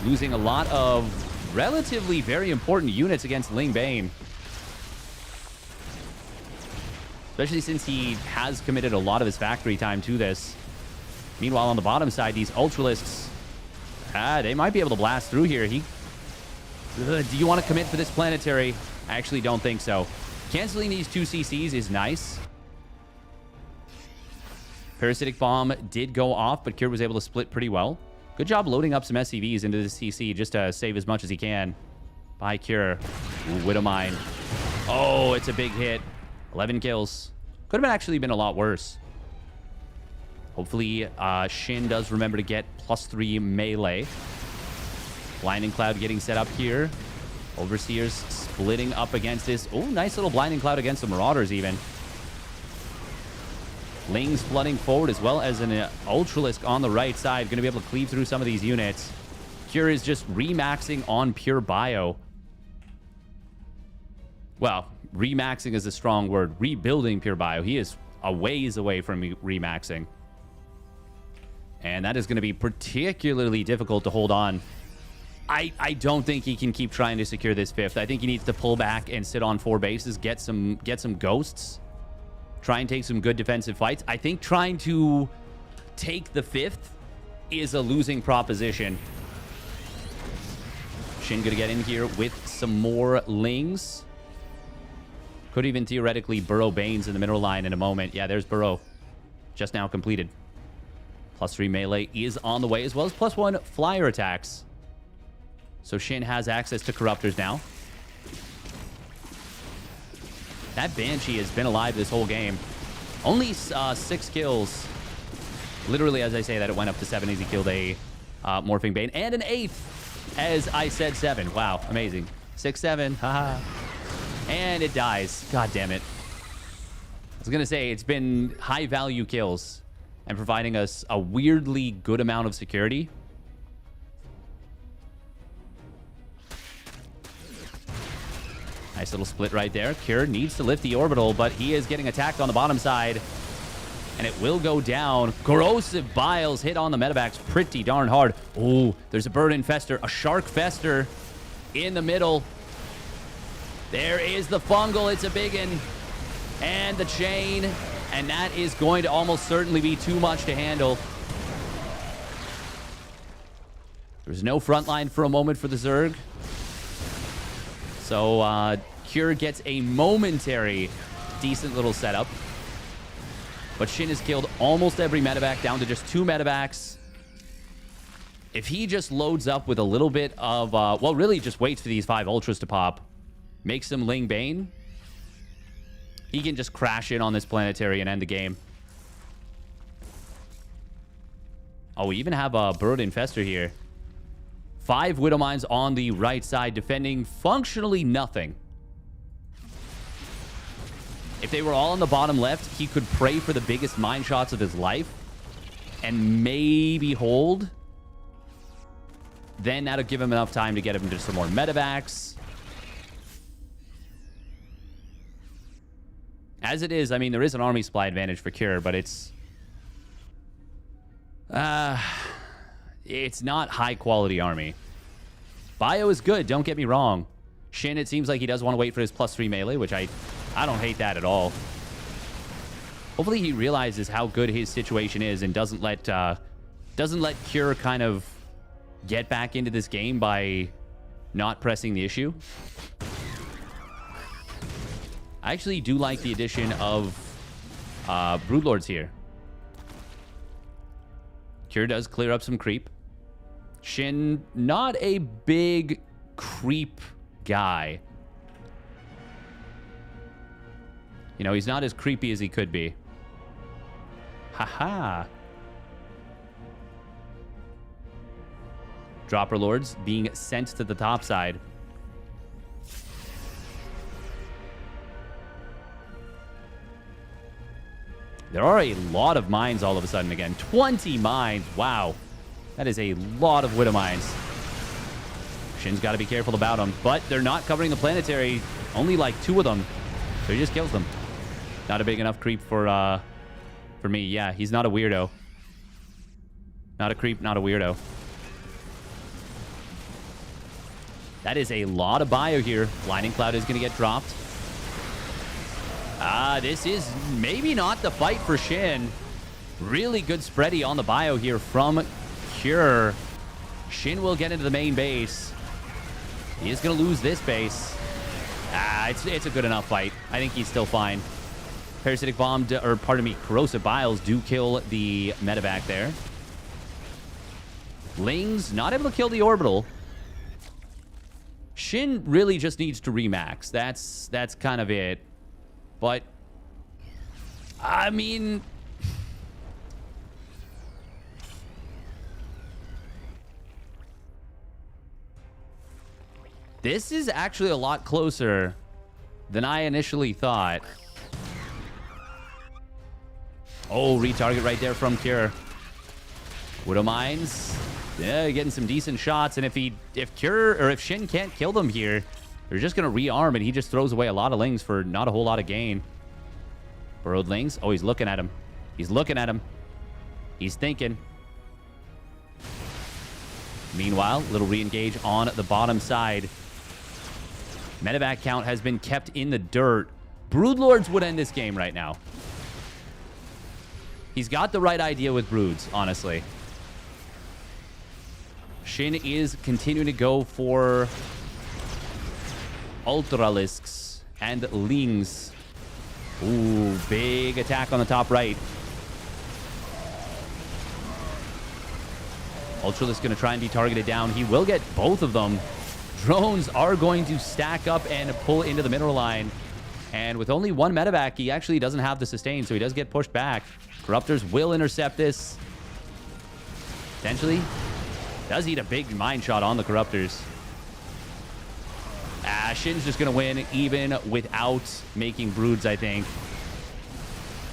Losing a lot of relatively very important units against Ling Bane. Especially since he has committed a lot of his factory time to this. Meanwhile, on the bottom side, these Ultralisks, they might be able to blast through here. Do you want to commit for this planetary? I actually don't think so. Canceling these 2 CCs is nice. Parasitic Bomb did go off, but Cure was able to split pretty well. Good job loading up some SCVs into this CC just to save as much as he can. By Cure. Ooh, Widowmine. Oh, it's a big hit. 11 kills. Could have actually been a lot worse. Hopefully, Shin does remember to get +3 melee. Blinding Cloud getting set up here. Overseers splitting up against this. Oh, nice little Blinding Cloud against the Marauders even. Ling's flooding forward as well as an Ultralisk on the right side. Going to be able to cleave through some of these units. Cure is just remaxing on pure bio. Well, remaxing is a strong word. Rebuilding pure bio. He is a ways away from remaxing. And that is going to be particularly difficult to hold on. I don't think he can keep trying to secure this 5th. I think he needs to pull back and sit on 4 bases, get some ghosts, try and take some good defensive fights. I think trying to take the 5th is a losing proposition. Shin gonna get in here with some more Lings. Could even theoretically burrow Banes in the middle line in a moment. Yeah, there's burrow. Just now completed. +3 melee is on the way, as well as +1 flyer attacks. So Shin has access to Corruptors now. That Banshee has been alive this whole game. Only 6 kills. Literally, as I say that, it went up to 7 as he killed a Morphing Bane. And an 8th, as I said 7. Wow, amazing. 6, 7, haha. And it dies. God damn it. I was going to say, it's been high-value kills and providing us a weirdly good amount of security. Nice little split right there. Cure needs to lift the orbital, but he is getting attacked on the bottom side. And it will go down. Corrosive Biles hit on the medevacs pretty darn hard. Oh, there's a bird infester, a shark fester in the middle. There is the fungal. It's a biggin. And the chain. And that is going to almost certainly be too much to handle. There's no front line for a moment for the Zerg. So, Cure gets a momentary decent little setup. But Shin has killed almost every medevac, down to just 2 medevacs. If he just loads up with a little bit of, well, really just waits for these 5 Ultras to pop, makes them Ling Bane, he can just crash in on this planetary and end the game. Oh, we even have a Bird Infester here. 5 Widow Mines on the right side, defending functionally nothing. If they were all on the bottom left, he could pray for the biggest mine shots of his life and maybe hold. Then that'll give him enough time to get him into some more medevacs. As it is, I mean, there is an army supply advantage for Cure, but it's not high-quality army. Bio is good, don't get me wrong. Shin, it seems like he does want to wait for his +3 melee, which I don't hate that at all. Hopefully he realizes how good his situation is and doesn't let Cure kind of get back into this game by not pressing the issue. I actually do like the addition of Broodlords here. Cure does clear up some creep. Shin, not a big creep guy. You know, he's not as creepy as he could be. Haha. Dropper Lords being sent to the top side. There are a lot of mines all of a sudden again. 20 mines. Wow. That is a lot of Widow Mines. Shin's got to be careful about them. But they're not covering the planetary. Only like 2 of them. So he just kills them. Not a big enough creep for me. Yeah, he's not a weirdo. Not a creep, not a weirdo. That is a lot of bio here. Blinding Cloud is going to get dropped. This is maybe not the fight for Shin. Really good spready on the bio here from Cure. Shin will get into the main base. He is going to lose this base. It's a good enough fight. I think he's still fine. Parasitic Bomb, Corrosive Biles do kill the medevac there. Ling's not able to kill the orbital. Shin really just needs to remax. That's kind of it. But, I mean, this is actually a lot closer than I initially thought. Oh, retarget right there from Cure. Widow Mines. Yeah, getting some decent shots. And if Shin can't kill them here, they're just going to rearm, and he just throws away a lot of Lings for not a whole lot of gain. Burrowed Lings. Oh, he's looking at him. He's looking at him. He's thinking. Meanwhile, little re-engage on the bottom side. Medevac count has been kept in the dirt. Broodlords would end this game right now. He's got the right idea with Broods, honestly. Shin is continuing to go for Ultralisks and Lings. Ooh, big attack on the top right. Ultralisk going to try and be targeted down. He will get both of them. Drones are going to stack up and pull into the mineral line. And with only one medevac, he actually doesn't have the sustain, so he does get pushed back. Corruptors will intercept this. Potentially. Does eat a big mine shot on the Corruptors. Shin's just going to win even without making Broods, I think.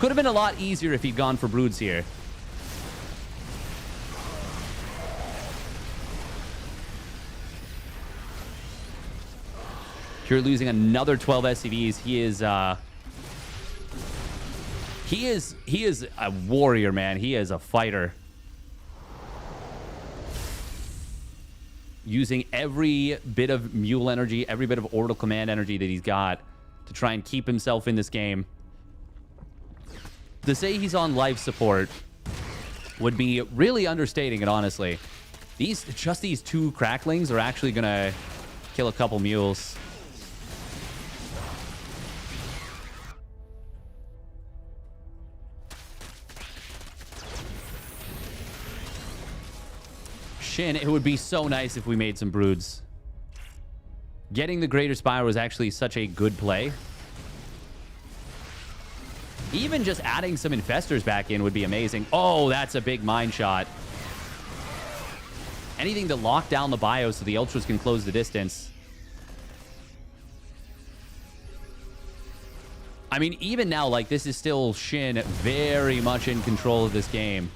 Could have been a lot easier if he'd gone for Broods here. Cure losing another 12 SCVs. He is a warrior, man. He is a fighter. Using every bit of mule energy, every bit of orbital command energy that he's got to try and keep himself in this game. To say he's on life support would be really understating it, honestly. Just these two cracklings are actually going to kill a couple mules. Shin, it would be so nice if we made some Broods. Getting the Greater Spire was actually such a good play. Even just adding some Infestors back in would be amazing. Oh, that's a big mine shot. Anything to lock down the bio so the Ultras can close the distance. I mean, even now, like, this is still Shin very much in control of this game.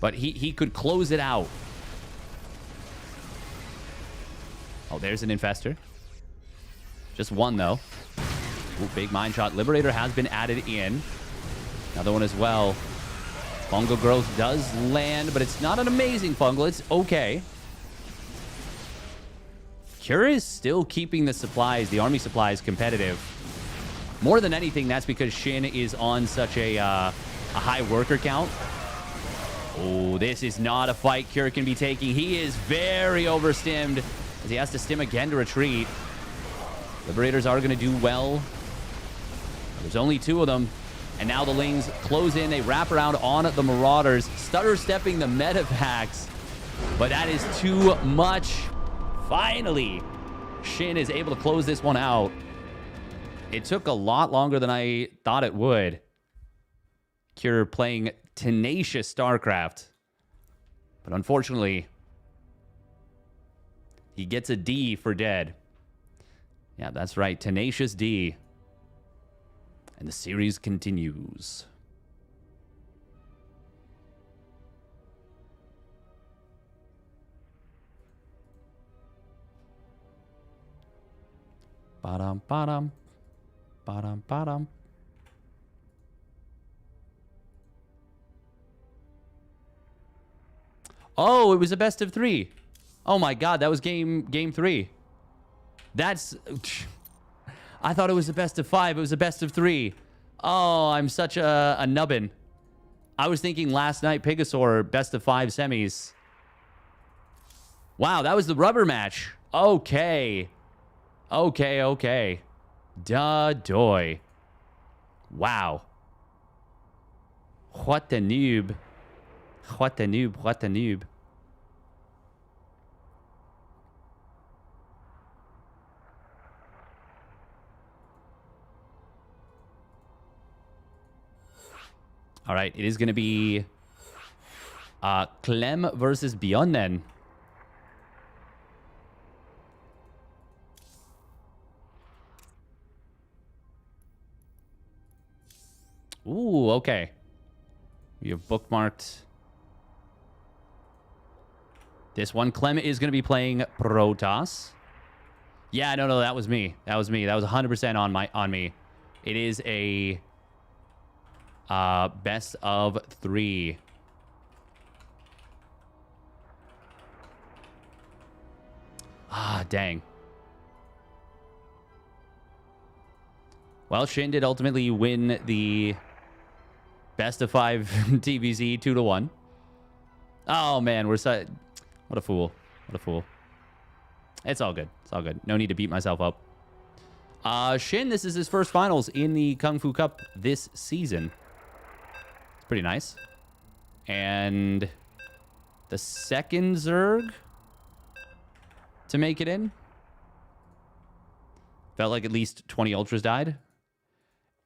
But he could close it out. Oh, there's an Infestor. Just one, though. Ooh, big mine shot. Liberator has been added in. Another one as well. Fungal growth does land, but it's not an amazing fungal. It's okay. Cure is still keeping the supplies, the army supplies, competitive. More than anything, that's because Shin is on such a high worker count. Oh, this is not a fight Cure can be taking. He is very overstimmed as he has to stim again to retreat. Liberators are going to do well. There's only two of them. And now the Lings close in. They wrap around on the Marauders. Stutter stepping the medevacs. But that is too much. Finally, Shin is able to close this one out. It took a lot longer than I thought it would. Cure playing tenacious StarCraft. But unfortunately, he gets a D for dead. Yeah, that's right. Tenacious D. And the series continues. Ba-dum, ba-dum. Ba-dum, ba-dum. Oh, it was a best of 3. Oh my god, that was game 3. That's... I thought it was a best of 5. It was a best of 3. Oh, I'm such a nubbin. I was thinking last night Pegasaur best of 5 semis. Wow, that was the rubber match. Okay. Okay. Da-doy. Wow. What a noob. What a noob. All right, it is going to be Clem versus ByuN then. Ooh, okay. We have bookmarked this one. Clem is going to be playing Protoss. Yeah, no, that was me. That was 100% on me. It is a best of 3. Ah, dang. Well, Shin did ultimately win the best of 5 TBZ 2-1. Oh, man, what a fool. What a fool. It's all good. It's all good. No need to beat myself up. Shin, this is his first finals in the Kung Fu Cup this season. It's pretty nice. And the second Zerg to make it in. Felt like at least 20 Ultras died.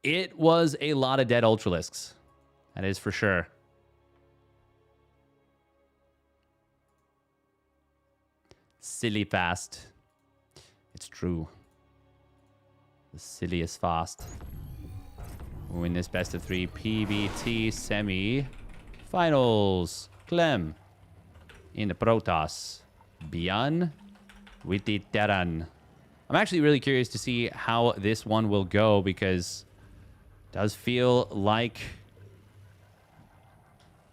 It was a lot of dead Ultralisks. That is for sure. Silly fast. It's true. The silliest fast. We'll win this best of 3 PBT semi-finals. Clem in the Protoss. ByuN with the Terran. I'm actually really curious to see how this one will go because it does feel like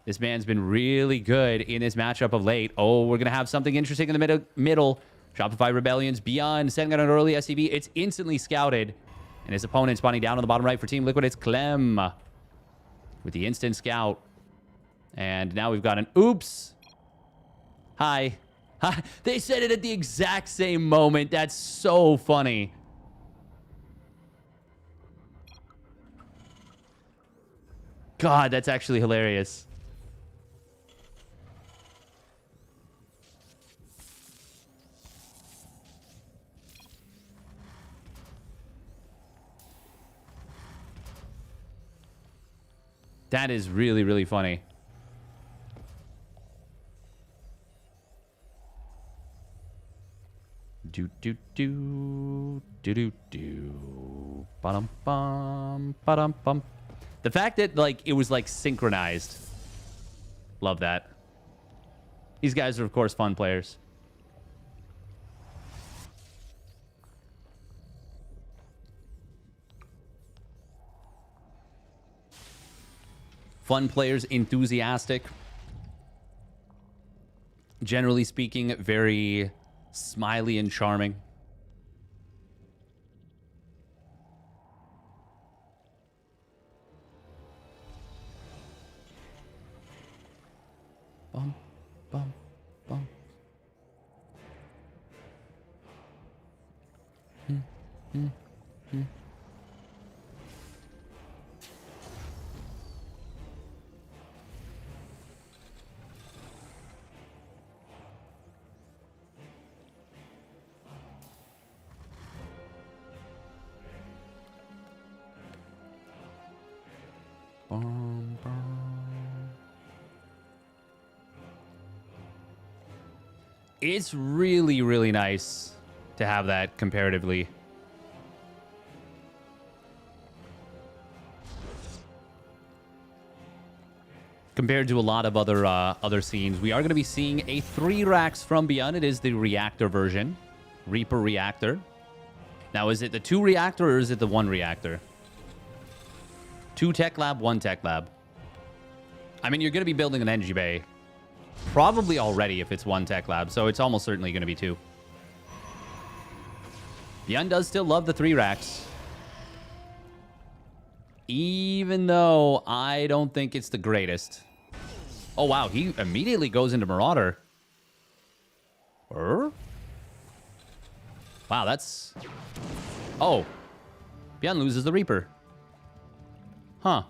this man's been really good in this matchup of late. Oh, we're going to have something interesting in the middle. Shopify Rebellions, ByuN, setting out an early SCB. It's instantly scouted. And his opponent spawning down on the bottom right for Team Liquid. It's Clem with the instant scout. And now we've got an oops. Hi. Hi. They said it at the exact same moment. That's so funny. God, that's actually hilarious. That is really, really funny. Do do do do do do. Ba-dum bum ba-dum bum. The fact that like it was like synchronized. Love that. These guys are of course fun players. Fun players, enthusiastic. Generally speaking, very smiley and charming. Bum, bum, bum. It's really, really nice to have that comparatively. Compared to a lot of other scenes. We are going to be seeing a 3 racks from ByuN. It is the reactor version. Reaper reactor. Now, is it the 2 reactor or is it the 1 reactor? 2 tech lab, 1 tech lab. I mean, you're going to be building an energy bay. Probably already if it's 1 tech lab, so it's almost certainly going to be 2. ByuN does still love the 3 racks. Even though I don't think it's the greatest. Oh, wow. He immediately goes into Marauder. Wow, that's... Oh. ByuN loses the Reaper. Huh.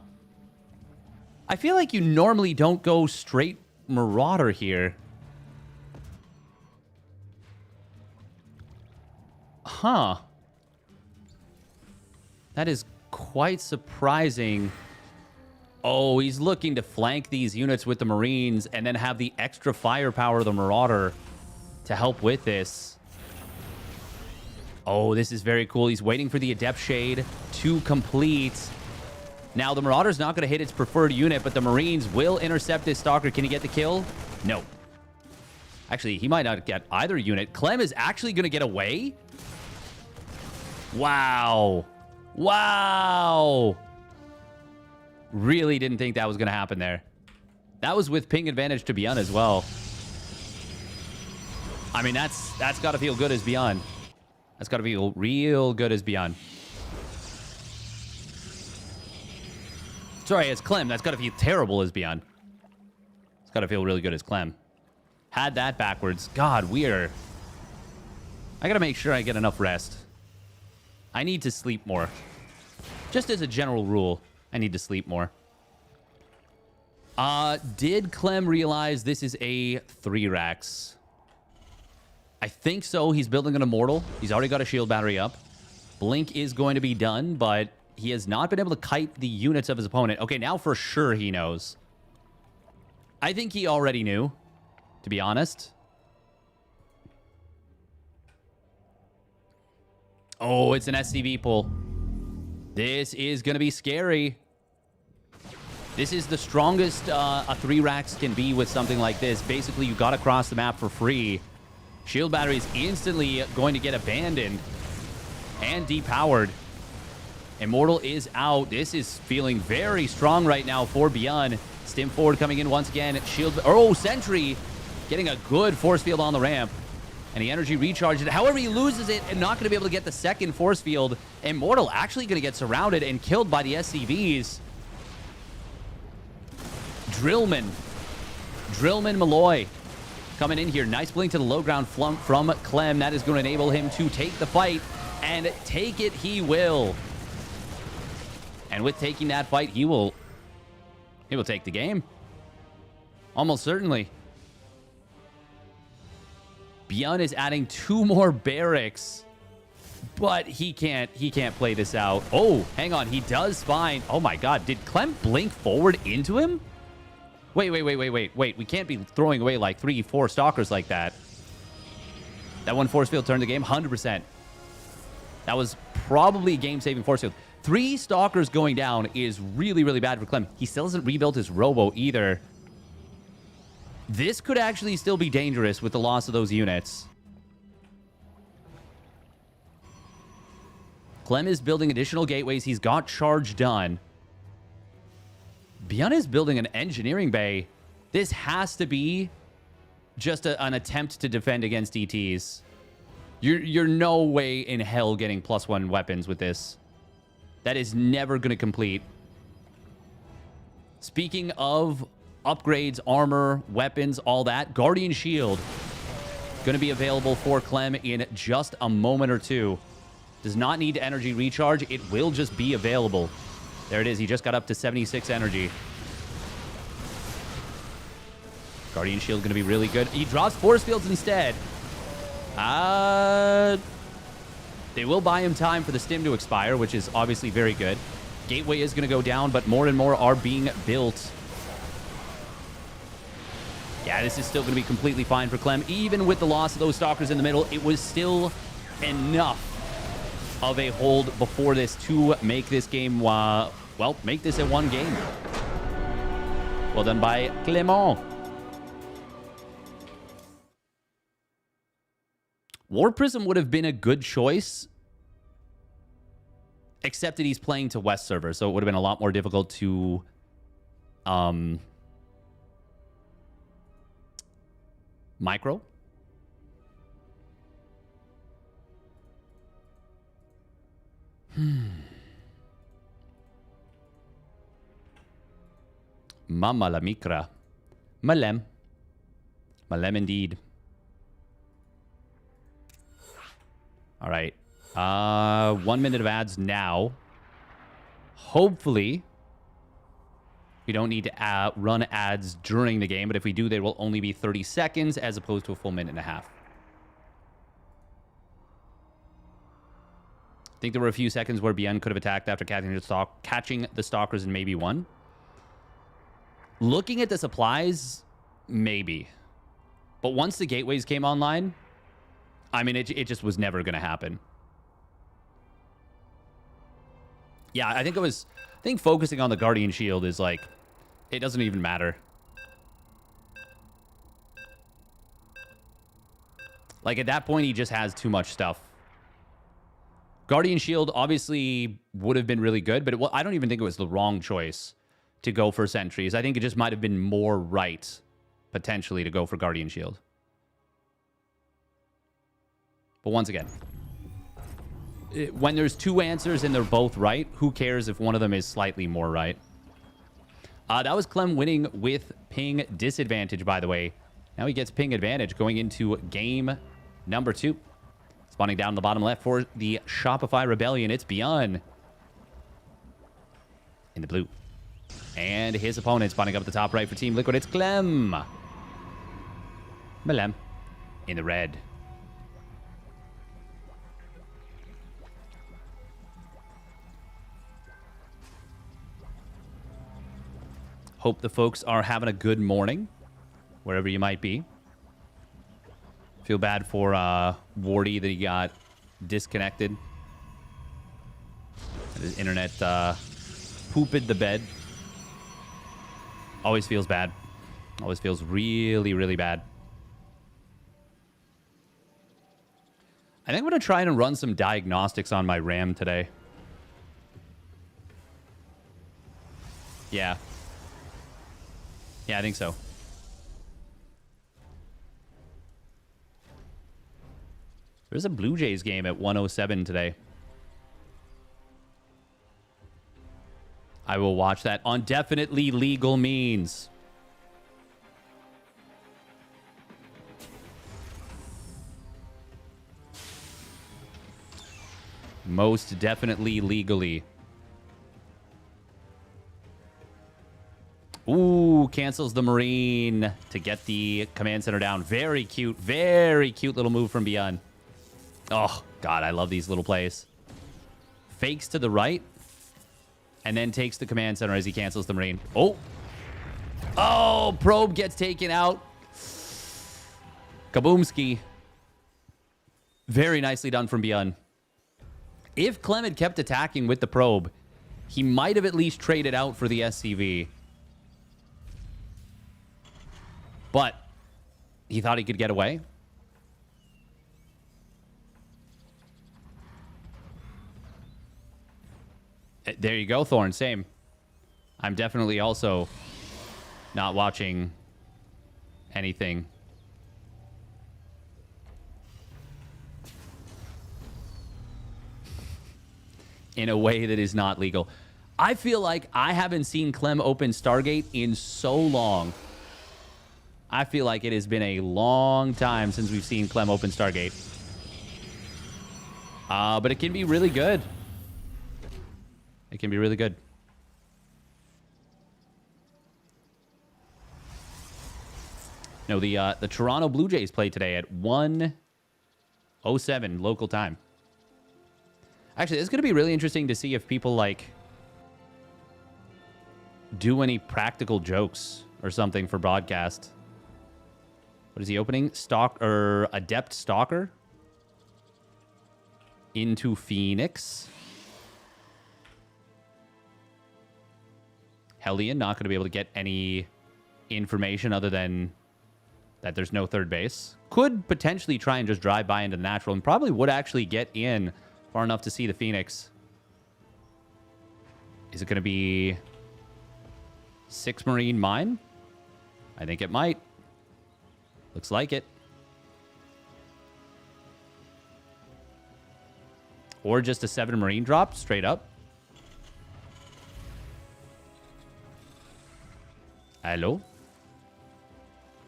I feel like you normally don't go straight Marauder here. Huh. That is quite surprising. Oh, he's looking to flank these units with the Marines and then have the extra firepower of the Marauder to help with this. Oh, this is very cool. He's waiting for the Adept Shade to complete. Now, the Marauder's not going to hit its preferred unit, but the Marines will intercept this Stalker. Can he get the kill? No. Actually, he might not get either unit. Clem is actually going to get away? Wow. Wow. Really didn't think that was going to happen there. That was with ping advantage to ByuN as well. I mean, that's got to feel good as ByuN. That's got to feel real good as ByuN. Sorry, as Clem. That's got to feel terrible as ByuN. It's got to feel really good as Clem. Had that backwards. God, we're... I got to make sure I get enough rest. I need to sleep more. Just as a general rule, I need to sleep more. Did Clem realize this is a 3 racks? I think so. He's building an Immortal. He's already got a shield battery up. Blink is going to be done, but he has not been able to kite the units of his opponent. Okay, now for sure he knows. I think he already knew, to be honest. Oh, it's an SCB pull. This is going to be scary. This is the strongest a 3 racks can be with something like this. Basically, you got to cross the map for free. Shield battery is instantly going to get abandoned and depowered. Immortal is out. This is feeling very strong right now for ByuN. Stim forward coming in once again. Shield... Oh, Sentry getting a good force field on the ramp. And he energy recharged it. However, he loses it and not going to be able to get the second force field. Immortal actually going to get surrounded and killed by the SCVs. Drillman Malloy coming in here. Nice blink to the low ground from Clem. That is going to enable him to take the fight. And take it he will. And with taking that fight, he will take the game. Almost certainly. ByuN is adding 2 more barracks. But he can't play this out. Oh, hang on. He does find... Oh my god. Did Clem blink forward into him? Wait. We can't be throwing away like 3-4 stalkers like that. That one force field turned the game 100%. That was probably a game-saving force field. 3 stalkers going down is really, really bad for Clem. He still hasn't rebuilt his robo either. This could actually still be dangerous with the loss of those units. Clem is building additional gateways. He's got charge done. ByuN is building an engineering bay. This has to be just an attempt to defend against ETs. You're no way in hell getting +1 weapons with this. That is never going to complete. Speaking of upgrades, armor, weapons, all that, Guardian Shield going to be available for Clem in just a moment or two. Does not need energy recharge. It will just be available. There it is. He just got up to 76 energy. Guardian Shield going to be really good. He draws force fields instead. They will buy him time for the stim to expire, which is obviously very good. Gateway is going to go down, but more and more are being built. Yeah, this is still going to be completely fine for Clem. Even with the loss of those stalkers in the middle, it was still enough of a hold before this to make this game, well, make this a 1 game. Well done by Clement. War Prism would have been a good choice, except that he's playing to West server, so it would have been a lot more difficult to micro. Mama la micra. Malem. Malem indeed. All right. 1 minute of ads now. Hopefully, we don't need to run ads during the game, but if we do, they will only be 30 seconds as opposed to a full minute and a half. I think there were a few seconds where ByuN could have attacked after catching the stalkers and maybe won. Looking at the supplies, maybe. But once the gateways came online, I mean, it just was never going to happen. Yeah, I think focusing on the Guardian Shield is like, it doesn't even matter. Like, at that point, he just has too much stuff. Guardian Shield obviously would have been really good, but I don't even think it was the wrong choice to go for sentries. I think it just might have been more right, potentially, to go for Guardian Shield. But once again, when there's two answers and they're both right, who cares if one of them is slightly more right? That was Clem winning with ping disadvantage, by the way. Now he gets ping advantage going into game number 2. Spawning down the bottom left for the Shopify Rebellion, it's ByuN in the blue. And his opponent spawning up the top right for Team Liquid, it's Clem. Malem in the red. Hope the folks are having a good morning, wherever you might be. Feel bad for Wardy that he got disconnected. His internet pooped the bed. Always feels bad. Always feels really, really bad. I think I'm going to try and run some diagnostics on my RAM today. Yeah. Yeah, I think so. There's a Blue Jays game at 1:07 today. I will watch that on definitely legal means. Most definitely legally. Ooh, cancels the Marine to get the command center down. Very cute little move from ByuN. Oh, God, I love these little plays. Fakes to the right, and then takes the command center as he cancels the Marine. Oh! Oh, probe gets taken out. Kaboomski. Very nicely done from ByuN. If Clem had kept attacking with the probe, he might have at least traded out for the SCV. But he thought he could get away. There you go, Thorn. Same. I'm definitely also not watching anything. In a way that is not legal. I feel like I haven't seen Clem open Stargate in so long. I feel like it has been a long time since we've seen Clem open Stargate. But it can be really good. It can be really good. No, the Toronto Blue Jays play today at 1:07 local time. Actually, it's going to be really interesting to see if people, like, do any practical jokes or something for broadcast. What is he opening? Adept Stalker into Phoenix. Hellion not going to be able to get any information other than that there's no third base. Could potentially try and just drive by into the natural and probably would actually get in far enough to see the Phoenix. Is it going to be 6 Marine mine? I think it might. Looks like it. Or just a 7 Marine drop straight up. Allô?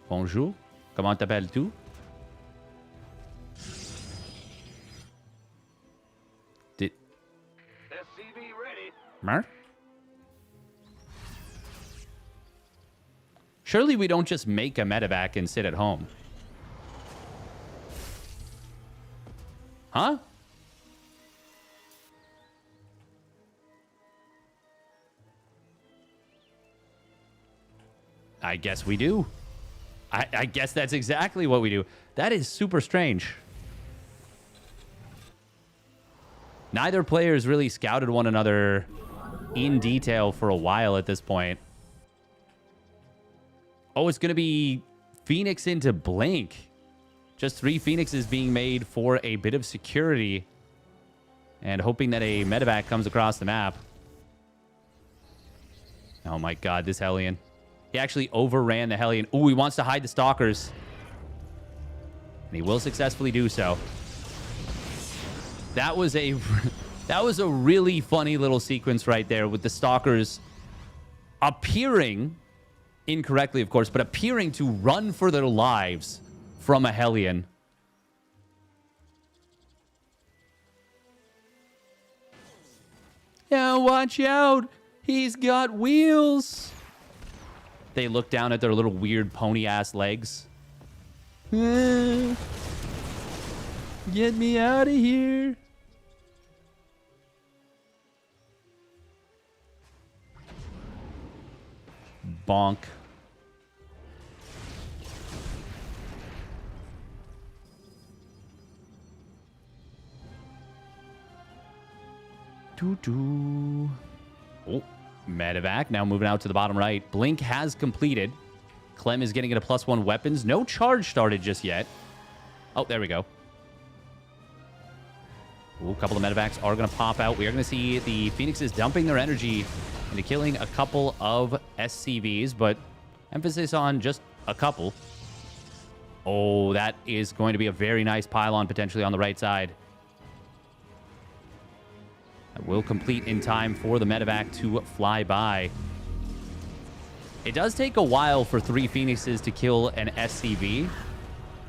Bonjour. Comment t'appelles-tu? SCB ready. Mer? Surely we don't just make a medevac and sit at home. Huh? I guess we do. I guess that's exactly what we do. That is super strange. Neither player's really scouted one another in detail for a while at this point. Oh, it's going to be Phoenix into Blink. Just 3 Phoenixes being made for a bit of security. And hoping that a medevac comes across the map. Oh my god, this Hellion. He actually overran the Hellion. Ooh, he wants to hide the Stalkers. And he will successfully do so. That was a really funny little sequence right there with the Stalkers appearing, incorrectly of course, but appearing to run for their lives from a Hellion. Yeah, watch out. He's got wheels. They look down at their little weird pony-ass legs. Get me out of here. Bonk. Doo-doo. Oh, medevac. Now moving out to the bottom right. Blink has completed. Clem is getting into +1 weapons. No charge started just yet. Oh, there we go. Ooh, a couple of medevacs are going to pop out. We are going to see the Phoenixes dumping their energy into killing a couple of SCVs, but emphasis on just a couple. Oh, that is going to be a very nice pylon potentially on the right side. That will complete in time for the medevac to fly by. It does take a while for 3 Phoenixes to kill an SCV,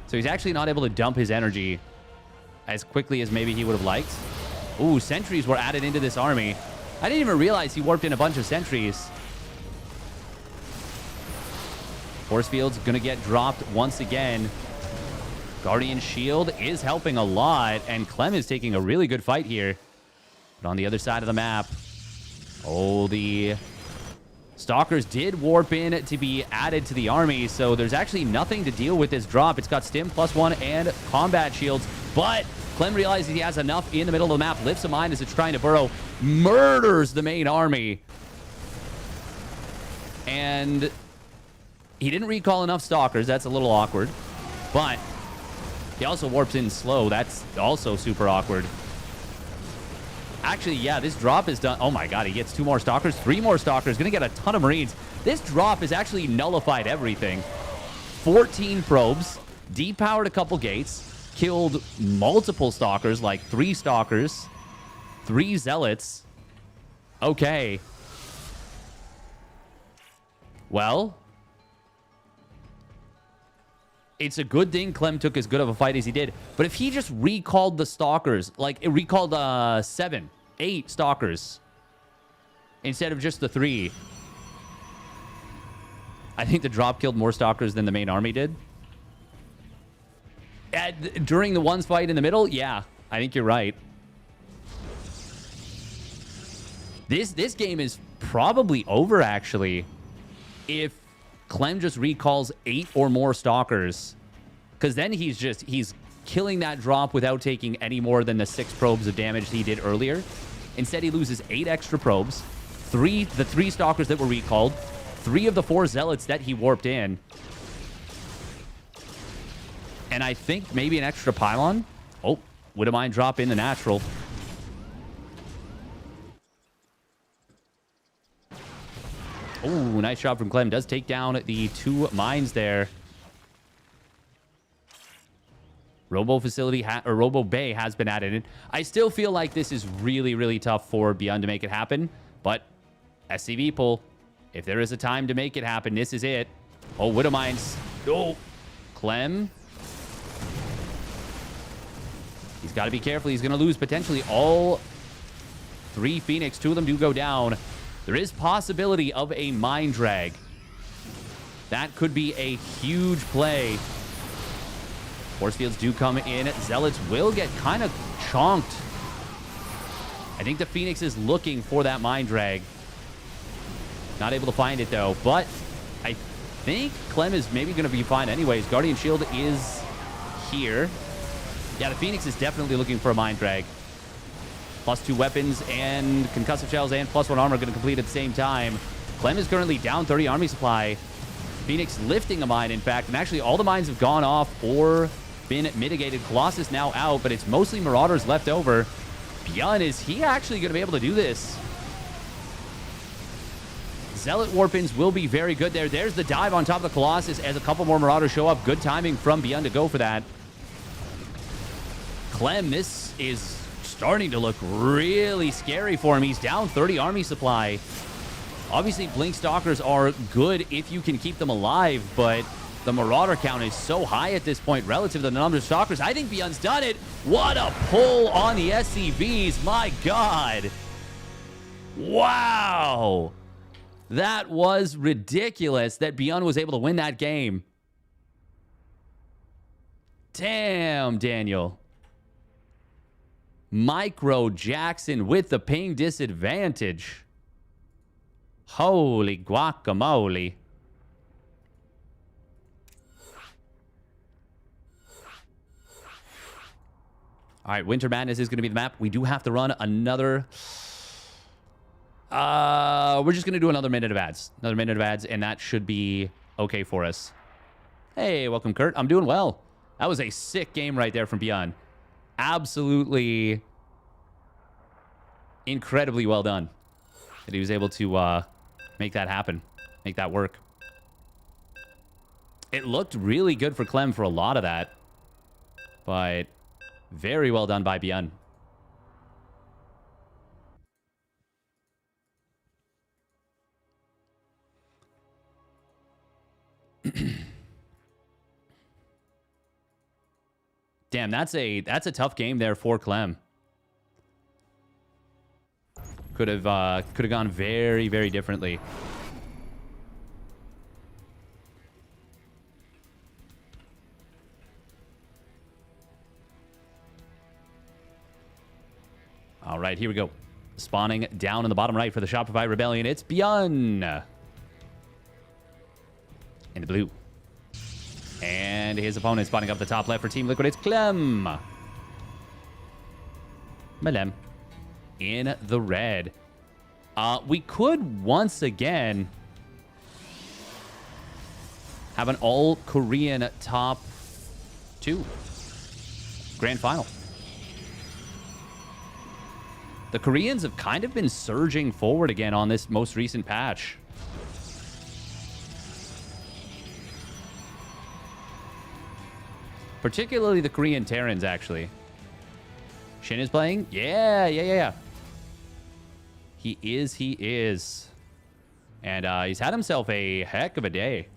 so he's actually not able to dump his energy as quickly as maybe he would have liked. Ooh, sentries were added into this army. I didn't even realize he warped in a bunch of sentries. Force field's going to get dropped once again. Guardian shield is helping a lot, and Clem is taking a really good fight here. But on the other side of the map, oh, the Stalkers did warp in to be added to the army, so there's actually nothing to deal with this drop. It's got stim +1 and combat shields, but Clem realizes he has enough in the middle of the map, lifts a mine as it's trying to burrow, murders the main army. And he didn't recall enough Stalkers. That's a little awkward. But he also warps in slow. That's also super awkward. Actually, yeah, this drop is done. Oh my god, he gets 2 more Stalkers, 3 more Stalkers. Gonna get a ton of Marines. This drop has actually nullified everything. 14 probes, depowered a couple gates, killed multiple Stalkers, like 3 Stalkers, 3 Zealots. Okay. Well, it's a good thing Clem took as good of a fight as he did. But if he just recalled the Stalkers, like it recalled 7, 8 Stalkers instead of just the 3, I think the drop killed more Stalkers than the main army did. During the ones fight in the middle, yeah, I think you're right. This game is probably over, actually, if Clem just recalls 8 or more Stalkers, because then he's killing that drop without taking any more than the 6 probes of damage he did earlier. Instead, he loses 8 extra probes, the 3 Stalkers that were recalled, 3 of the 4 Zealots that he warped in, and I think maybe an extra pylon. Oh, wouldn't mind drop in the natural. Oh, nice job from Clem. Does take down the 2 mines there. Robo facility or Robo Bay has been added in. I still feel like this is really, really tough for ByuN to make it happen. But SCV pull. If there is a time to make it happen, this is it. Oh, Widow Mines. Oh, Clem. He's got to be careful. He's going to lose potentially all 3 Phoenix. 2 of them do go down. There is possibility of a mine drag. That could be a huge play. Force fields do come in. Zealots will get kind of chonked. I think the Phoenix is looking for that mine drag. Not able to find it, though. But I think Clem is maybe going to be fine anyways. Guardian Shield is here. Yeah, the Phoenix is definitely looking for a mine drag. +2 weapons and concussive shells and +1 armor going to complete at the same time. Clem is currently down 30 army supply. Phoenix lifting a mine, in fact, and actually all the mines have gone off or been mitigated. Colossus now out, but it's mostly Marauders left over. ByuN, is he actually going to be able to do this? Zealot Warpins will be very good there. There's the dive on top of the Colossus as a couple more Marauders show up. Good timing from ByuN to go for that. Clem, this is starting to look really scary for him. He's down 30 army supply. Obviously, Blink Stalkers are good if you can keep them alive, but the Marauder count is so high at this point relative to the number of Stalkers. I think ByuN's done it. What a pull on the SCVs. My God. Wow. That was ridiculous that ByuN was able to win that game. Damn, Daniel. Micro Jackson with the ping disadvantage. Holy guacamole. All right, Winter Madness is going to be the map. We do have to run another... we're just going to do another minute of ads. Another minute of ads, and that should be okay for us. Hey, welcome, Kurt. I'm doing well. That was a sick game right there from ByuN. Absolutely incredibly well done. That he was able to make that happen. Make that work. It looked really good for Clem for a lot of that. But very well done by ByuN. Damn, that's a tough game there for Clem. Could have gone very, very differently. All right, here we go. Spawning down in the bottom right for the Shopify Rebellion. It's ByuN. In the blue. And his opponent spawning up the top left for Team Liquid. It's Clem. Malem. In the red. We could once again have an all-Korean top 2 grand final. The Koreans have kind of been surging forward again on this most recent patch. Particularly the Korean Terrans, actually. Shin is playing? Yeah. He is. And he's had himself a heck of a day.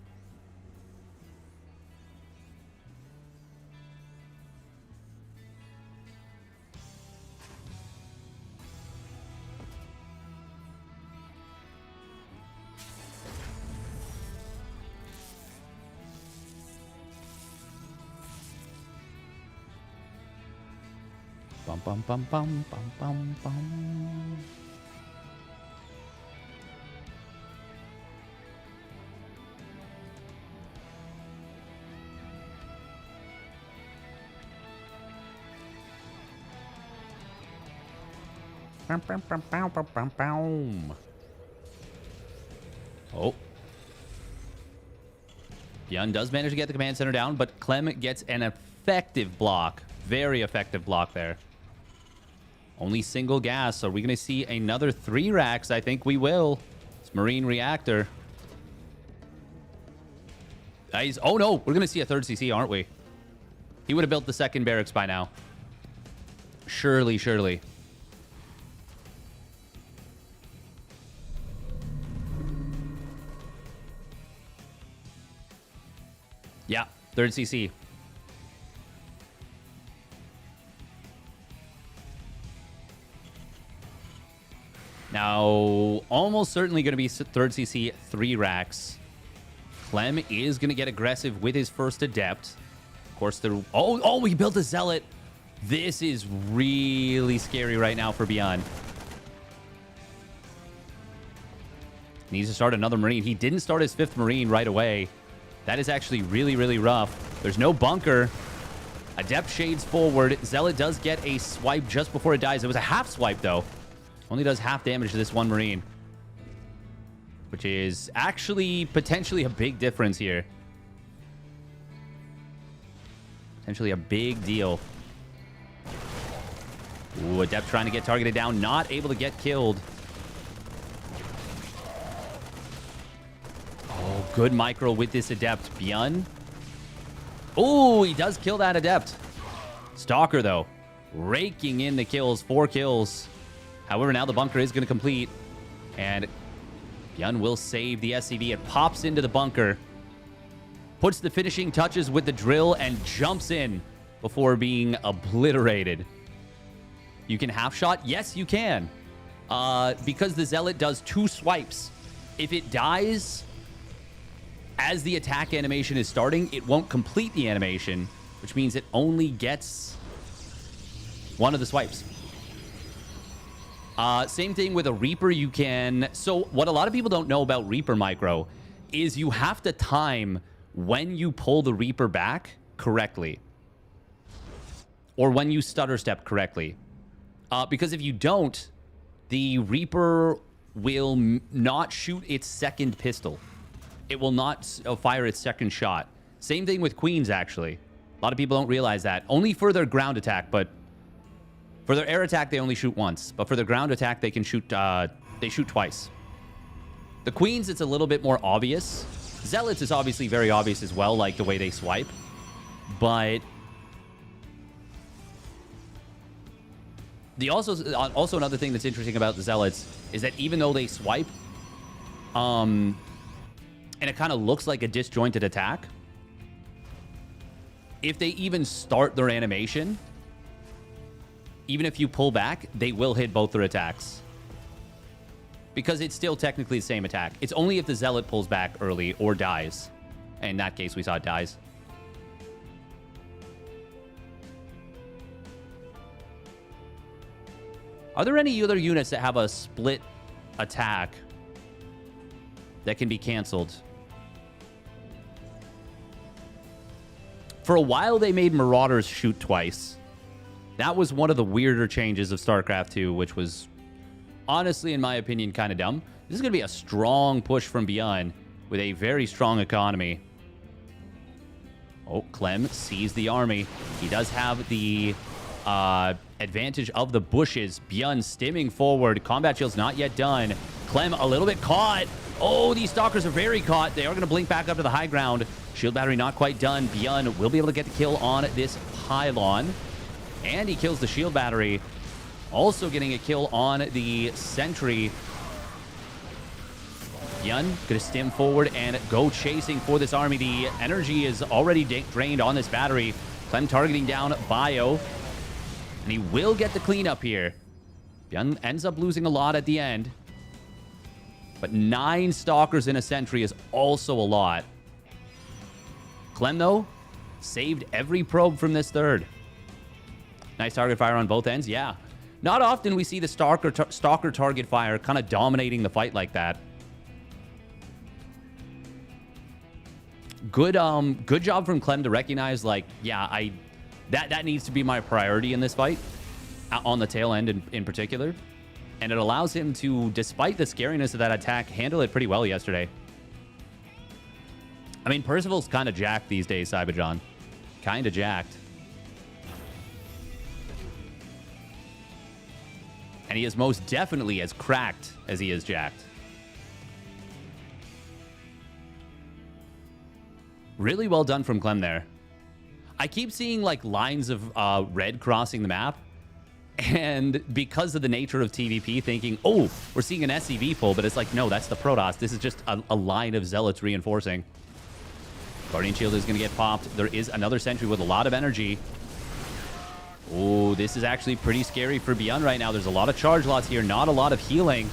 Bum, bum, bum, bum, bum, bum, bum. Bum, bum, bum, bum, bum, bum, bum. Oh. ByuN does manage to get the command center down, but Clem gets an effective block. Very effective block there. Only single gas. Are we going to see another 3 racks? I think we will. It's Marine Reactor. Oh no, we're going to see a 3rd CC, aren't we? He would have built the 2nd barracks by now. Surely. Yeah, 3rd CC. Now, almost certainly going to be 3rd CC 3 racks. Clem is going to get aggressive with his first Adept. Of course, oh, we built a Zealot. This is really scary right now for ByuN. Needs to start another Marine. He didn't start his 5th Marine right away. That is actually really, really rough. There's no bunker. Adept shades forward. Zealot does get a swipe just before it dies. It was a half swipe, though. Only does half damage to this one Marine, which is actually potentially a big difference here. Potentially a big deal. Ooh, Adept trying to get targeted down. Not able to get killed. Oh, good micro with this Adept. ByuN. Oh, he does kill that Adept. Stalker, though, raking in the kills. 4 kills. However, now the bunker is going to complete. And ByuN will save the SCV. It pops into the bunker. Puts the finishing touches with the drill and jumps in before being obliterated. You can half shot? Yes, you can. Because the Zealot does 2 swipes. If it dies as the attack animation is starting, it won't complete the animation, which means it only gets 1 of the swipes. Same thing with a Reaper. You can... So what a lot of people don't know about Reaper micro is you have to time when you pull the Reaper back correctly. Or when you stutter step correctly. Because if you don't, the Reaper will not shoot its second pistol. It will not fire its second shot. Same thing with Queens, actually. A lot of people don't realize that. Only for their ground attack, but for their air attack, they only shoot once. But for their ground attack, they can shoot, they shoot twice. The Queens, it's a little bit more obvious. Zealots is obviously very obvious as well, like the way they swipe. But the also another thing that's interesting about the Zealots is that even though they swipe, and it kind of looks like a disjointed attack, if they even start their animation, even if you pull back, they will hit both their attacks. Because it's still technically the same attack. It's only if the Zealot pulls back early or dies. And in that case, we saw it dies. Are there any other units that have a split attack that can be canceled? For a while, they made Marauders shoot twice. That was one of the weirder changes of StarCraft 2, which was, honestly, in my opinion, kind of dumb. This is going to be a strong push from ByuN with a very strong economy. Oh, Clem sees the army. He does have the advantage of the bushes. ByuN stimming forward. Combat shield's not yet done. Clem a little bit caught. Oh, these stalkers are very caught. They are going to blink back up to the high ground. Shield battery not quite done. ByuN will be able to get the kill on this pylon. And he kills the shield battery. Also getting a kill on the sentry. ByuN going to stim forward and go chasing for this army. The energy is already drained on this battery. Clem targeting down ByuN. And he will get the cleanup here. ByuN ends up losing a lot at the end. But 9 stalkers in a sentry is also a lot. Clem, though, saved every probe from this third. Nice target fire on both ends. Yeah. Not often we see the stalker target fire kind of dominating the fight like that. Good job from Clem to recognize, like, yeah, that needs to be my priority in this fight, on the tail end in particular. And it allows him to, despite the scariness of that attack, handle it pretty well yesterday. I mean, Percival's kind of jacked these days, Cyberjohn. Kind of jacked. And he is most definitely as cracked as he is jacked. Really well done from Clem there. I keep seeing like lines of red crossing the map. And because of the nature of TVP, thinking, oh, we're seeing an SCV pull. But it's like, no, that's the Protoss. This is just a line of Zealots reinforcing. Guardian Shield is going to get popped. There is another sentry with a lot of energy. Oh, this is actually pretty scary for ByuN right now. There's a lot of charge lots here, not a lot of healing.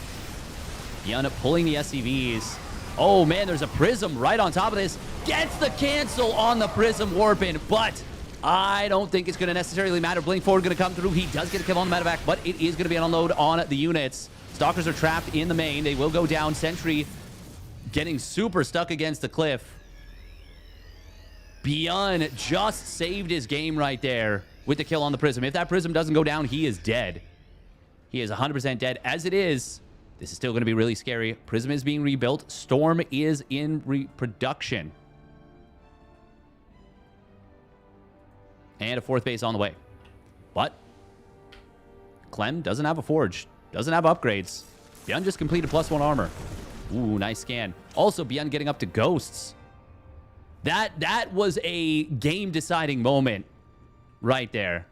ByuN pulling the SCVs. Oh, man, there's a Prism right on top of this. Gets the cancel on the Prism Warpin, but I don't think it's going to necessarily matter. Blink forward going to come through. He does get a kill on the medevac, but it is going to be an unload on the units. Stalkers are trapped in the main. They will go down. Sentry getting super stuck against the cliff. ByuN just saved his game right there with the kill on the Prism. If that Prism doesn't go down, he is dead. He is 100% dead. As it is, this is still going to be really scary. Prism is being rebuilt. Storm is in reproduction. And a 4th base on the way. But Clem doesn't have a forge. Doesn't have upgrades. ByuN just completed +1 armor. Ooh, nice scan. Also, ByuN getting up to ghosts. That was a game-deciding moment right there.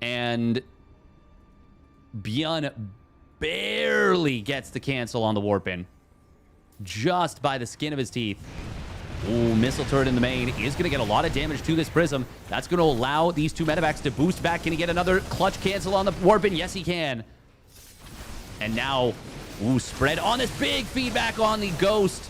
And ByuN barely gets the cancel on the Warpin. Just by the skin of his teeth. Ooh, missile turret in the main is going to get a lot of damage to this Prism. That's going to allow these 2 medevacs to boost back. Can he get another clutch cancel on the Warpin? Yes, he can. And now, ooh, spread on this big feedback on the Ghost.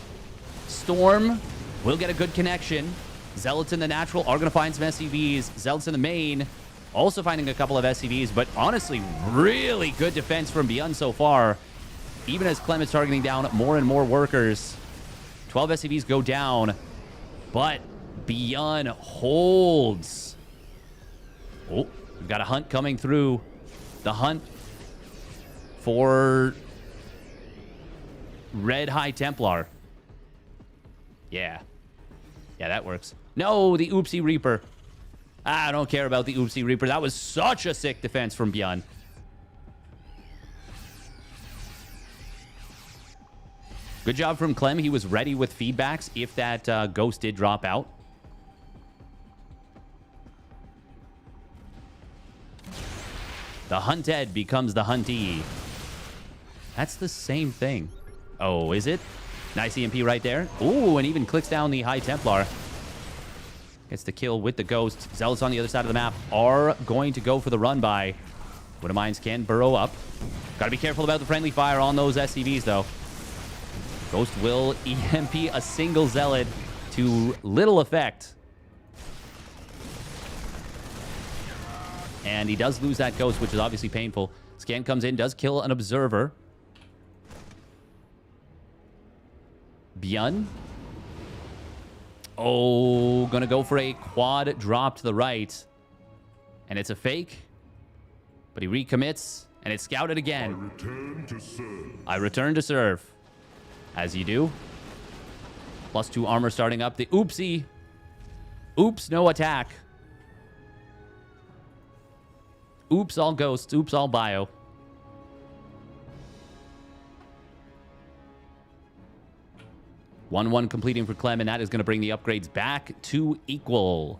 Storm will get a good connection. Zealots in the natural are going to find some SCVs. Zealots in the main also finding a couple of SCVs. But honestly, really good defense from ByuN so far. Even as Clem is targeting down more and more workers. 12 SCVs go down, but ByuN holds. Oh, we've got a hunt coming through. The hunt for Red High Templar. Yeah. Yeah, that works. No, the Oopsie Reaper. I don't care about the Oopsie Reaper. That was such a sick defense from ByuN. Good job from Clem. He was ready with feedbacks if that Ghost did drop out. The hunted becomes the huntee. That's the same thing. Oh, is it? Nice EMP right there. Ooh, and even clicks down the High Templar. Gets the kill with the Ghost. Zealots on the other side of the map are going to go for the run by. Wind of Mines can burrow up. Got to be careful about the friendly fire on those SCVs, though. Ghost will EMP a single Zealot to little effect. And he does lose that Ghost, which is obviously painful. Scan comes in, does kill an Observer. ByuN. Oh, gonna go for a quad drop to the right. And it's a fake. But he recommits, and it's scouted again. I return to serve. I return to serve. As you do. +2 armor starting up. The oopsie. Oops, no attack. Oops, all ghosts. Oops, all bio. One completing for Clem, and that is going to bring the upgrades back to equal.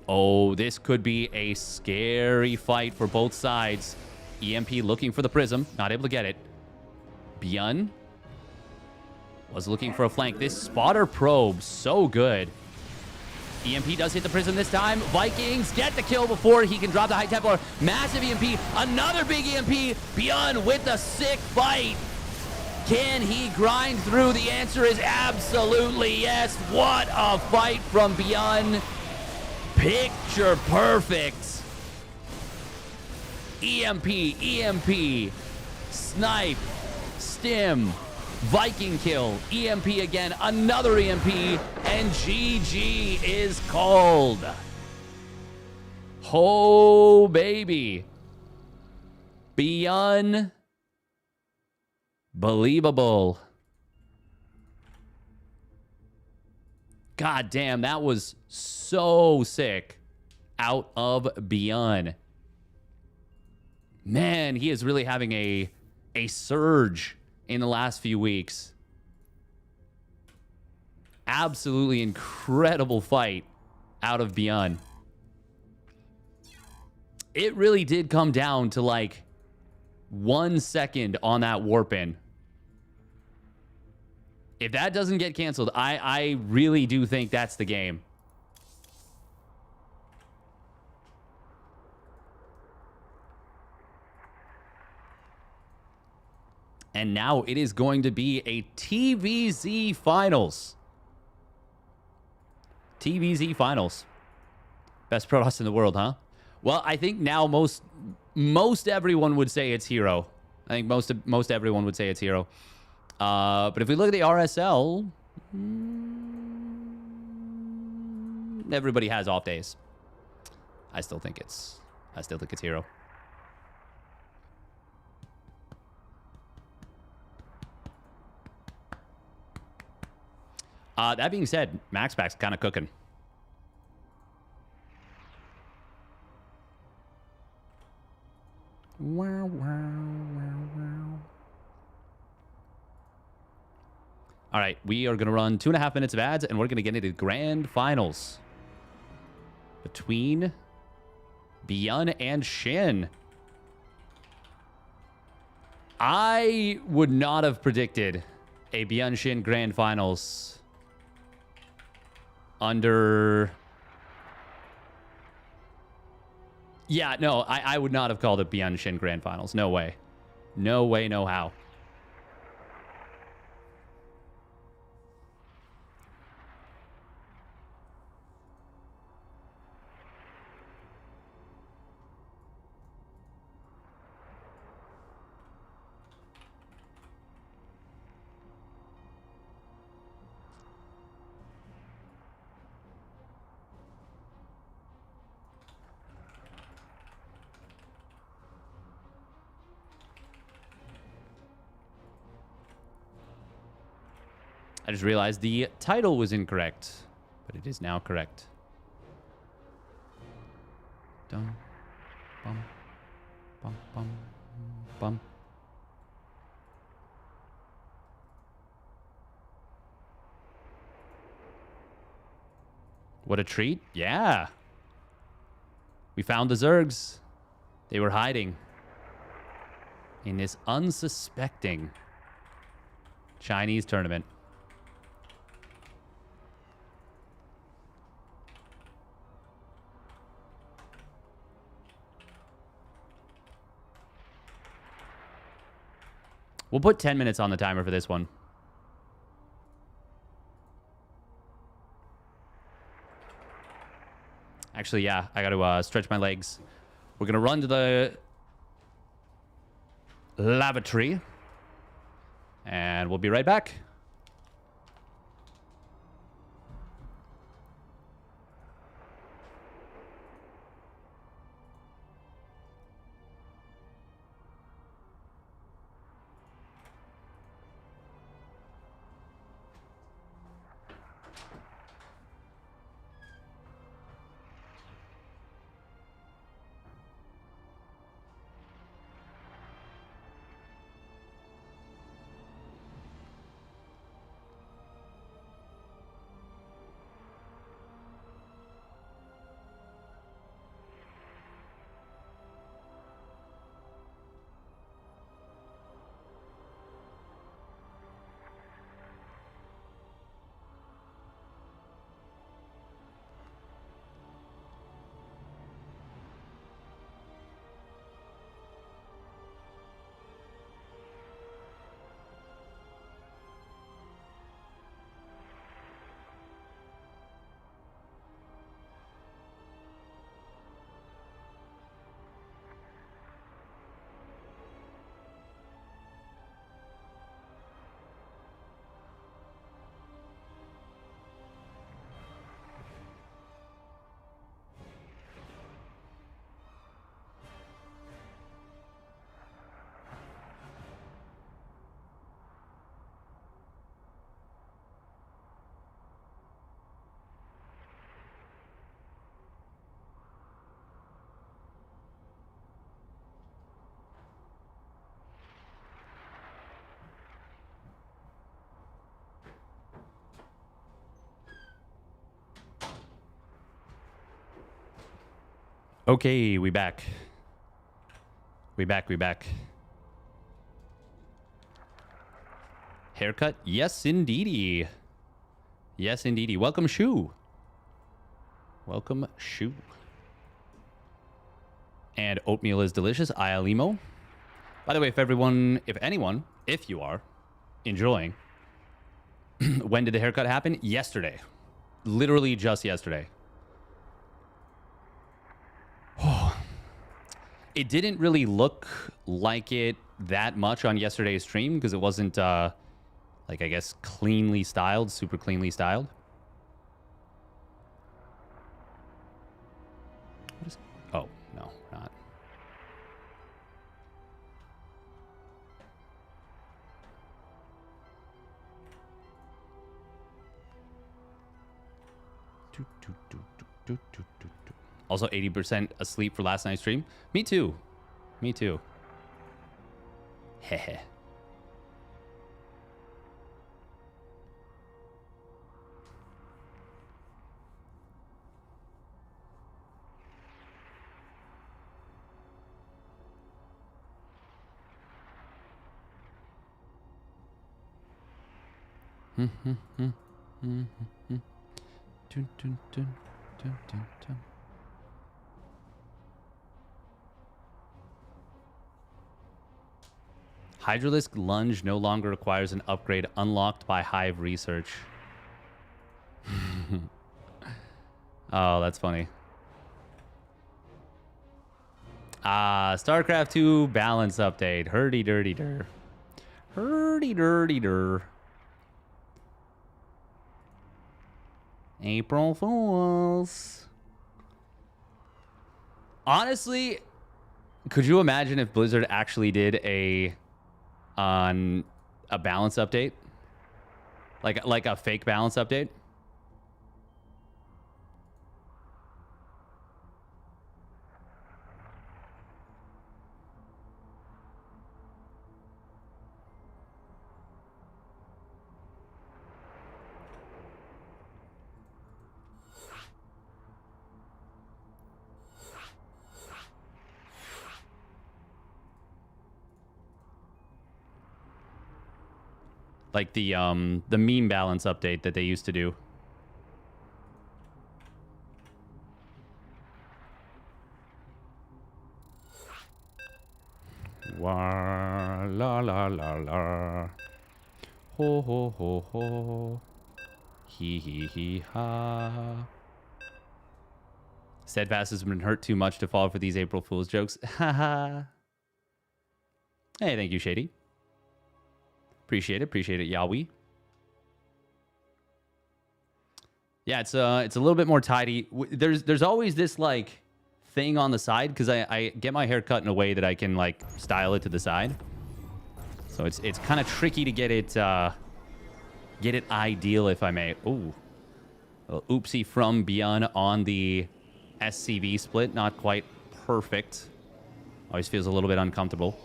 Oh, this could be a scary fight for both sides. EMP looking for the Prism. Not able to get it. ByuN was looking for a flank. This spotter probe, so good. EMP does hit the Prism this time. Vikings get the kill before he can drop the High Templar. Massive EMP. Another big EMP. ByuN with the sick fight. Can he grind through? The answer is absolutely yes. What a fight from ByuN. Picture perfect. EMP. Snipe. Stim. Viking kill. EMP again. Another EMP. And GG is called. Oh, baby. ByuN. Believable. God damn, that was so sick out of ByuN. Man, he is really having a surge in the last few weeks. Absolutely incredible fight out of ByuN. It really did come down to like 1 second on that Warpin. If that doesn't get canceled, I really do think that's the game. And now it is going to be a TVZ Finals. TVZ Finals. Best Protoss in the world, huh? Well, I think now most everyone would say it's herO. I think most everyone would say it's herO. But if we look at the RSL, everybody has off days. I still think it's herO. That being said, MaxPack's kind of cooking. Wow, wow, wow, wow. All right, we are going to run 2.5 minutes of ads, and we're going to get into the grand finals between ByuN and Shin. I would not have predicted a ByuN Shin grand finals under... Yeah, no, I would not have called it ByuN Shin grand finals. No way. No way, no how. I just realized the title was incorrect, but it is now correct. Dum, bum, bum, bum, bum. What a treat. Yeah. We found the Zergs. They were hiding in this unsuspecting Chinese tournament. We'll put 10 minutes on the timer for this one. Actually, yeah, I got to stretch my legs. We're going to run to the lavatory. And we'll be right back. Okay, we back. We back. Haircut? Yes, indeedy. Yes, indeedy. Welcome, Shu. Welcome, Shu. And oatmeal is delicious. Ialimo. By the way, if you are enjoying, when did the haircut happen? Yesterday. Literally just yesterday. It didn't really look like it that much on yesterday's stream because it wasn't Like, I guess cleanly styled, super cleanly styled. What is... Oh, no, not. Also 80% asleep for last night's stream. Me too. Me too. Heh. Hydralisk Lunge no longer requires an upgrade unlocked by Hive Research. Oh, that's funny. StarCraft 2 balance update. Hurdy-durdy-dur. Hurdy-durdy-dur. April Fools. Honestly, could you imagine if Blizzard actually did a balance update? Like a fake balance update? Like the meme balance update that they used to do. Wah, la la la la. Ho ho ho ho. Hee hee hee ha. Steadfast has been hurt too much to fall for these April Fool's jokes. Haha. Hey, thank you, Shady. Appreciate it, Yahweh. Yeah, it's a little bit more tidy. There's always this like thing on the side because I get my hair cut in a way that I can like style it to the side. So it's kind of tricky to get it ideal, if I may. Ooh, oopsie from ByuN on the SCV split, not quite perfect. Always feels a little bit uncomfortable.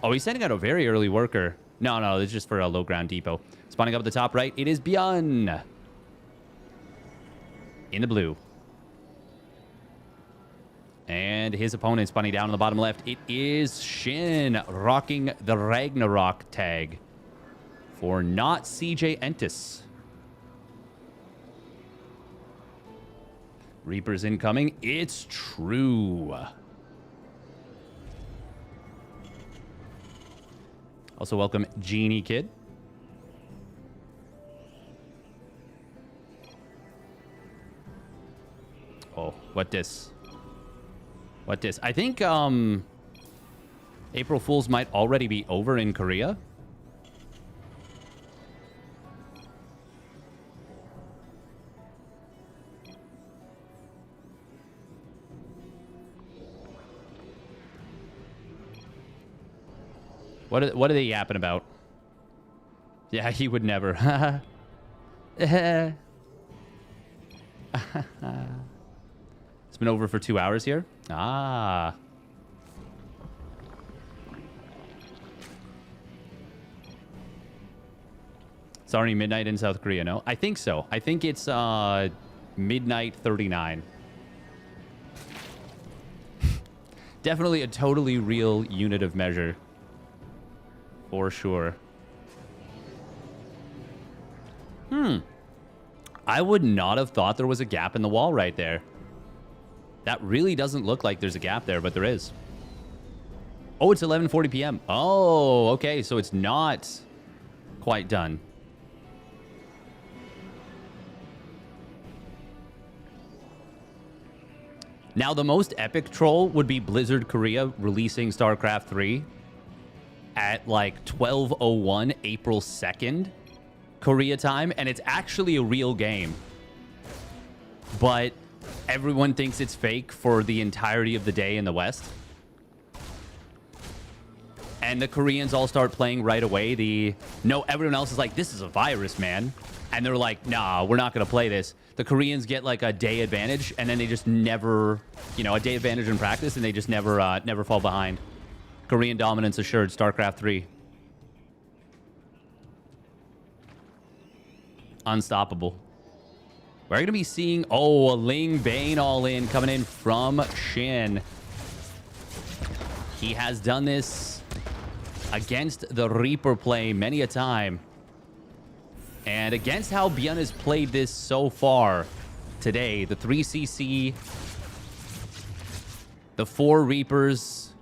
Oh, he's sending out a very early worker. No, this is just for a low ground depot. Spawning up at the top right, it is ByuN. In the blue. And his opponent spawning down on the bottom left. It is Shin rocking the Ragnarok tag for not CJ Entis. Reapers incoming. It's true. Also welcome Genie Kid. Oh, what this? What this? I think April Fools might already be over in Korea. What are they yapping about? Yeah, he would never. It's been over for 2 hours here. Ah. It's already midnight in South Korea, no? I think so. I think it's midnight 39. Definitely a totally real unit of measure. For sure. I would not have thought there was a gap in the wall right there. That really doesn't look like there's a gap there, but there is. Oh, it's 11:40 p.m. Oh, okay. So it's not quite done. Now, the most epic troll would be Blizzard Korea releasing StarCraft 3 at like 12:01 April 2nd Korea time, and it's actually a real game. But everyone thinks it's fake for the entirety of the day in the West. And the Koreans all start playing right away. No, everyone else is like, this is a virus, man. And they're like, nah, we're not going to play this. The Koreans get like a day advantage, and then they just never, you know, a day advantage in practice, and they just never fall behind. Korean dominance assured, StarCraft 3. Unstoppable. We're going to be seeing, a Ling Bane all in coming in from Shin. He has done this against the Reaper play many a time. And against how ByuN has played this so far today, the 3CC, the 4 Reapers,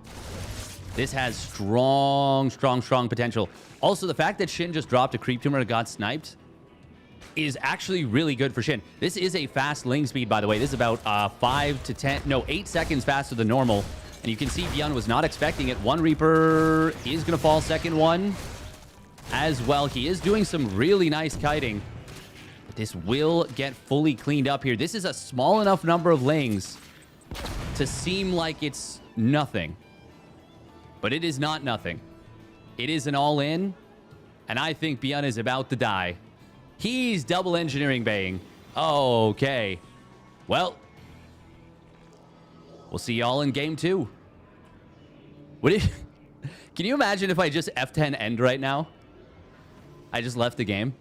this has strong potential. Also, the fact that Shin just dropped a creep tumor and got sniped is actually really good for Shin. This is a fast Ling speed, by the way. This is about 8 seconds faster than normal. And you can see ByuN was not expecting it. One Reaper is going to fall, second one as well. He is doing some really nice kiting. But this will get fully cleaned up here. This is a small enough number of Lings to seem like it's nothing. But it is not nothing. It is an all-in. And I think ByuN is about to die. He's double engineering baying. Okay. Well, we'll see y'all in game 2. Can you imagine if I just F10 end right now? I just left the game.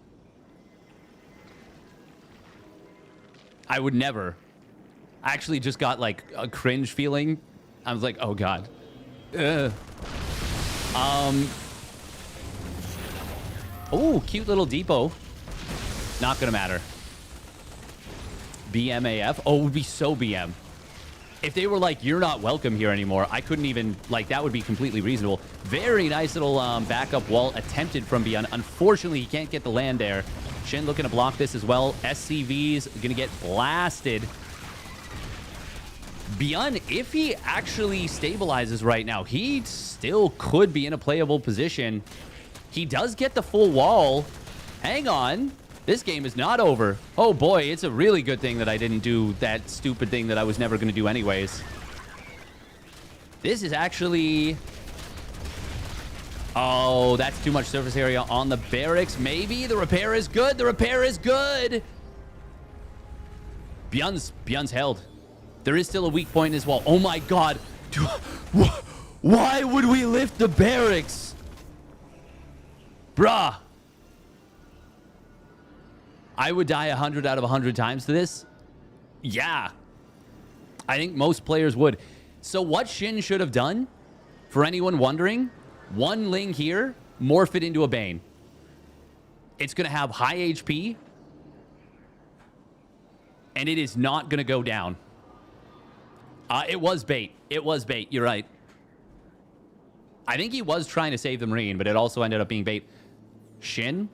I would never. I actually just got like a cringe feeling. I was like, oh God. Oh, cute little depot. Not gonna matter. BMAF. Oh, it would be so BM. If they were like, you're not welcome here anymore, I couldn't even, like, that would be completely reasonable. Very nice little backup wall attempted from ByuN. Unfortunately, he can't get the land there. Shin looking to block this as well. SCV's gonna get blasted. ByuN, if he actually stabilizes right now, he still could be in a playable position. He does get the full wall. Hang on. This game is not over. Oh boy, it's a really good thing that I didn't do that stupid thing that I was never going to do anyways. This is actually... Oh, that's too much surface area on the barracks. Maybe the repair is good. The repair is good. ByuN's held. There is still a weak point as well. Oh my God. Why would we lift the barracks? Bruh. I would die 100 out of 100 times to this. Yeah. I think most players would. So what Shin should have done, for anyone wondering, one Ling here, morph it into a Bane. It's going to have high HP. And it is not going to go down. It was bait. It was bait. You're right. I think he was trying to save the Marine, but it also ended up being bait. Shin...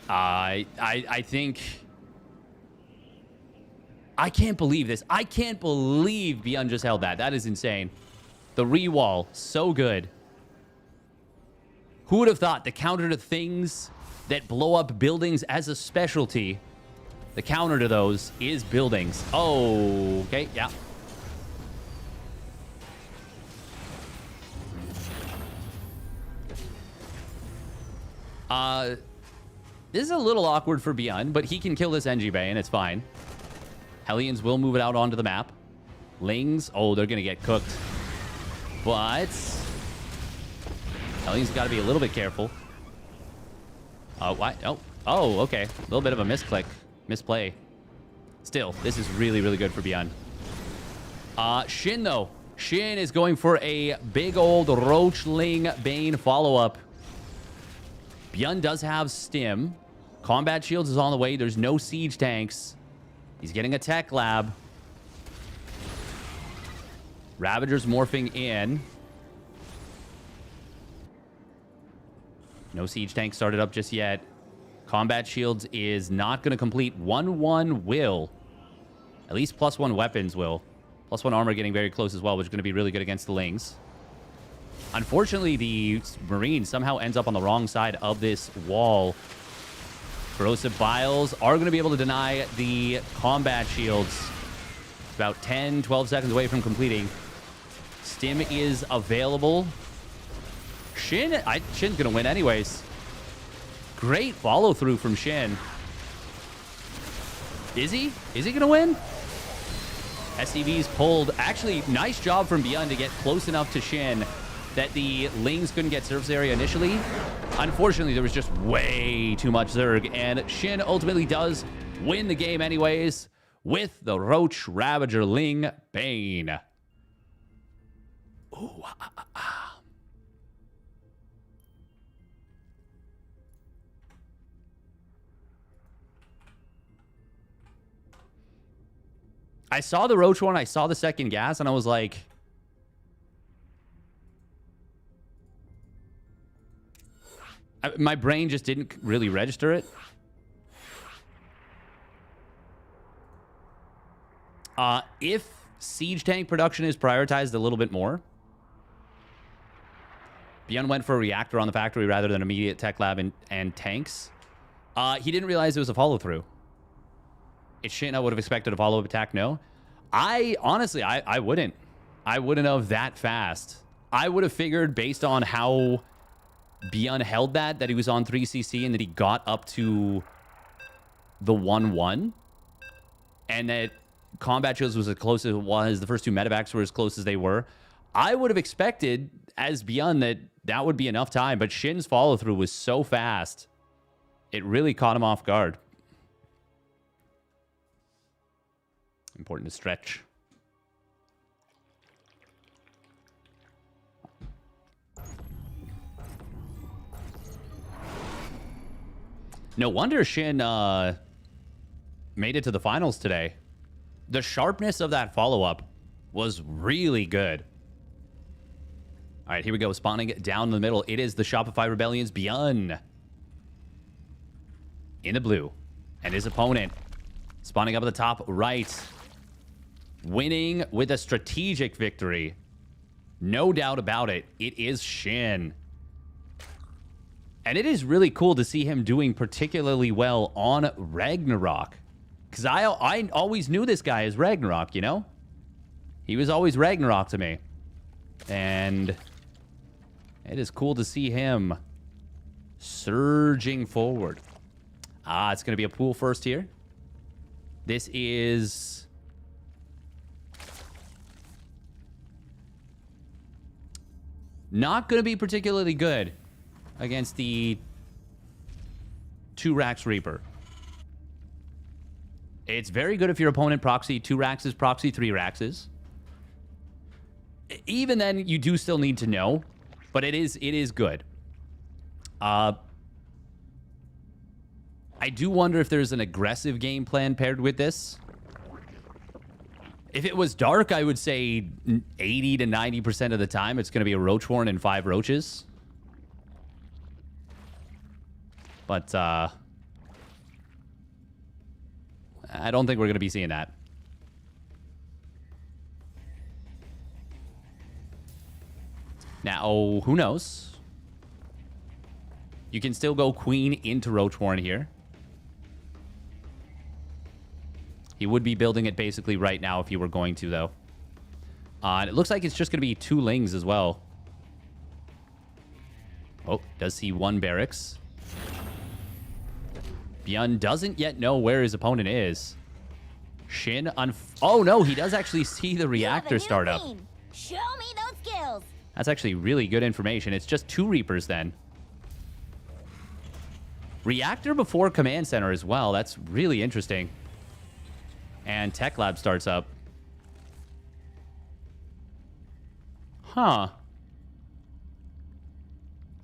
I think... I can't believe this. I can't believe ByuN just held that. That is insane. The re-wall, so good. Who would have thought the counter to things that blow up buildings as a specialty, the counter to those is buildings. Oh, okay, yeah. This is a little awkward for ByuN, but he can kill this NG Bay, and it's fine. Hellions will move it out onto the map. Lings, oh, they're going to get cooked. But Hellions got to be a little bit careful. Why? Oh, okay. A little bit of a misclick, misplay. Still, this is really, really good for ByuN. Shin, though. Shin is going for a big old Roachling Bane follow-up. ByuN does have Stim. Combat Shields is on the way. There's no siege tanks. He's getting a tech lab. Ravager's morphing in. No siege tank started up just yet. Combat Shields is not going to complete. 1-1 will. At least +1 weapons will. +1 armor getting very close as well, which is going to be really good against the Lings. Unfortunately, the Marine somehow ends up on the wrong side of this wall. Corrosive Biles are going to be able to deny the combat shields. It's about 10, 12 seconds away from completing. Stim is available. Shin's going to win anyways. Great follow-through from Shin. Is he? Is he going to win? SCV's pulled. Actually, nice job from ByuN to get close enough to Shin that the Lings couldn't get surface area initially. Unfortunately, there was just way too much Zerg, and Shin ultimately does win the game anyways with the Roach Ravager Ling Bane. Ooh, I saw the Roach one, I saw the second gas, and I was like, my brain just didn't really register it. If siege tank production is prioritized a little bit more, ByuN went for a reactor on the factory rather than immediate tech lab and tanks. He didn't realize it was a follow-through. It's Shin I would have expected a follow-up attack, no. Honestly, I wouldn't. I wouldn't have that fast. I would have figured based on how ByuN held that he was on 3cc and that he got up to the 1-1. And that combat shields was as close as it was. The first two medevacs were as close as they were. I would have expected, as ByuN, that would be enough time. But Shin's follow-through was so fast, it really caught him off guard. Important to stretch. No wonder Shin made it to the finals today. The sharpness of that follow-up was really good. All right, here we go. Spawning down the middle. It is the Shopify Rebellion's ByuN. In the blue. And his opponent spawning up at the top right. Winning with a strategic victory. No doubt about it. It is Shin. And it is really cool to see him doing particularly well on Ragnarok. Because I always knew this guy as Ragnarok, you know? He was always Ragnarok to me. And it is cool to see him surging forward. It's going to be a pool first here. This is... not going to be particularly good against the 2 Racks Reaper. It's very good if your opponent proxy 2 Racks, proxy 3 Racks. Even then, you do still need to know, but it is good. I do wonder if there's an aggressive game plan paired with this. If it was dark, I would say 80 to 90% of the time it's going to be a Roach Warren and 5 Roaches. But I don't think we're going to be seeing that. Now, who knows? You can still go Queen into Roach Warren here. He would be building it basically right now if you were going to, though. And it looks like it's just going to be 2 Lings as well. Oh, does see 1 barracks. ByuN doesn't yet know where his opponent is. Shin oh, no, he does actually see the reactor start up. Show me those skills. That's actually really good information. It's just 2 Reapers then. Reactor before Command Center as well. That's really interesting. And Tech Lab starts up. Huh.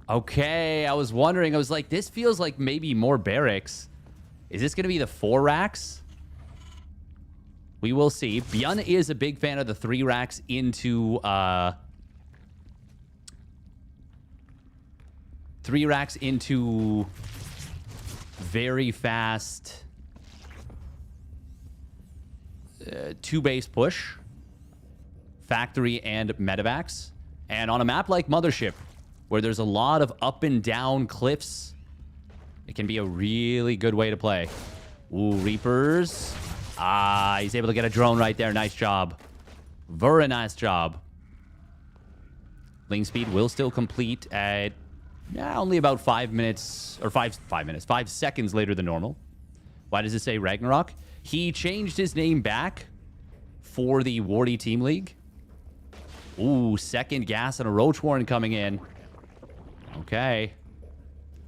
Okay, I was wondering. I was like, this feels like maybe more barracks. Is this going to be the 4 Racks? We will see. ByuN is a big fan of the 3 Racks into... 3 Racks into... very fast... 2 base push, factory and medevacs. And on a map like Mothership, where there's a lot of up and down cliffs, It can be a really good way to play. Ooh, Reapers. Ah, he's able to get a drone right there. Nice job. Very nice job. Ling speed will still complete at only about 5 minutes, or 5 seconds later than normal. Why does it say Ragnarok? He changed his name back for the Wardy Team League. Ooh, second gas and a Roach Warren coming in. Okay.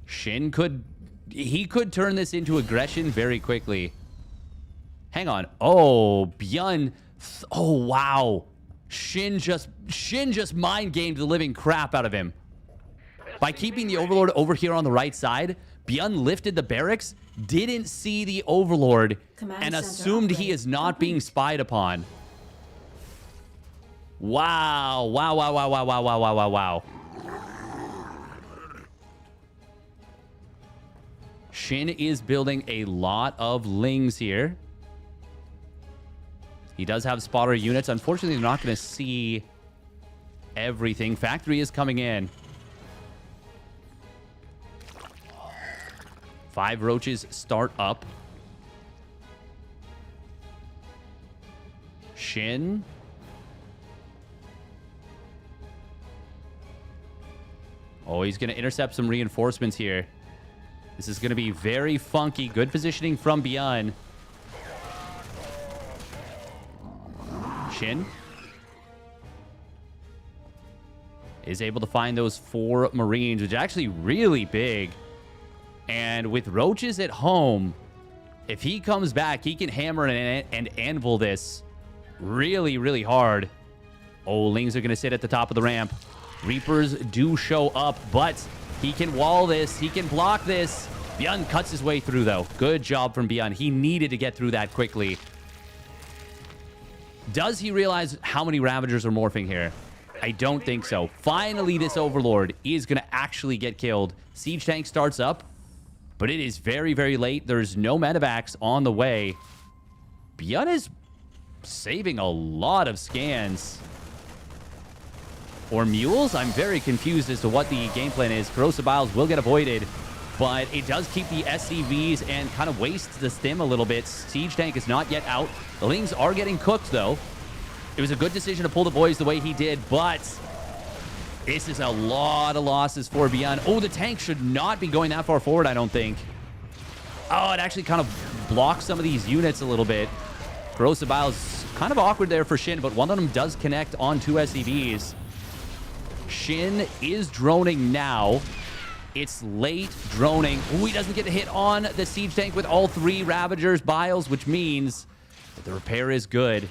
Shin could turn this into aggression very quickly. Hang on. Oh, ByuN. Oh, wow. Shin just mind gamed the living crap out of him. By keeping the Overlord over here on the right side, ByuN lifted the barracks, didn't see the Overlord, and assumed he is not being spied upon. Wow. Wow, wow, wow, wow, wow, wow, wow, wow, wow. Shin is building a lot of Lings here. He does have spotter units. Unfortunately, they're not going to see everything. Factory is coming in. 5 roaches start up. Shin. Oh, he's going to intercept some reinforcements here. This is going to be very funky. Good positioning from ByuN. Shin is able to find those 4 Marines, which is actually really big. And with roaches at home, if he comes back, he can hammer and anvil this really, really hard. Oh, Lings are going to sit at the top of the ramp. Reapers do show up, but he can wall this. He can block this. ByuN cuts his way through, though. Good job from ByuN. He needed to get through that quickly. Does he realize how many Ravagers are morphing here? I don't think so. Finally, this Overlord is going to actually get killed. Siege tank starts up, but it is very, very late. There's no medevacs on the way. ByuN is saving a lot of scans. Or mules? I'm very confused as to what the game plan is. Corrosive Biles will get avoided, but it does keep the SCVs and kind of wastes the stim a little bit. Siege tank is not yet out. The Lings are getting cooked, though. It was a good decision to pull the boys the way he did, but this is a lot of losses for ByuN. Oh, the tank should not be going that far forward, I don't think. Oh, it actually kind of blocks some of these units a little bit. Corrosive Biles kind of awkward there for Shin, but one of them does connect on 2 SCVs. Shin is droning now. It's late droning. Ooh, he doesn't get a hit on the siege tank with all 3 Ravagers Biles, which means that the repair is good.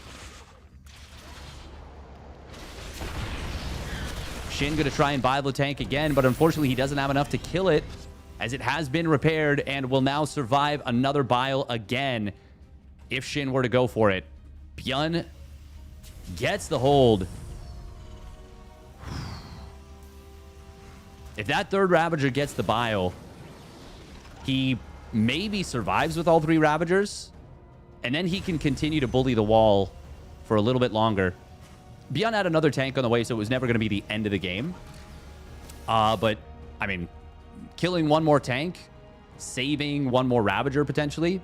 Shin going to try and buy the tank again, but unfortunately he doesn't have enough to kill it, as it has been repaired and will now survive another Bile again if Shin were to go for it. ByuN gets the hold. If that 3rd Ravager gets the Bile, he maybe survives with all 3 Ravagers, and then he can continue to bully the wall for a little bit longer. ByuN had another tank on the way, so it was never going to be the end of the game. But, I mean, killing 1 more tank, saving 1 more Ravager potentially,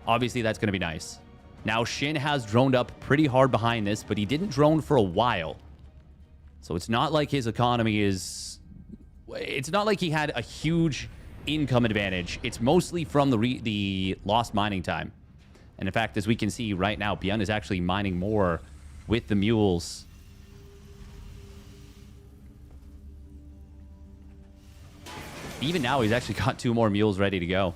obviously that's going to be nice. Now, Shin has droned up pretty hard behind this, but he didn't drone for a while. So it's not like his economy is... It's not like he had a huge income advantage. It's mostly from the lost mining time. And in fact, as we can see right now, ByuN is actually mining more with the mules. Even now, he's actually got 2 more mules ready to go.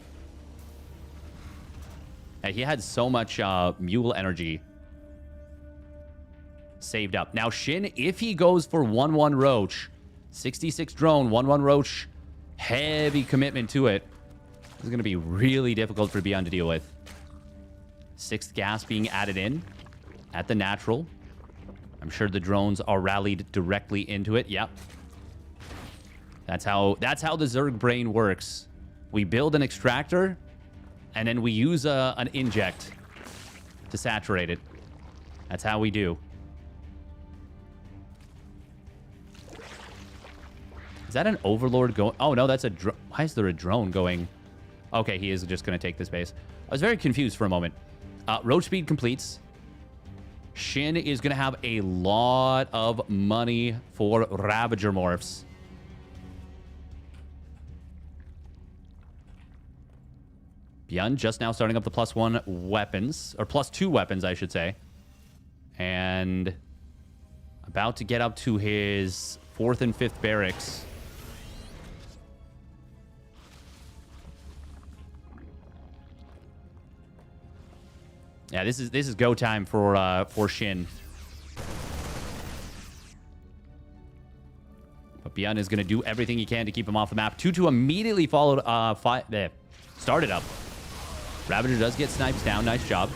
And he had so much mule energy saved up. Now, Shin, if he goes for 1-1 Roach, 66 drone, 1-1 Roach, heavy commitment to it. This is going to be really difficult for ByuN to deal with. 6th gas being added in at the natural. I'm sure the drones are rallied directly into it. Yep. That's how the Zerg brain works. We build an extractor, and then we use an inject to saturate it. That's how we do. Is that an Overlord going? Oh, no, that's a drone. Why is there a drone going Okay, he is just going to take this base. I was very confused for a moment. Road speed completes. Shin is going to have a lot of money for Ravager morphs. ByuN just now starting up the +1 weapons, or +2 weapons, I should say. And about to get up to his 4th and 5th barracks. Yeah, this is go time for Shin. But ByuN is going to do everything he can to keep him off the map. 2-2 immediately followed, started up. Ravager does get snipes down. Nice job.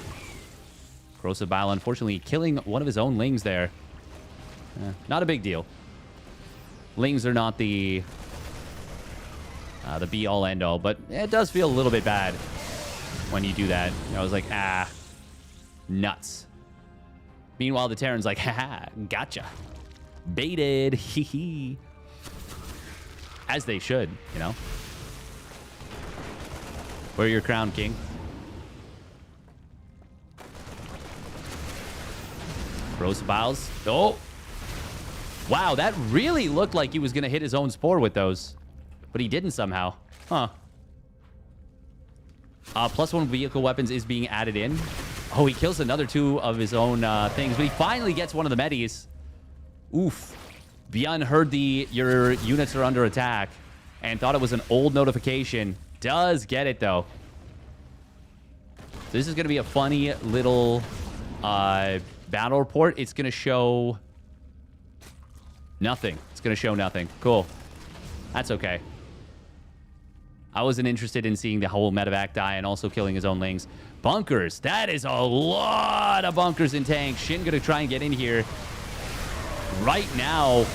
Corrosive Bile, unfortunately, killing one of his own Lings there. Not a big deal. Lings are not the be-all, end-all, but it does feel a little bit bad when you do that. You know, I was like, nuts. Meanwhile, the Terran's like, haha, gotcha. Baited, hee hee. As they should, you know. Wear your crown, king. Corrosive Biles. Oh! Wow, that really looked like he was going to hit his own Spore with those. But he didn't somehow. Huh. +1 vehicle weapons is being added in. Oh, he kills another 2 of his own things. But he finally gets one of the medis. Oof. ByuN heard your units are under attack and thought it was an old notification. Does get it, though. So this is going to be a funny little battle report. It's going to show nothing. It's going to show nothing. Cool. That's okay. I wasn't interested in seeing the whole medevac die and also killing his own Lings. Bunkers. That is a lot of bunkers and tanks. Shin going to try and get in here right now.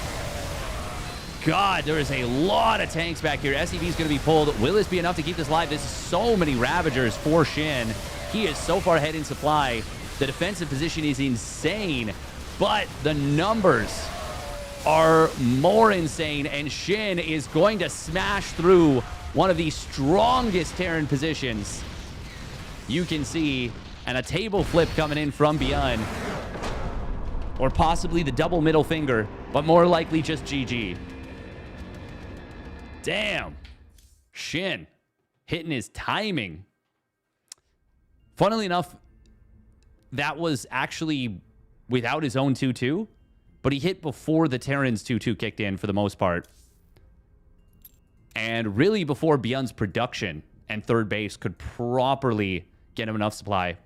God, there is a lot of tanks back here. SCV is going to be pulled. Will this be enough to keep this alive? This is so many Ravagers for Shin. He is so far ahead in supply. The defensive position is insane, but the numbers are more insane, and Shin is going to smash through one of the strongest Terran positions you can see, and a table flip coming in from ByuN. Or possibly the double middle finger, but more likely just GG. Damn. Shin hitting his timing. Funnily enough, that was actually without his own 2-2, but he hit before the Terran's 2-2 kicked in for the most part. And really before ByuN's production and third base could properly get him enough supply.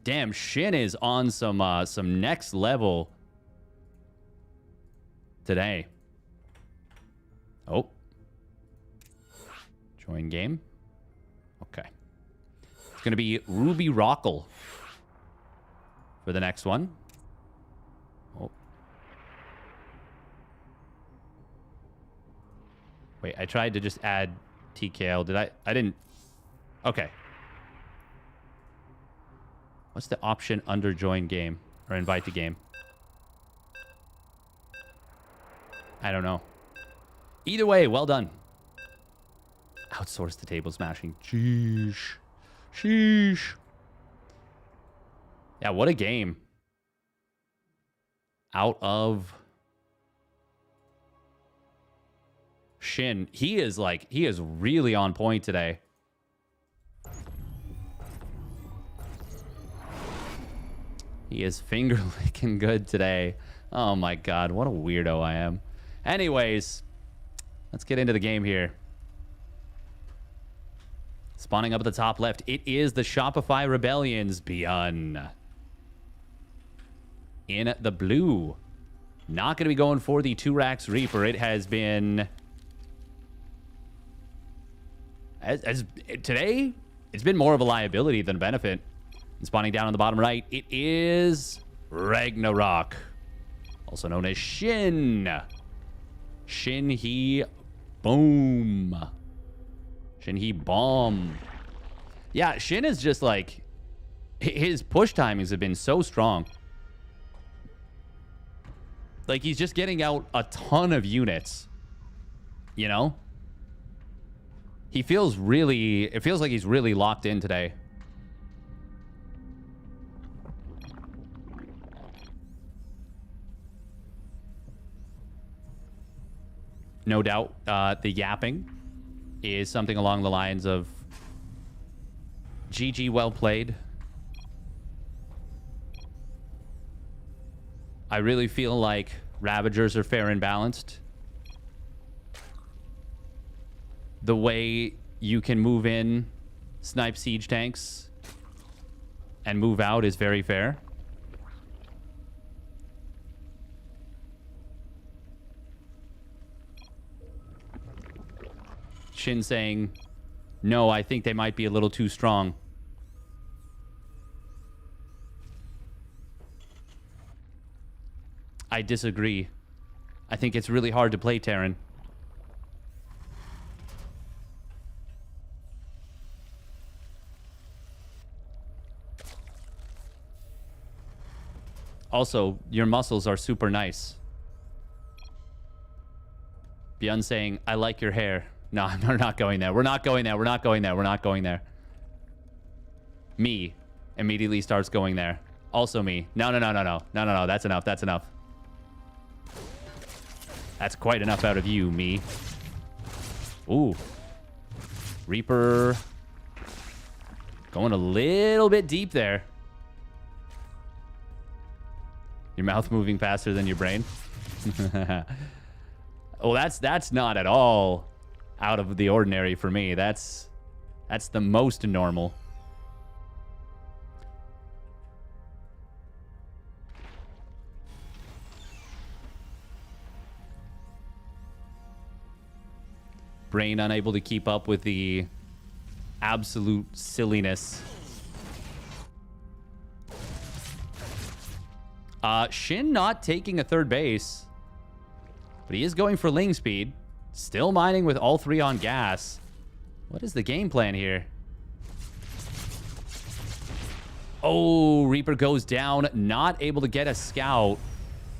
Damn, Shin is on some next level today. Oh. Join game. Okay. It's going to be Ruby Rockle for the next one. Oh. Wait, I tried to just add TKL. Did I? I didn't. Okay. What's the option under join game or invite to game? I don't know. Either way, well done. Outsource the table smashing. Sheesh. Sheesh. Yeah, what a game. Out of Shin. He is really on point today. He is finger licking good today. Oh my god, what a weirdo I am. Anyways, let's get into the game here. Spawning up at the top left, it is the Shopify Rebellion's ByuN. In the blue. Not going to be going for the 2-Rax Reaper. It has been... Today, it's been more of a liability than a benefit. And spawning down on the bottom right, it is Ragnarok. Also known as Shin. Shin he boom. Shin he bomb. Yeah, Shin is just like... His push timings have been so strong. Like, he's just getting out a ton of units. You know? He feels really... It feels like he's really locked in today. No doubt, the yapping is something along the lines of GG, well played. I really feel like Ravagers are fair and balanced. The way you can move in, snipe siege tanks, and move out is very fair. Shin saying, no, I think they might be a little too strong. I disagree. I think it's really hard to play Terran. Also, your muscles are super nice. ByuN saying, I like your hair. No, we're not going there. We're not going there. We're not going there. We're not going there. Me immediately starts going there. Also me. No, no, no, no, no. No, no, no. That's enough. That's enough. That's quite enough out of you, me. Ooh. Reaper. Going a little bit deep there. Your mouth moving faster than your brain. Well, that's not at all out of the ordinary for me. That's the most normal. Brain unable to keep up with the absolute silliness. Shin not taking a third base, but he is going for Ling speed. Still mining with all three on gas. What is the game plan here? Oh, Reaper goes down, not able to get a scout.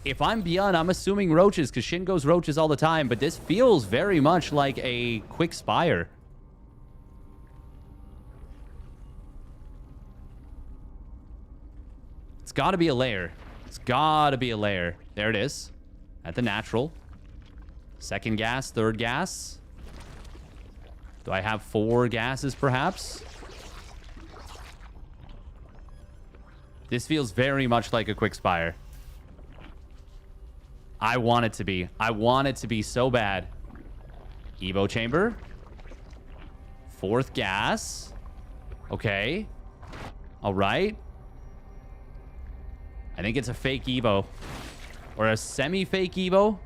If I'm ByuN, I'm assuming roaches, because Shin goes roaches all the time, but this feels very much like a quick spire. It's got to be a layer. It's got to be a layer. There it is. At the natural. Second gas, third gas. Do I have 4 gases, perhaps? This feels very much like a quick spire. I want it to be. I want it to be so bad. Evo chamber. 4th gas. Okay. All right. I think it's a fake Evo. Or a semi-fake Evo.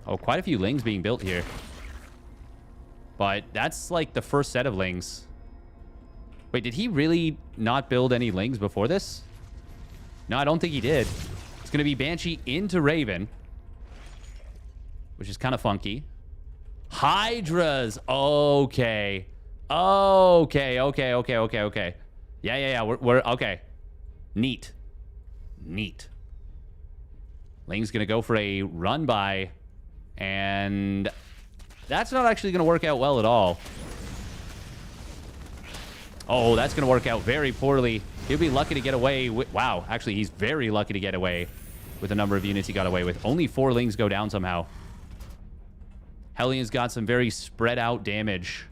Oh, quite a few Lings being built here. But that's like the first set of Lings. Wait, did he really not build any Lings before this? No, I don't think he did. It's going to be Banshee into Raven. Which is kind of funky. Hydras. Okay. Okay, okay, okay, okay, okay. Yeah. We're okay. Neat. Neat. Ling's going to go for a run by. And that's not actually going to work out well at all. Oh, that's going to work out very poorly. He'll be lucky to get away with... Wow, actually, he's very lucky to get away with the number of units he got away with. Only 4 Lings go down somehow. Hellion's got some very spread out damage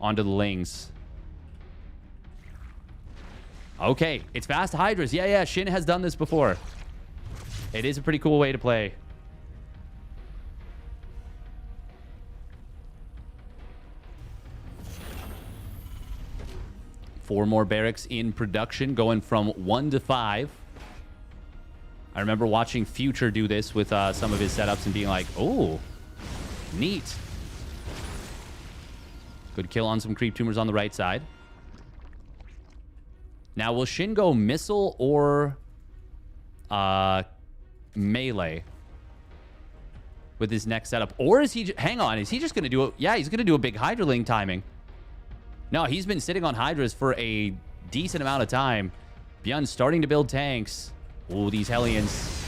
onto the Lings. Okay, it's fast Hydras. Yeah, Shin has done this before. It is a pretty cool way to play. Four more barracks in production, going from 1 to 5. I remember watching Future do this with some of his setups and being like, oh, neat. Good kill on some creep tumors on the right side. Now, will Shin go missile or melee with his next setup? Or is he... Hang on, is he just going to do it? Yeah, he's going to do a big Hydraling timing. No, he's been sitting on Hydras for a decent amount of time. ByuN starting to build tanks. Ooh, these Hellions.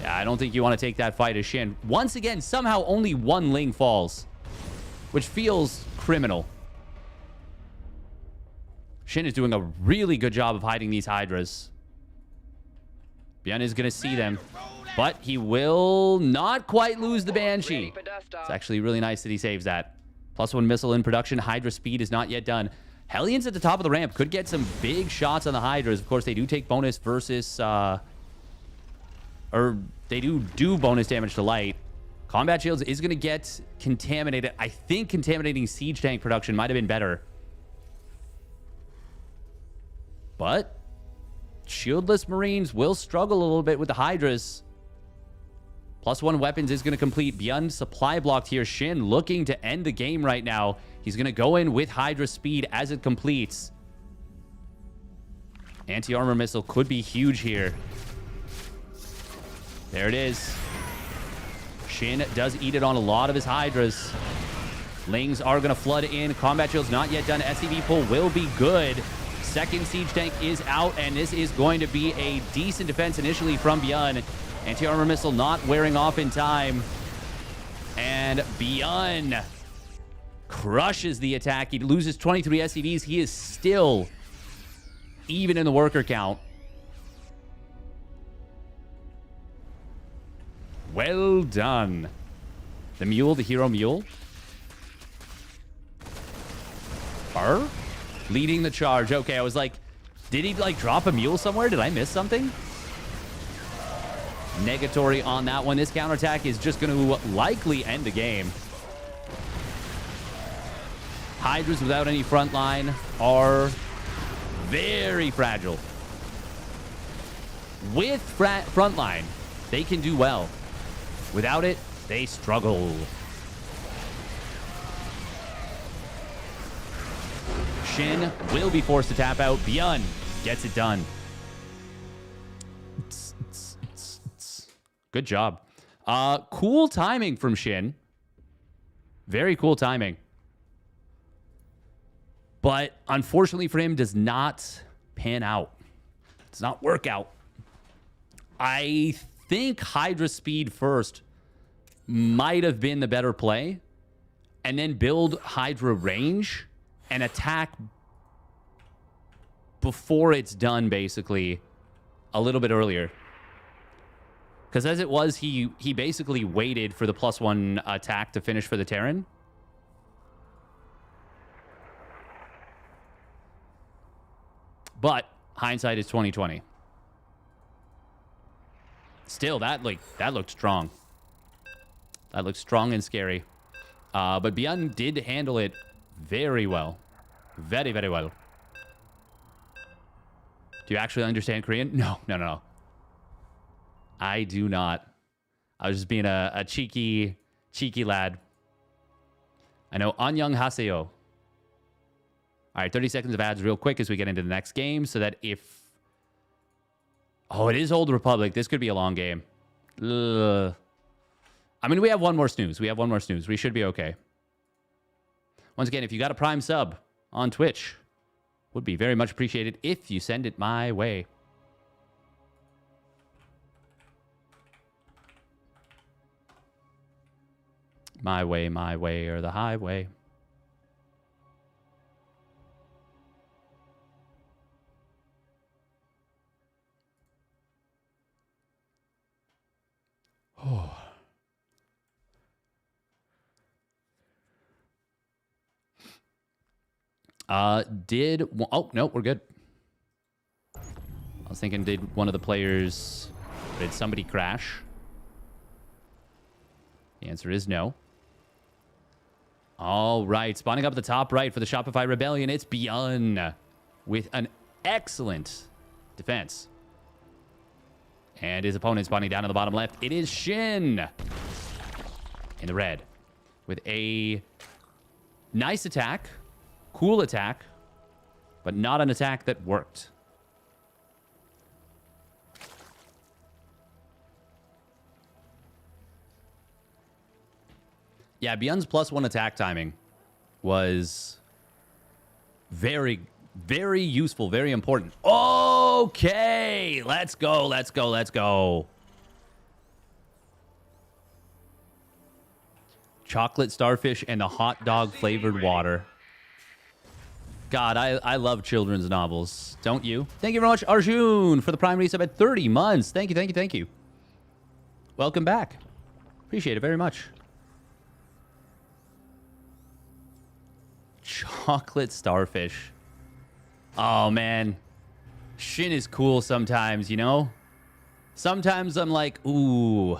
Yeah, I don't think you want to take that fight as Shin. Once again, somehow only one Ling falls, which feels criminal. Shin is doing a really good job of hiding these Hydras. ByuN is going to see them, but he will not quite lose the Banshee. It's actually really nice that he saves that. +1 missile in production. Hydra speed is not yet done. Hellions at the top of the ramp could get some big shots on the Hydras. Of course, they do take bonus versus... or they do bonus damage to light. Combat Shields is going to get contaminated. I think contaminating Siege Tank production might have been better. But shieldless Marines will struggle a little bit with the Hydras. +1 weapons is going to complete. ByuN supply blocked here. Shin looking to end the game right now. He's going to go in with Hydra speed as it completes. Anti-armor missile could be huge here. There it is. Shin does eat it on a lot of his Hydras. Lings are going to flood in. Combat shield's not yet done. SCV pull will be good. Second siege tank is out, and this is going to be a decent defense initially from ByuN. Anti-armor missile not wearing off in time. And ByuN crushes the attack. He loses 23 SCVs. He is still even in the worker count. Well done. The mule, the hero mule. Leading the charge. Okay, I was like, did he like drop a mule somewhere? Did I miss something? Negatory on that one. This counterattack is just going to likely end the game. Hydras without any front line are very fragile. With front line, they can do well. Without it, they struggle. Shin will be forced to tap out. ByuN gets it done. Good job. Cool timing from Shin. Very cool timing. But unfortunately for him, does not pan out. Does not work out. I think Hydra speed first might have been the better play. And then build Hydra range and attack before it's done, basically, a little bit earlier. Because as it was, he basically waited for the +1 attack to finish for the Terran. But hindsight is 20/20. Still, that looked strong. That looked strong and scary. But ByuN did handle it very well. Very, very well. Do you actually understand Korean? No. I do not. I was just being a cheeky lad. I know Annyeong haseyo. All right, 30 seconds of ads real quick as we get into the next game so that if... Oh, it is Old Republic. This could be a long game. Ugh. I mean, we have one more snooze. We should be okay. Once again, if you got a Prime sub on Twitch, would be very much appreciated if you send it my way. My way, or the highway. Oh. Oh, no, we're good. I was thinking, did one of the players... Did somebody crash? The answer is no. All right, spawning up at the top right for the Shopify Rebellion, it's ByuN with an excellent defense. And his opponent spawning down in the bottom left. It is Shin in the red with a nice attack, cool attack, but not an attack that worked. Yeah, ByuN's +1 attack timing was Very, very useful, very important. Okay, let's go, let's go, let's go. Chocolate starfish and the hot dog flavored water. God, I love children's novels. Don't you? Thank you very much, Arjun, for the prime resub at 30 months. Thank you, thank you, thank you. Welcome back. Appreciate it very much. Chocolate starfish. Oh, man. Shin is cool sometimes, you know? Sometimes I'm like, ooh,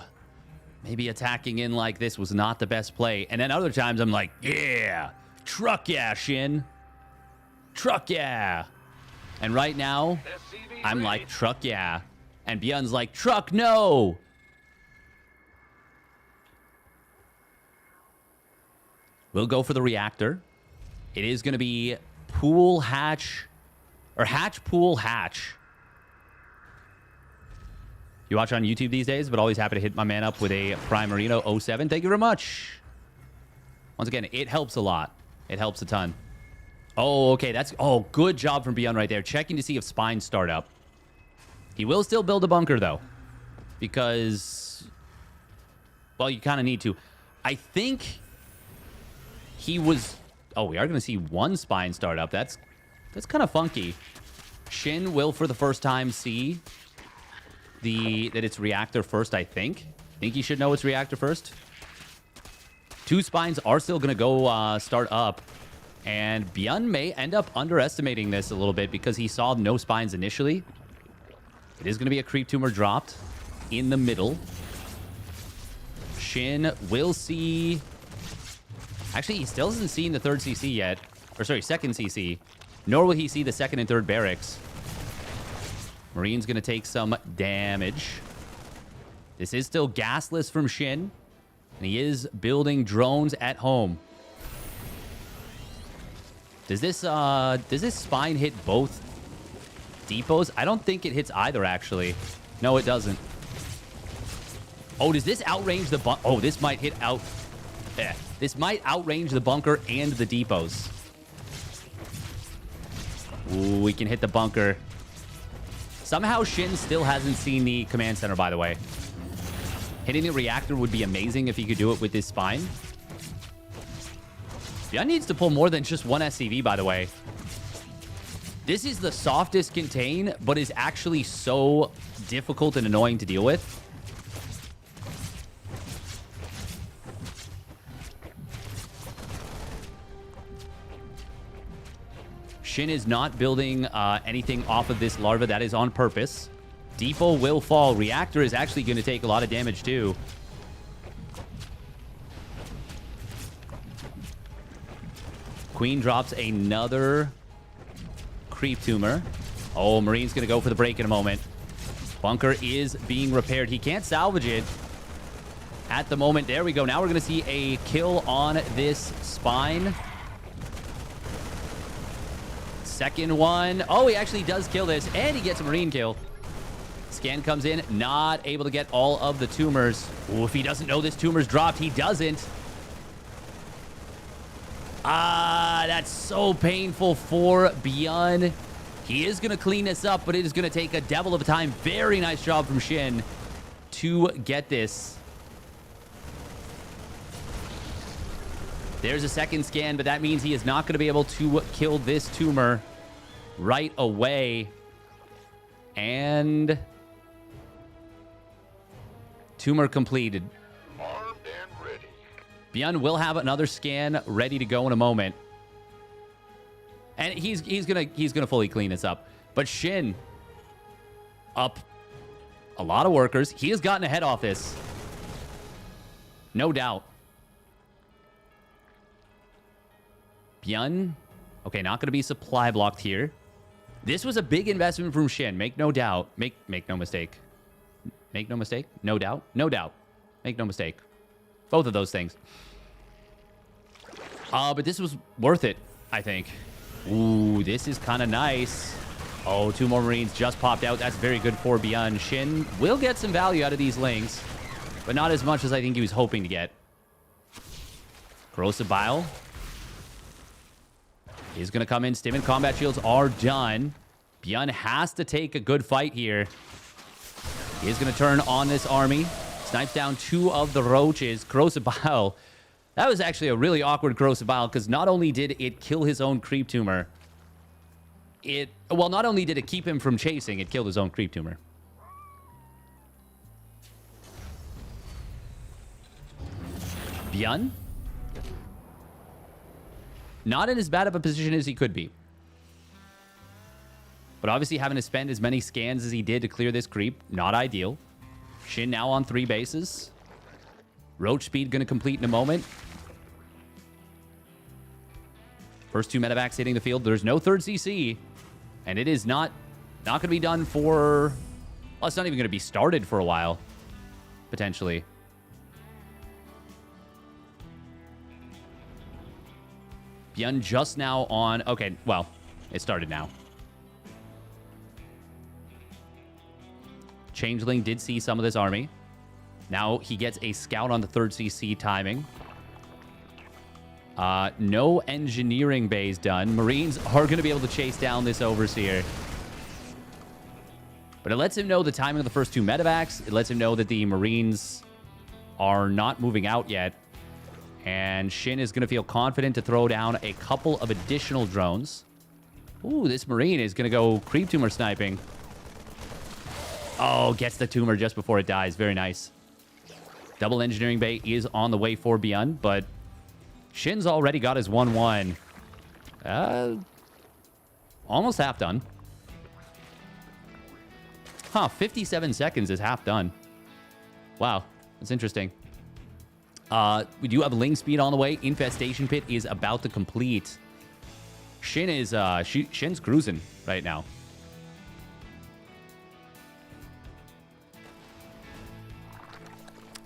maybe attacking in like this was not the best play. And then other times I'm like, yeah, truck yeah, Shin. Truck yeah. And right now, I'm like, truck yeah. And ByuN's like, truck no. We'll go for the reactor. It is going to be pool hatch, or hatch pool hatch. You watch on YouTube these days, but always happy to hit my man up with a Prime Marino 07. Thank you very much. Once again, it helps a lot. It helps a ton. Oh, okay. That's... Oh, good job from ByuN right there. Checking to see if spines start up. He will still build a bunker, though. Because... Well, you kind of need to. I think... He was... Oh, we are going to see one spine start up. That's kind of funky. Shin will, for the first time, see... that it's reactor first, I think. Think he should know it's reactor first. Two spines are still going to go start up. And ByuN may end up underestimating this a little bit because he saw no spines initially. It is going to be a creep tumor dropped in the middle. Shin will see... Actually, he still hasn't seen the third CC yet. Or sorry, second CC. Nor will he see the second and third barracks. Marine's going to take some damage. This is still gasless from Shin. And he is building drones at home. Does this spine hit both depots? I don't think it hits either, actually. No, it doesn't. Oh, does this outrange the bunker? Oh, this might hit out... Yeah. This might outrange the bunker and the depots. Ooh, we can hit the bunker. Somehow Shin still hasn't seen the command center, by the way. Hitting the reactor would be amazing if he could do it with his spine. ByuN needs to pull more than just one SCV, by the way. This is the softest contain, but is actually so difficult and annoying to deal with. Shin is not building anything off of this larva. That is on purpose. Depot will fall. Reactor is actually going to take a lot of damage, too. Queen drops another creep tumor. Oh, Marine's going to go for the break in a moment. Bunker is being repaired. He can't salvage it at the moment. There we go. Now we're going to see a kill on this spine. Second one. Oh, he actually does kill this, and he gets a Marine kill. Scan comes in, not able to get all of the tumors. Ooh, if he doesn't know this tumor's dropped, he doesn't. Ah, that's so painful for ByuN. He is going to clean this up, but it is going to take a devil of a time. Very nice job from Shin to get this. There's a second scan, but that means he is not going to be able to kill this tumor right away. And tumor completed. Armed and ready. ByuN will have another scan ready to go in a moment. And he's gonna fully clean this up. But Shin up a lot of workers. He has gotten ahead off this. No doubt. ByuN, okay, not going to be supply blocked here. This was a big investment from Shin. Make no doubt. Make no mistake. Make no mistake. No doubt. No doubt. Make no mistake. Both of those things. But this was worth it, I think. Ooh, this is kind of nice. Oh, two more Marines just popped out. That's very good for ByuN. Shin will get some value out of these links, but not as much as I think he was hoping to get. Corrosive Bile He's going to come in. Stim and combat shields are done. ByuN has to take a good fight here. He is going to turn on this army. Snipes down 2 of the roaches. Corrosive Bile. That was actually a really awkward Corrosive Bile because not only did it kill his own creep tumor, not only did it keep him from chasing, it killed his own creep tumor. ByuN? Not in as bad of a position as he could be. But obviously having to spend as many scans as he did to clear this creep, not ideal. Shin now on 3 bases. Roach speed going to complete in a moment. First 2 medevacs hitting the field. There's no third CC. And it is not going to be done for... Well, it's not even going to be started for a while. Potentially. ByuN just now on... Okay, well, it started now. Changeling did see some of this army. Now he gets a scout on the third CC timing. No engineering bays done. Marines are going to be able to chase down this Overseer. But it lets him know the timing of the first 2 medevacs. It lets him know that the Marines are not moving out yet. And Shin is going to feel confident to throw down a couple of additional drones. Ooh, this Marine is going to go creep tumor sniping. Oh, gets the tumor just before it dies. Very nice. Double engineering bay is on the way for ByuN, but Shin's already got his 1-1. Almost half done. Huh, 57 seconds is half done. Wow, that's interesting. We do have Ling speed on the way. Infestation pit is about to complete. Shin is Shin's cruising right now.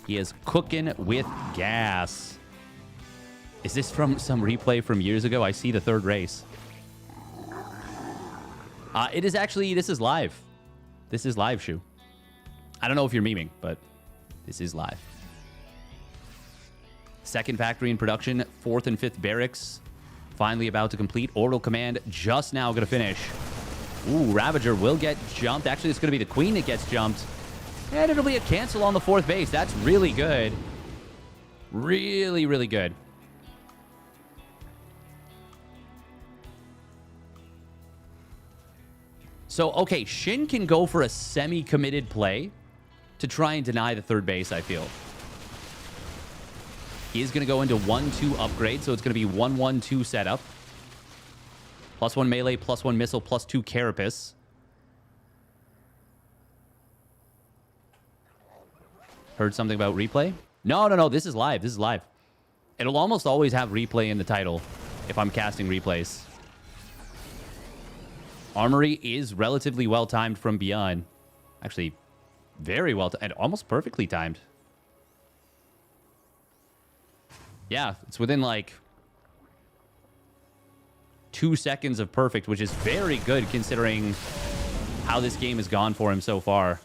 He is cooking with gas. Is this from some replay from years ago? I see the 3rd race. It is actually, this is live. This is live, Shu. I don't know if you're memeing, but this is live. 2nd factory in production. 4th and 5th barracks. Finally about to complete. Orbital command just now going to finish. Ooh, Ravager will get jumped. Actually, it's going to be the Queen that gets jumped. And it'll be a cancel on the 4th base. That's really good. Really, really good. So, okay, Shin can go for a semi-committed play to try and deny the 3rd base, I feel. He is going to go into 1-2 upgrade, so it's going to be 1-1-2 setup. +1 melee, +1 missile, +2 carapace. Heard something about replay? No. This is live. This is live. It'll almost always have replay in the title if I'm casting replays. Armory is relatively well timed from ByuN. Actually, very well and almost perfectly timed. Yeah, it's within like 2 seconds of perfect, which is very good considering how this game has gone for him so far.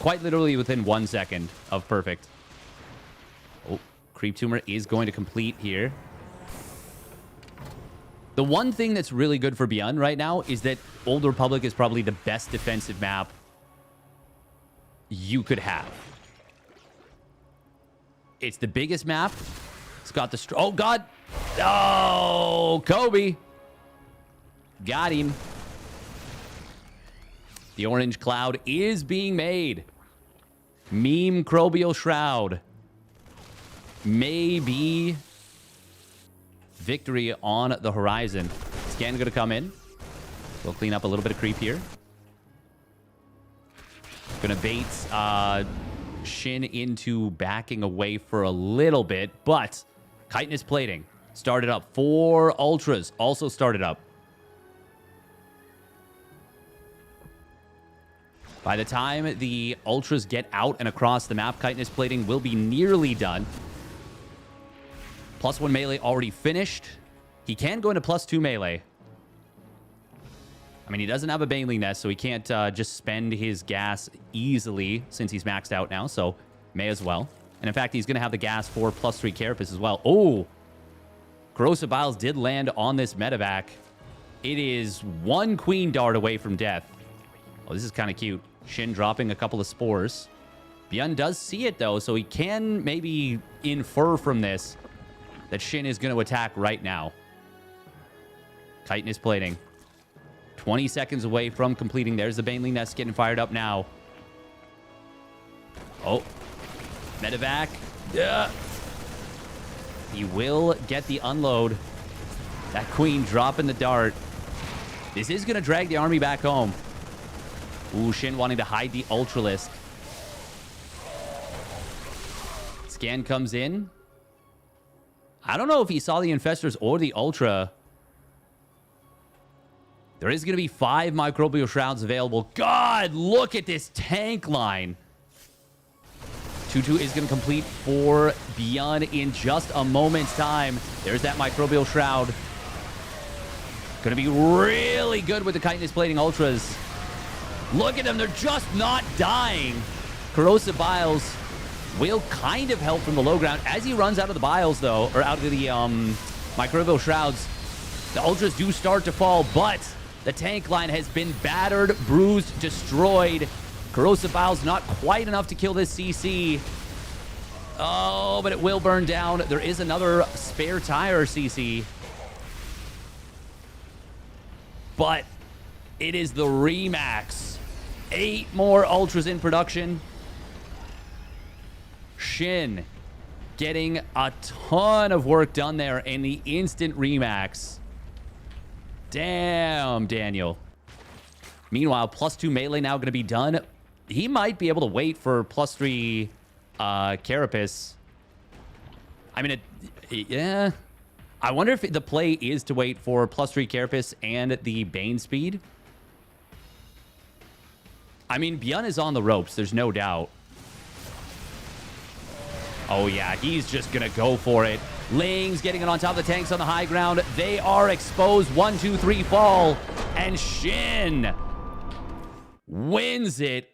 Quite literally within 1 second of perfect. Oh, creep tumor is going to complete here. The one thing that's really good for ByuN right now is that Old Republic is probably the best defensive map you could have. It's the biggest map. It's got the... Oh, God. Oh, Kobe. Got him. The orange cloud is being made. Meme Crobial Shroud. Maybe victory on the horizon. Scan going to come in. We'll clean up a little bit of creep here. Going to bait Shin into backing away for a little bit, but chitinous plating started up. 4 ultras also started up. By the time the ultras get out and across the map, chitinous plating will be nearly done. +1 melee already finished. He can go into +2 melee. I mean, he doesn't have a Baneling Nest, so he can't just spend his gas easily since he's maxed out now, so may as well. And in fact, he's going to have the gas for +3 Carapace as well. Oh, Corrosive Biles did land on this medevac. It is 1 Queen Dart away from death. Oh, this is kind of cute. Shin dropping a couple of spores. ByuN does see it, though, so he can maybe infer from this that Shin is going to attack right now. Chitin is plating. 20 seconds away from completing. There's the Baneling Nest getting fired up now. Oh. Medevac. He will get the unload. That Queen dropping the dart. This is going to drag the army back home. Ooh, Shin wanting to hide the Ultralisk. Scan comes in. I don't know if he saw the Infestors or the Ultra. There is going to be 5 Microbial Shrouds available. God, look at this tank line. 2-2 is going to complete for ByuN in just a moment's time. There's that Microbial Shroud. Going to be really good with the Chitinous Plating Ultras. Look at them. They're just not dying. Corrosive Biles will kind of help from the low ground. As he runs out of the Biles, though, or out of the Microbial Shrouds, the Ultras do start to fall, but the tank line has been battered, bruised, destroyed. Corrosive Biles not quite enough to kill this CC. Oh, but it will burn down. There is another spare tire CC. But it is the Remax. 8 more Ultras in production. Shin getting a ton of work done there in the instant Remax. Damn, Daniel. Meanwhile, +2 melee now going to be done. He might be able to wait for +3 Carapace. I mean, yeah. I wonder if the play is to wait for +3 Carapace and the Bane speed. I mean, ByuN is on the ropes. There's no doubt. Oh, yeah. He's just going to go for it. Ling's getting it on top of the tanks on the high ground. They are exposed. 1, 2, 3 fall. And Shin wins it